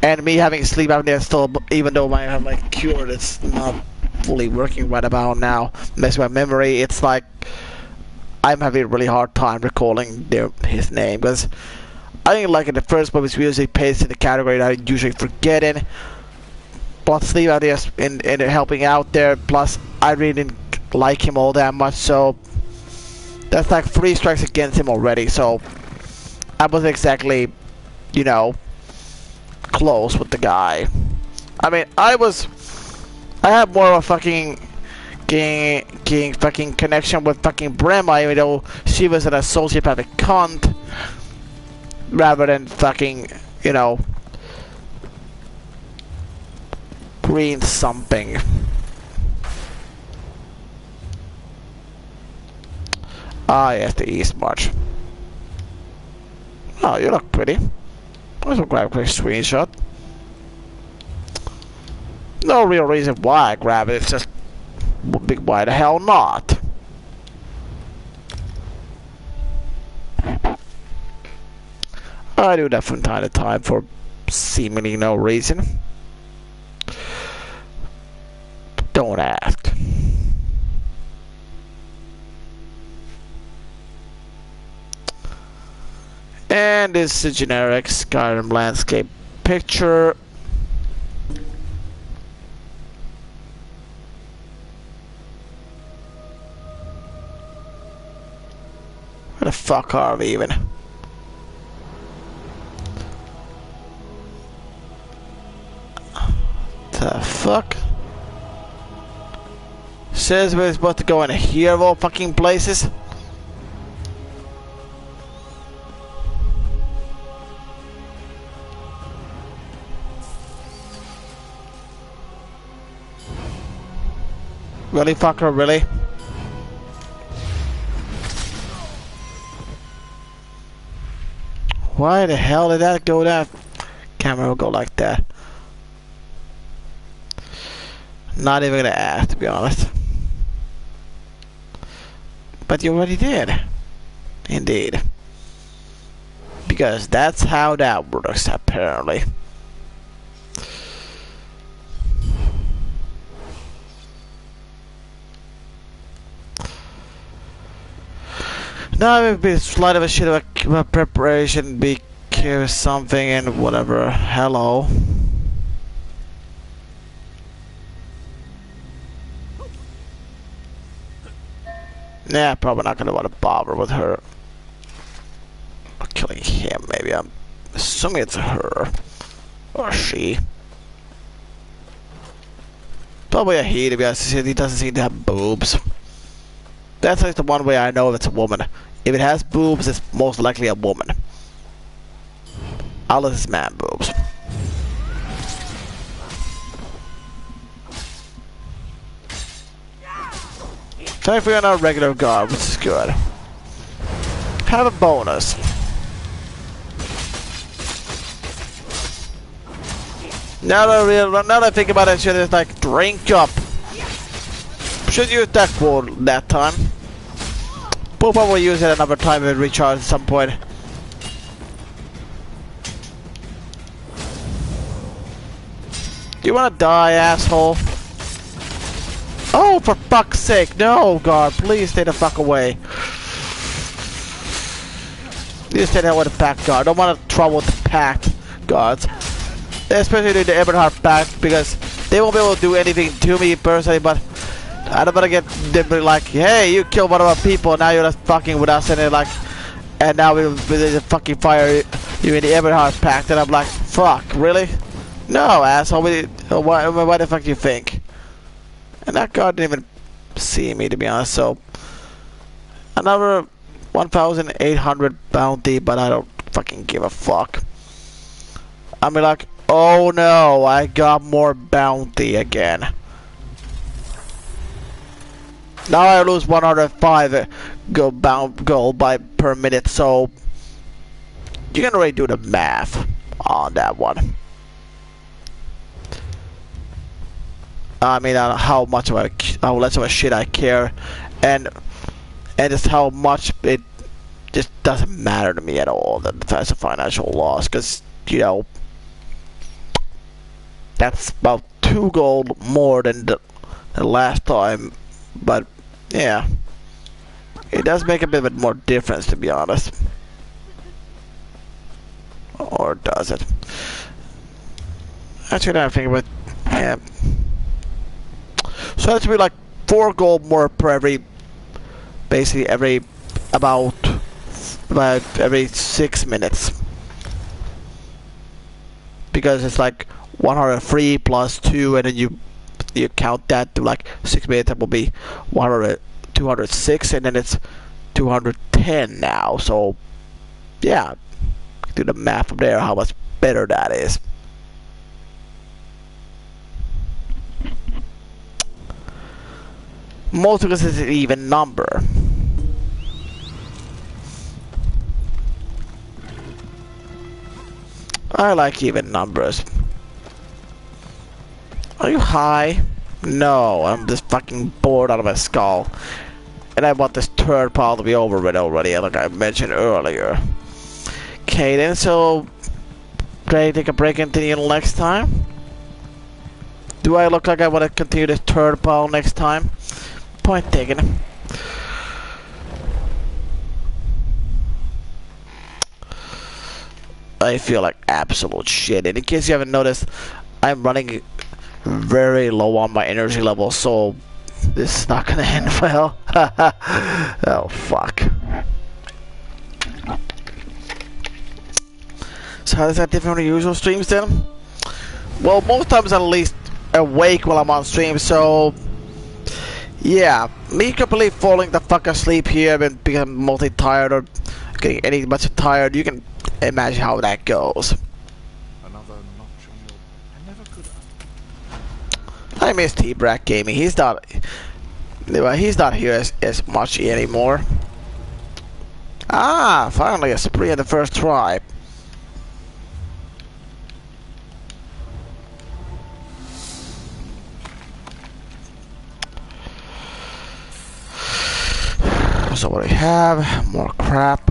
and me having sleep apnea still, even though I have my cure that's not fully working right about now, messing with my memory. It's like I'm having a really hard time recalling his name, because I think like in the first movies we usually paste in the category that I usually forgetting. But sleep apnea in helping out there. Plus, I really didn't like him all that much, so that's like 3 strikes against him already. So I wasn't exactly, you know, close with the guy. I mean, I had more of a fucking fucking connection with fucking Brema, even though she was an sociopathic cunt, rather than fucking, you know, green something. Ah, yes, the East March. Oh, you look pretty. Let's grab a quick screenshot. No real reason why I grab it, it's just why the hell not? I do that from time to time for seemingly no reason. Don't ask. And this is a generic Skyrim landscape picture. Where the fuck are we even? The fuck? Says we're supposed to go in here of all fucking places. Really, fucker, really? Why the hell did that go that? Camera will go like that. Not even gonna ask, to be honest. But you already did. Indeed. Because that's how that works, apparently. Now it would be a slight of a shit of a preparation, because something and whatever. Hello. Nah, probably not gonna want to bother with her. Or killing him, maybe. I'm assuming it's her. Or she. Probably a he, to be honest. He doesn't seem to have boobs. That's like the one way I know if it's a woman. If it has boobs, it's most likely a woman. Unless it's man boobs. Thankfully, we're not a regular guard, which is good. Have a bonus. Now that I think about it, should just like drink up. Should use that quote that time. We'll probably use it another time and recharge at some point. Do you wanna die, asshole? Oh, for fuck's sake, no, guard, please stay the fuck away. You stay there with the pack guard. Don't want to trouble with the packed guards. Especially the Eberhard pack, because they won't be able to do anything to me personally, but I don't want to get them like, hey, you killed one of our people, now you're just fucking with us, and they're like, and now we'll fucking fire you in the Eberhard pack, and I'm like, fuck, really? No, asshole, why the fuck do you think? And that guard didn't even see me, to be honest, so another 1,800 bounty, but I don't fucking give a fuck. I mean, like, oh no, I got more bounty again. Now I lose 105 gold per minute, so you can already do the math on that one. I mean, how less of a shit I care, and just how much it just doesn't matter to me at all that that's a financial loss, because you know that's about 2 gold more than the last time, but yeah, it does make a bit more difference, to be honest. Or does it? Actually, now I'm thinking about, yeah. So that's be like 4 gold more per every, basically about every 6 minutes. Because it's like 103 plus 2, and then you count that to like 6 minutes, that will be 206, and then it's 210 now. So yeah, do the math from there, how much better that is. Mostly because it's an even number. I like even numbers. Are you high? No, I'm just fucking bored out of my skull. And I want this third pile to be over with already, like I mentioned earlier. Okay then, so ready to take a break and continue next time? Do I look like I want to continue this third pile next time? Point taken. I feel like absolute shit. And in case you haven't noticed, I'm running very low on my energy level, so this is not gonna end well. Oh fuck. So how is that different from the usual streams then? Well, most times I'm at least awake while I'm on stream, so yeah, me completely falling the fuck asleep here and becoming multi-tired or getting any much tired, you can imagine how that goes. Another notch on your... I never could... I miss T-Brack Gaming. He's not... Anyway, he's not here as much anymore. Ah, finally a spree in the first try. So what do we have? More crap.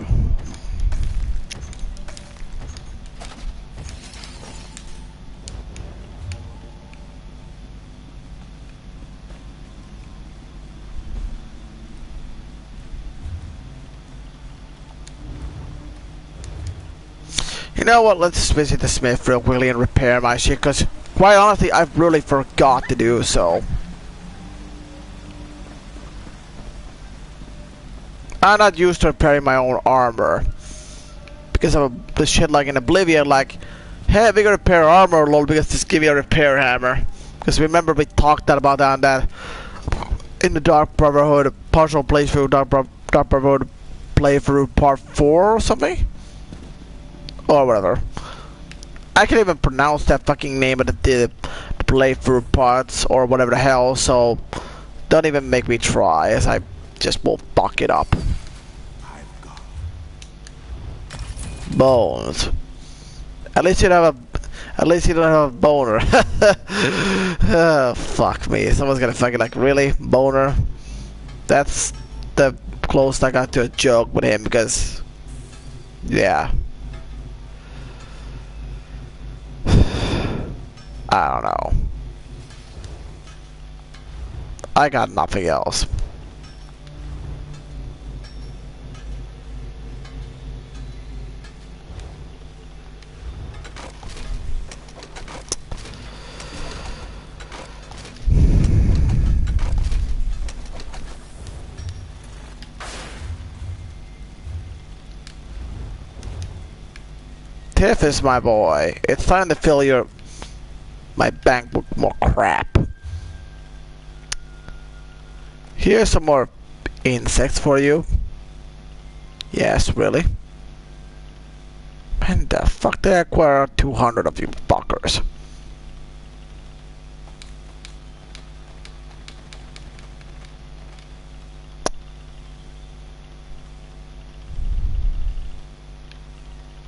You know what, let's visit the smith real quickly and repair my shit, because quite honestly, I really forgot to do so. I'm not used to repairing my own armor. Because of the shit like in Oblivion, like, hey, we gotta repair armor, lol, because just give me a repair hammer. Because remember we talked about that in the Dark Brotherhood, partial playthrough, Dark Brotherhood playthrough part 4 or something? Or whatever. I can't even pronounce that fucking name of the playthrough parts or whatever the hell, so don't even make me try, as I just will fuck it up. Bones. At least you don't have a boner. Oh, fuck me. Someone's gonna fucking like, really? Boner? That's the closest I got to a joke with him, because yeah. I don't know. I got nothing else. Tiff is my boy. It's time to fill my bank with more crap. Here's some more insects for you. Yes, really? And the fuck did I acquire 200 of you fuckers?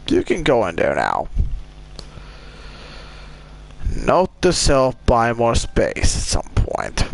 You can go in there now. Note to self, buy more space at some point.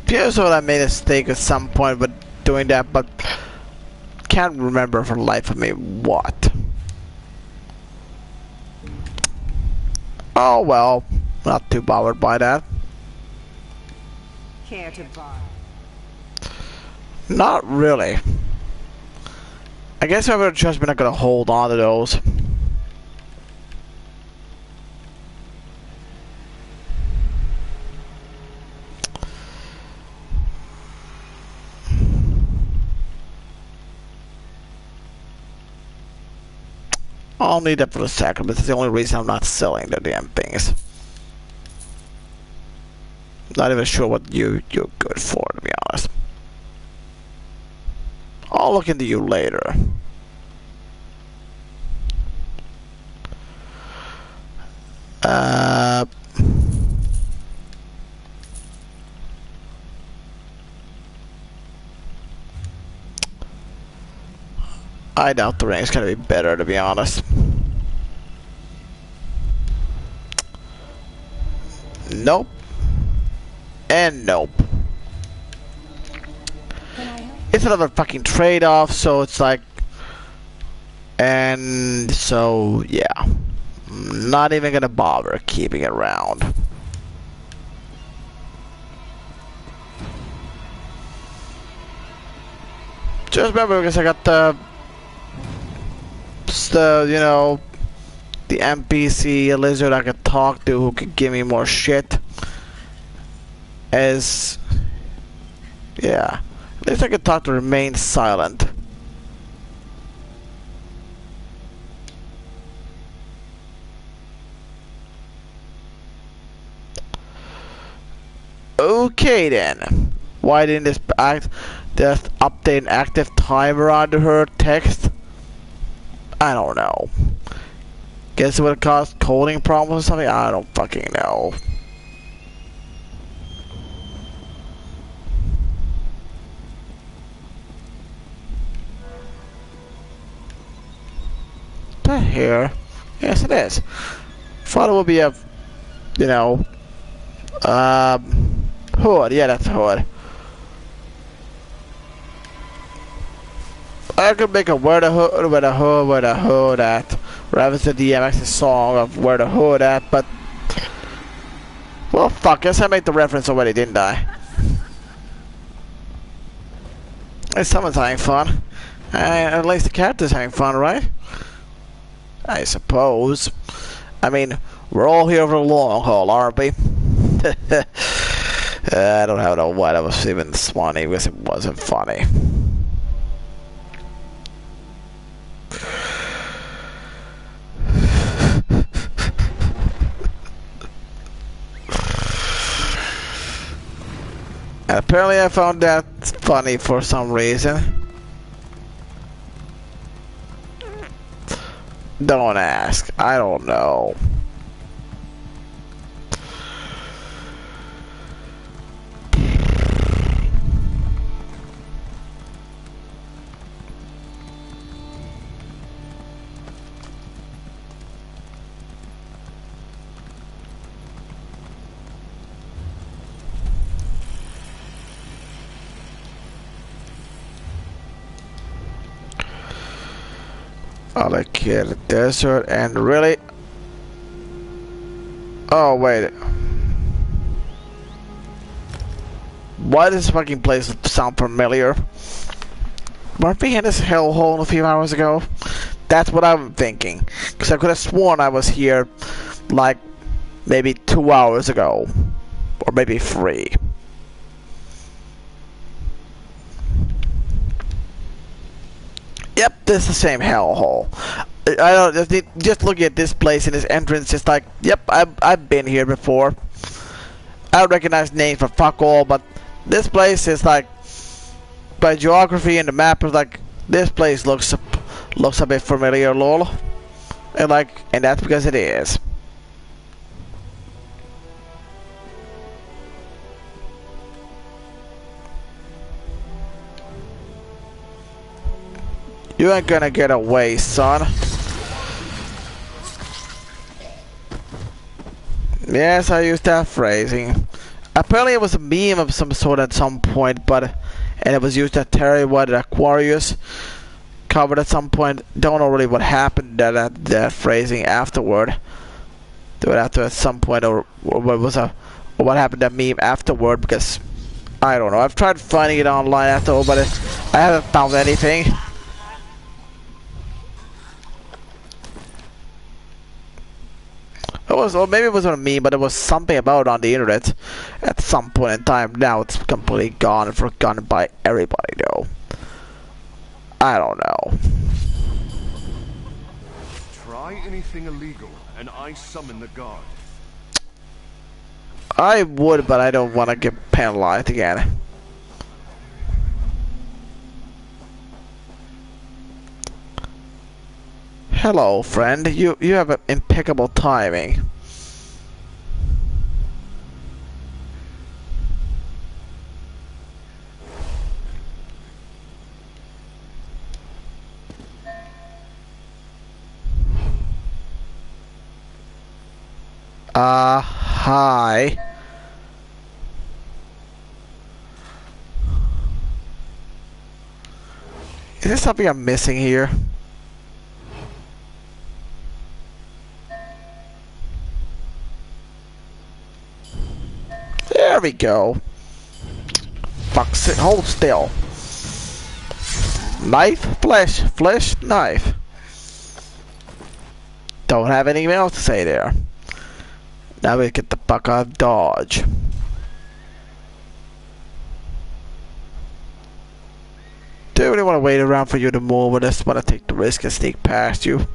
Here's what I made a mistake at some point with doing that, but can't remember for the life of me what. Oh well, not too bothered by that. Care to buy? Not really. I guess I'm just not gonna hold on to those. I'll need that for the sacraments. It's the only reason I'm not selling the damn things. Not even sure what you're good for, to be honest. I'll look into you later. I doubt the ring's gonna be better, to be honest. Nope. And nope. It's another fucking trade-off, so it's like... And so, yeah. I'm not even gonna bother keeping it around. Just remember, because I got the you know, the NPC lizard I could talk to who could give me more shit. As yeah, at least I could talk to remain silent. Okay then. Why didn't this just update an active timer under her text? I don't know. Guess it would have caused coding problems or something? I don't fucking know. The hair? Yes, it is. Thought it would be a, you know, hood. Yeah, that's a hood. I could make a where the hood, where the hood, where the hood at. Rather than the DMX's song of where the hood at, but well, fuck. Guess I made the reference already, didn't I? Hey, someone's having fun. At least the character's having fun, right? I suppose. I mean, we're all here for the long haul, aren't we? I don't know why that was even funny, because it wasn't funny. Apparently I found that funny for some reason. Don't ask. I don't know. I like the desert and really. Oh wait. Why does this fucking place sound familiar? Weren't we in this hellhole a few hours ago? That's what I'm thinking. Because I could have sworn I was here like maybe 2 hours ago. Or maybe 3. Yep, this is the same hellhole. I don't just look at this place and this entrance, just like, yep, I've been here before. I don't recognize names for fuck all, but this place is like, by geography and the map is like, this place looks a bit familiar, lol. And that's because it is. You ain't gonna get away, son. Yes, I used that phrasing. Apparently it was a meme of some sort at some point, and it was used at Terry White Aquarius covered at some point. Don't know really what happened to that phrasing afterward. Do it after at some point, or what happened to that meme afterward, because I don't know. I've tried finding it online afterward, but I haven't found anything. Or maybe it wasn't a meme, but it was something about it on the internet at some point in time. Now it's completely gone and forgotten by everybody, though. I don't know. Try anything illegal, and I summon the guard. I would, but I don't want to get penalized again. Hello, friend. You have impeccable timing. Hi. Is there something I'm missing here? There we go. Fuck's it. Hold still. Knife, flesh, knife. Don't have anything else to say there. Now we get the fuck out of Dodge. Do you really want to wait around for you to move, or just want to take the risk and sneak past you?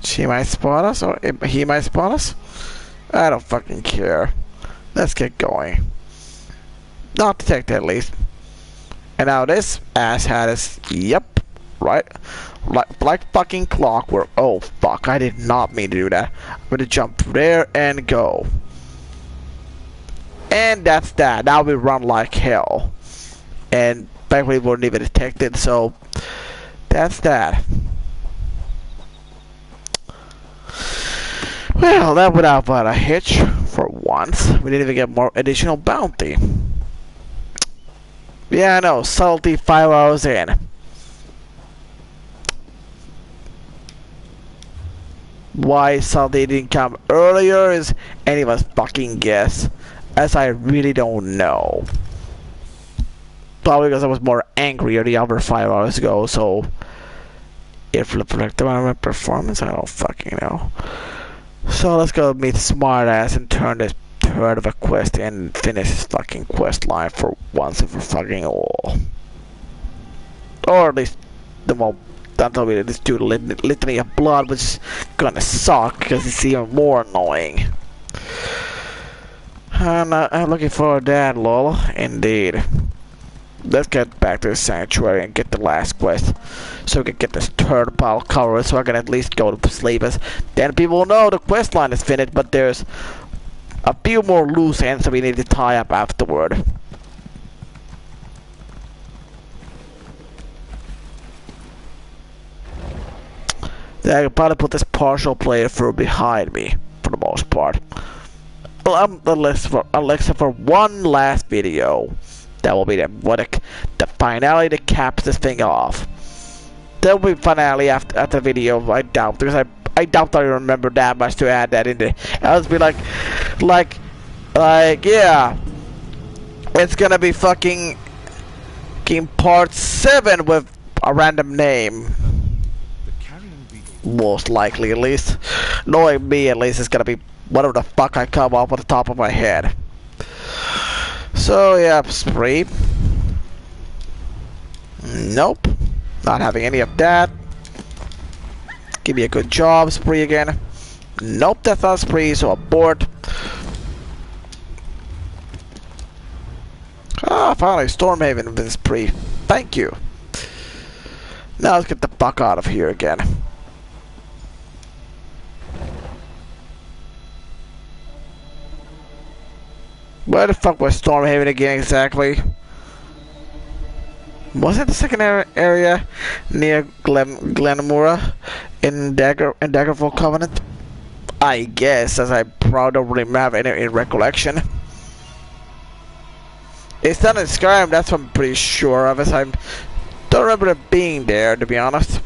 She might spot us, or he might spot us? I don't fucking care. Let's get going. Not detected, at least. And now this asshat is, yep, right, like fucking clockwork. Oh fuck, I did not mean to do that. I'm gonna jump there and go. And that's that. Now we run like hell. And thankfully we weren't even detected, so that's that. Well, that went out without a hitch for once. We didn't even get more additional bounty. Yeah, I know, subtlety 5 hours in. Why subtlety didn't come earlier is anyone's fucking guess, as I really don't know. Probably because I was more angry the other 5 hours ago, so if reflective on my performance, I don't fucking know. So let's go meet Smartass and turn this turd of a quest and finish this fucking quest line for once and for fucking all. Or at least, well, don't tell me that this dude litany of blood, which is gonna suck because it's even more annoying. I'm looking forward to that, lol. Indeed. Let's get back to the sanctuary and get the last quest, so we can get this turd pile covered, so I can at least go to sleep. As then people will know the quest line is finished, but there's a few more loose ends that we need to tie up afterward. Then I can probably put this partial playthrough behind me for the most part. Well, Alexa for one last video. That will be the finale that caps this thing off. There will be finale after the video, I doubt, because I doubt I remember that much to add that in there. I'll just be like, yeah, it's gonna be fucking part 7 with a random name. Most likely, at least. Knowing me, at least, it's gonna be whatever the fuck I come up with the top of my head. So yeah, spree. Nope. Not having any of that. Give me a good job, spree again. Nope, that's not spree, so abort. Ah, finally, Stormhaven with this spree. Thank you. Now let's get the fuck out of here again. Where the fuck was Stormhaven again exactly? Was it the second area near Glenmora in Daggerfall Covenant? I guess, as I probably don't really have any in recollection. It's not in Skyrim, that's what I'm pretty sure of, as I don't remember it being there, to be honest.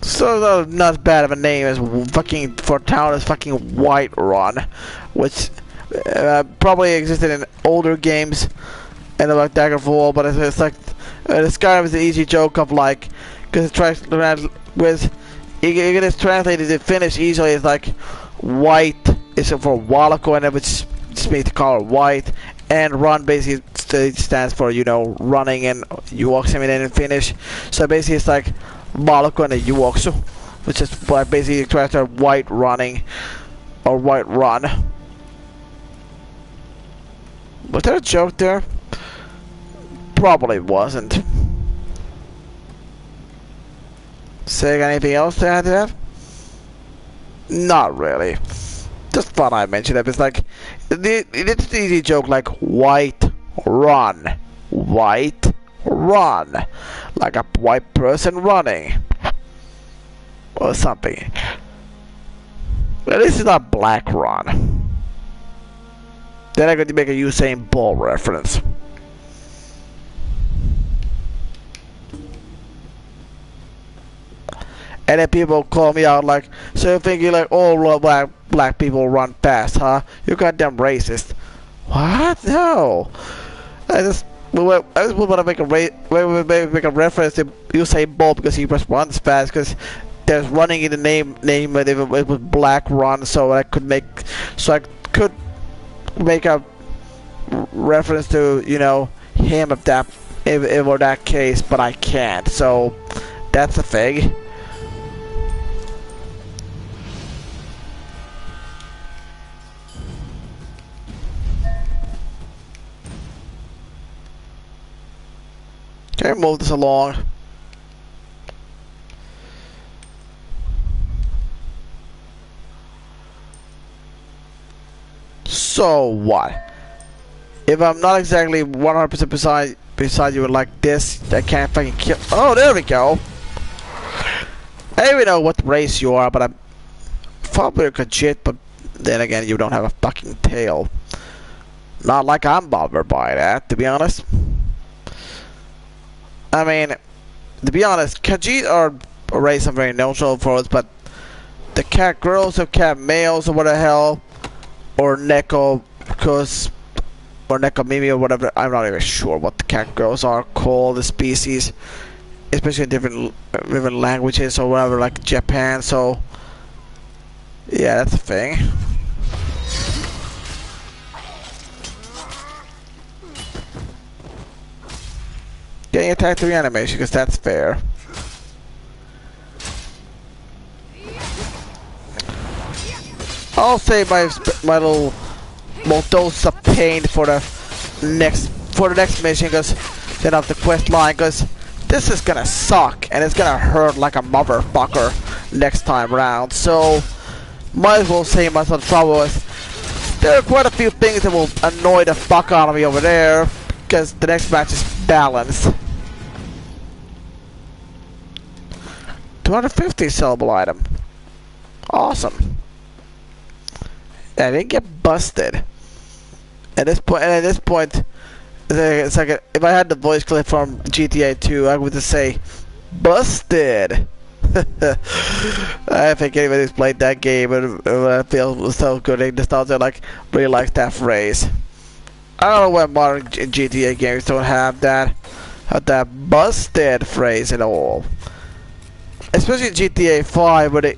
So not as bad of a name as fucking for town as fucking Whiterun, which probably existed in older games and like Daggerfall, but it's like this guy was an easy joke of like, because it tries with you get it translated in Finnish easily. It's like white is for Walako, and it would just means to call it white, and run basically stands for, you know, running, and juokseminen in Finnish. So basically it's like Valkoinen juoksu, which is like basically translated white running or white run. Was there a joke there? Probably wasn't. Saying anything else to add to that? Not really. Just thought I mentioned it. It's like it's an easy joke, like white run, white run, like a white person running or something. But this is not black run. Then I'm going to make a Usain Bolt reference. And then people call me out like, so you think you like all black people run fast, huh? You goddamn racist. What? No. I just want to make a make a reference to Usain Bolt because he just runs fast. Because there's running in the name, but it was Black Run, so I could make a reference to him if it were that case, but I can't. So that's the thing. Okay, move this along. So what? If I'm not exactly 100% beside you like this, I can't fucking kill. Oh, there we go. I don't even know what race you are, but I'm probably a good shit. But then again, you don't have a fucking tail. Not like I'm bothered by that, to be honest. I mean, to be honest, Khajiit are a race I'm very neutral for us, but the cat girls or cat males or what the hell, or Neko, or Neko Mimi or whatever, I'm not even sure what the cat girls are called, the species, especially in different languages or whatever, like Japan, so yeah, that's a thing. Getting attacked through animation, because that's fair. I'll save my little dose of pain for the next mission, because then off the quest line, because this is gonna suck and it's gonna hurt like a motherfucker next time round. So might as well save myself trouble. With there are quite a few things that will annoy the fuck out of me over there, because the next match is balanced. 250 sellable item. Awesome. I didn't get busted. At this point, it's like if I had the voice clip from GTA 2, I would just say, "Busted." I think anybody's played that game and I feel so good. They just like really like that phrase. I don't know why modern GTA games don't have that busted phrase at all. Especially in GTA 5, where the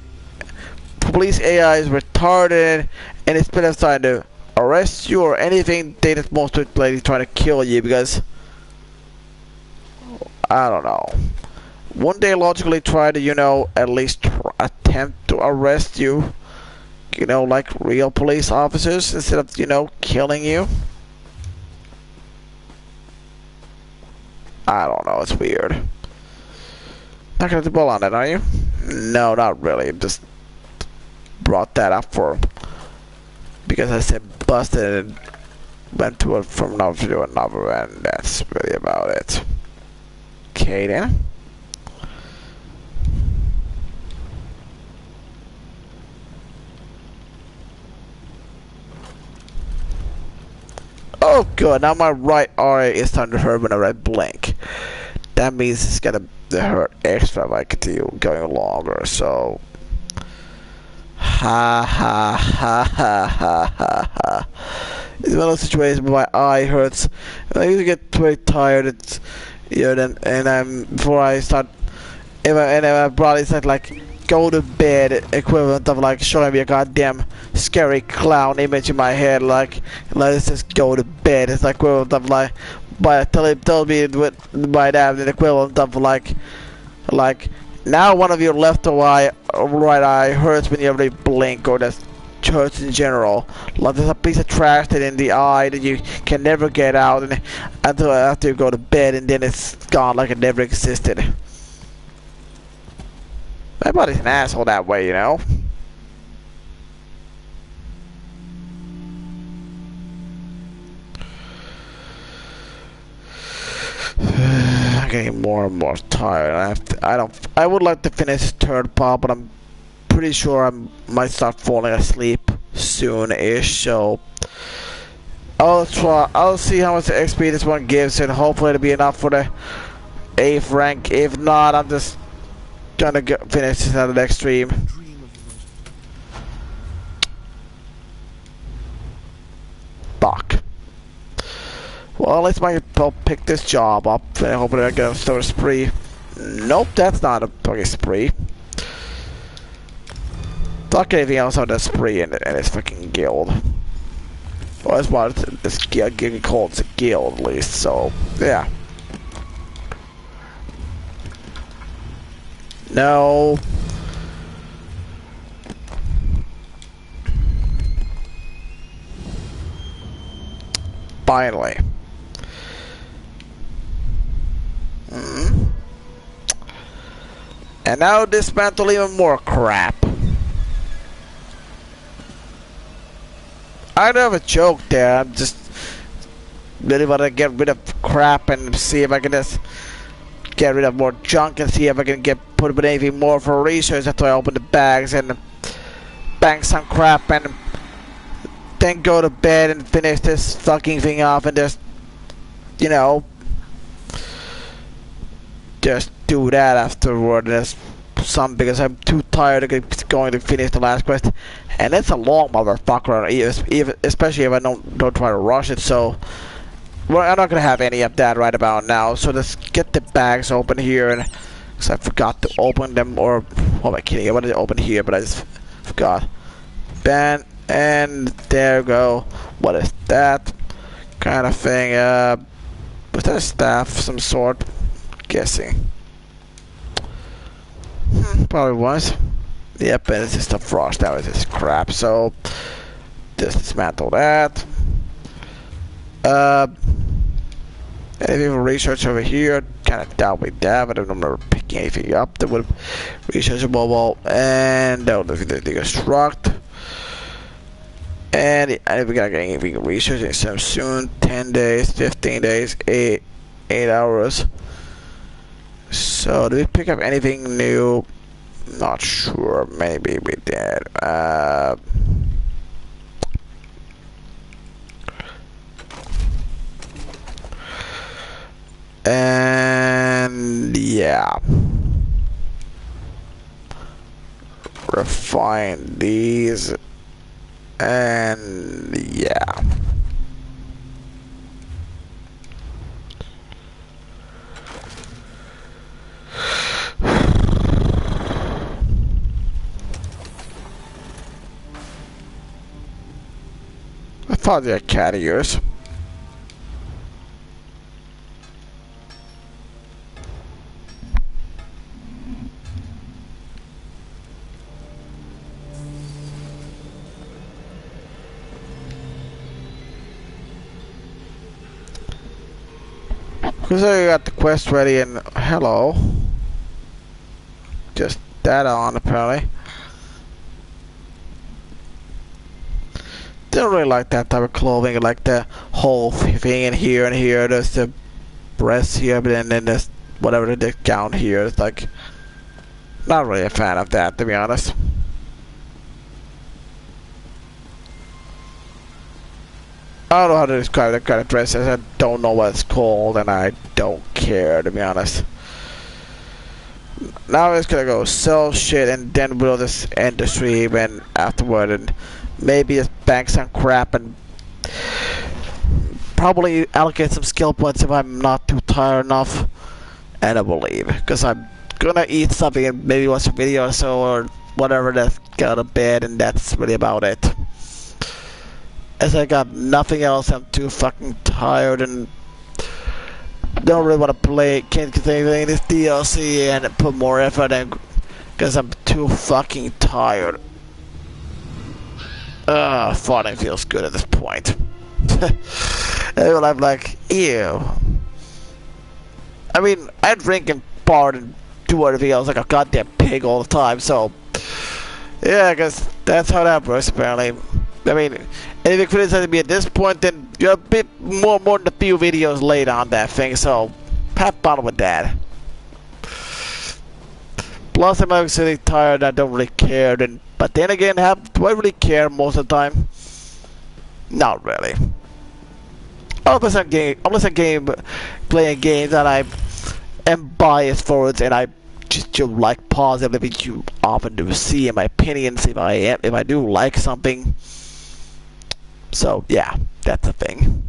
police AI is retarded and it's been trying to arrest you or anything, they just most likely trying to kill you because I don't know. Wouldn't they logically try to, at least attempt to arrest you? Like real police officers instead of, killing you? I don't know, it's weird. Not gonna dwell on it, are you? No, not really. Just brought that up because I said busted and went from one to another, and that's really about it. Okay then. Oh good, now my right eye is starting to hurt when I blink. That means it's gonna hurt extra if I continue going longer, so ha ha ha ha ha ha ha. It's one of those situations where my eye hurts. I usually get pretty tired. It's then before I start, if my body's like go to bed, equivalent of like showing me a goddamn scary clown image in my head, like let's just go to bed. It's like equivalent of like tell me by that the equivalent of like now one of your left eye or right eye hurts when you really blink, or just hurts in general. Like there's a piece of trash that in the eye that you can never get out until after you go to bed, and then it's gone like it never existed. My body's an asshole that way, I'm getting more and more tired. I would like to finish third part, but I'm pretty sure I might start falling asleep soon-ish. So I'll see how much XP this one gives, and hopefully it'll be enough for the 8th rank. If not, I'm just trying to finish this on the next stream. Fuck. Well, at least I'll pick this job up. And I hope I get a start a spree. Nope, that's not a fucking spree. Fuck anything else on the spree in this fucking guild. Well, that's what this guild getting called a guild, at least. So, yeah. No. Finally. And now dismantle even more crap. I don't have a joke there. I'm just really want to get rid of crap and see if I can just get rid of more junk and see if I can put up anything more for research after I open the bags and bang some crap and then go to bed and finish this fucking thing off and just, you know, just do that afterward. There's some because I'm too tired of going to finish the last quest, and it's a long motherfucker, especially if I don't try to rush it. So, well, I'm not gonna have any of that right about now. So let's get the bags open here, and because I forgot to open them, or what am I kidding? I wanted to open here, but I just forgot. Ban, and there we go. What is that kind of thing? Was that a staff of some sort? Guessing. Probably was. Yep, and it's just a frost. That was just crap. So just dismantle that. Anything for research over here? Kind of doubt we have. I don't remember picking anything up that would research a mobile, and that would deconstruct. And if we gotta get anything research anytime soon, 10 days, 15 days, 8 hours. So, did we pick up anything new? Not sure. Maybe we did. And yeah. Refine these. And yeah. I thought they had cat ears. Because I got the quest ready and hello. Just that on apparently. Don't really like that type of clothing, like the whole thing in here and here. There's the breasts here, but then there's whatever the dick gown here. It's like not really a fan of that, to be honest. I don't know how to describe that kind of dress. I don't know what it's called, and I don't care, to be honest. Now I'm just gonna go sell shit, and then we'll just end the stream and afterward, and maybe just bank some crap and probably allocate some skill points if I'm not too tired enough, and I will leave because I'm gonna eat something and maybe watch a video or so or whatever. That's go to bed, and that's really about it. As I got nothing else, I'm too fucking tired and don't really want to play. Can't get anything in this DLC and put more effort in because I'm too fucking tired. Farting feels good at this point. And I'm like, ew. I mean, I drink and fart and do everything else like a goddamn pig all the time, so yeah, I guess that's how that works apparently. I mean, if you criticize me at this point, then you're a bit more than a few videos late on that thing, so have fun with that. Plus, I'm actually tired, I don't really care, but then again, do I really care most of the time? Not really. Unless I'm playing games that I am biased for it, and I just do like positively, which you often do see in my opinions if I do like something. So yeah, that's a thing.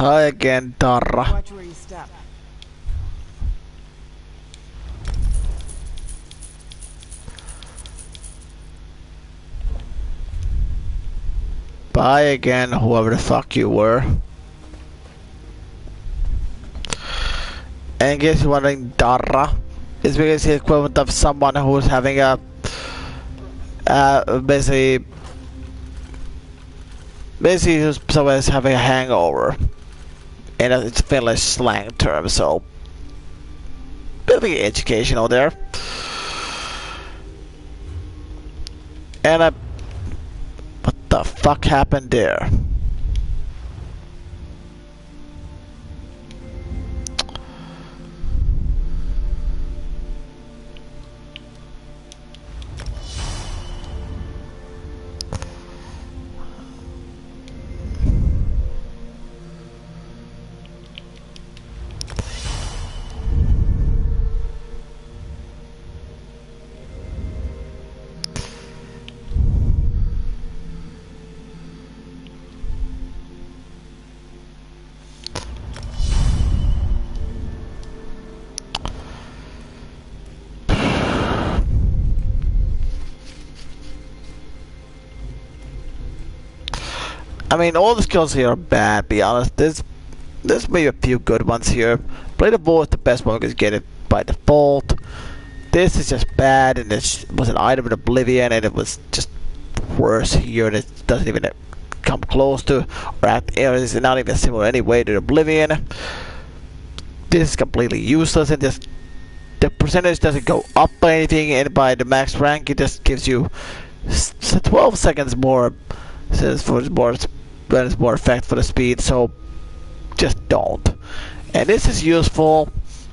Hi again, Dara. Watch where you step. Bye again, whoever the fuck you were. And in case you're wondering, Dara is because the equivalent of someone who's having a basically someone is having a hangover, and it's a Finnish slang term, so bit of educational there. And what the fuck happened there? I mean, all the skills here are bad, be honest. There's maybe a few good ones here. Play the ball is the best one because you get it by default. This is just bad, and this was an item in Oblivion, and it was just worse here, and it doesn't even come close to, or it's not even similar anyway to Oblivion. This is completely useless, and just the percentage doesn't go up by anything, and by the max rank, it just gives you 12 seconds more. Since for more effect for the speed, so just don't. And this is useful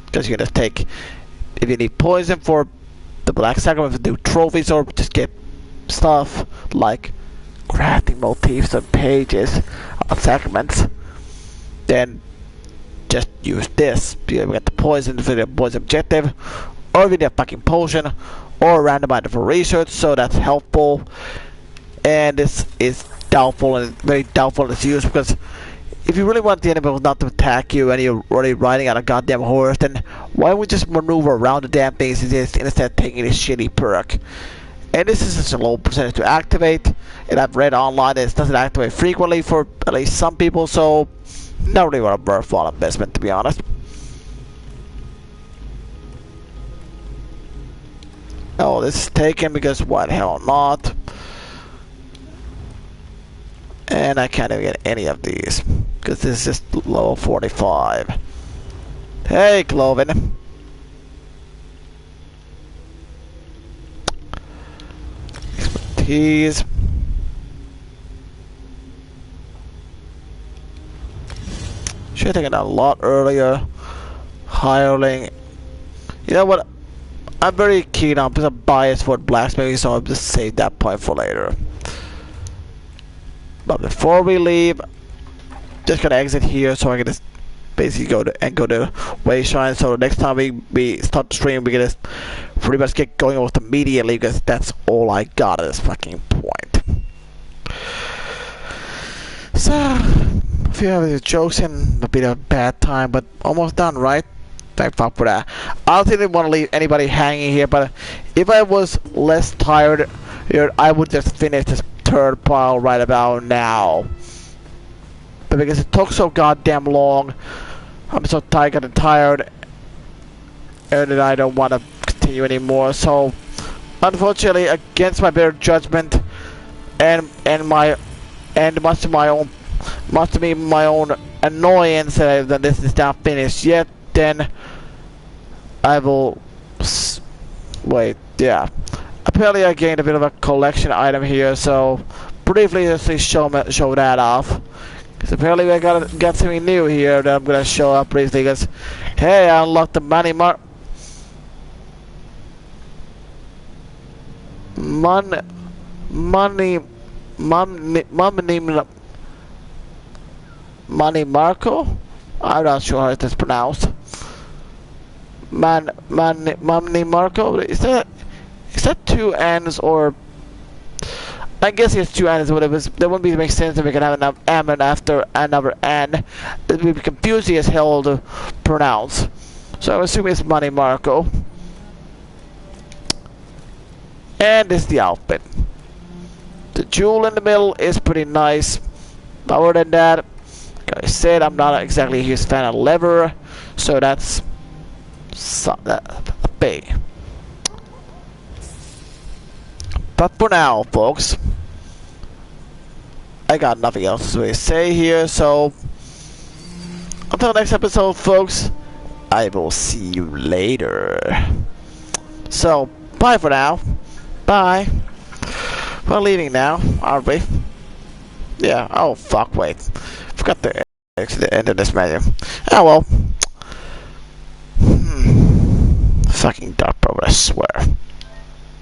because you can just take, if you need poison for the black sacrament to do trophies or just get stuff like crafting motifs on pages on sacraments, then just use this. You get the poison for the poison objective, or if you need a fucking potion, or random item for research, so that's helpful. And this is doubtful, and very doubtful in its use, because if you really want the enemy not to attack you and you're already riding on a goddamn horse, then why would you just maneuver around the damn things instead of taking this shitty perk? And this is such a low percentage to activate, and I've read online that it doesn't activate frequently for at least some people, so not really a worthwhile investment, to be honest. Oh, this is taken because why the hell not? And I can't even get any of these because this is just level 45. Hey, Cloven. Expertise. Should have taken that a lot earlier. Hireling. You know what? I'm very keen on, because I'm biased for blacksmithing, so I'll just save that point for later. But before we leave, just gonna exit here so I can just basically go to Wayshrine. So next time we start the stream, we can just pretty much get going almost immediately, because that's all I got at this fucking point. So, a few of the jokes and a bit of a bad time, but almost done, right? Thank fuck for that. I don't think they want to leave anybody hanging here, but if I was less tired here, I would just finish this third pile right about now. But because it took so goddamn long, I'm so tired and tired, and I don't want to continue anymore. So, unfortunately, against my better judgment and much to my own annoyance that this is not finished yet, then I will wait. Yeah. Apparently I gained a bit of a collection item here, so briefly just show that off. Because apparently I got something new here that I'm gonna show up briefly. Because hey, I unlocked the money Marco? I'm not sure how it is pronounced. Money Marco? Is that two N's, or I guess it's two N's, whatever. That wouldn't be make sense if we could have another M and after another N. It would be confusing as hell to pronounce. So I assume it's Money Marco. And this is the outfit. The jewel in the middle is pretty nice. Other than that, like I said, I'm not exactly a huge fan of leather, so that's big. But for now, folks, I got nothing else to say here, so until next episode, folks, I will see you later. So, bye for now. Bye. We're leaving now, aren't we? Yeah, oh fuck, wait. Forgot to actually enter this menu. Oh well. Fucking Dark Brotherhood, I swear.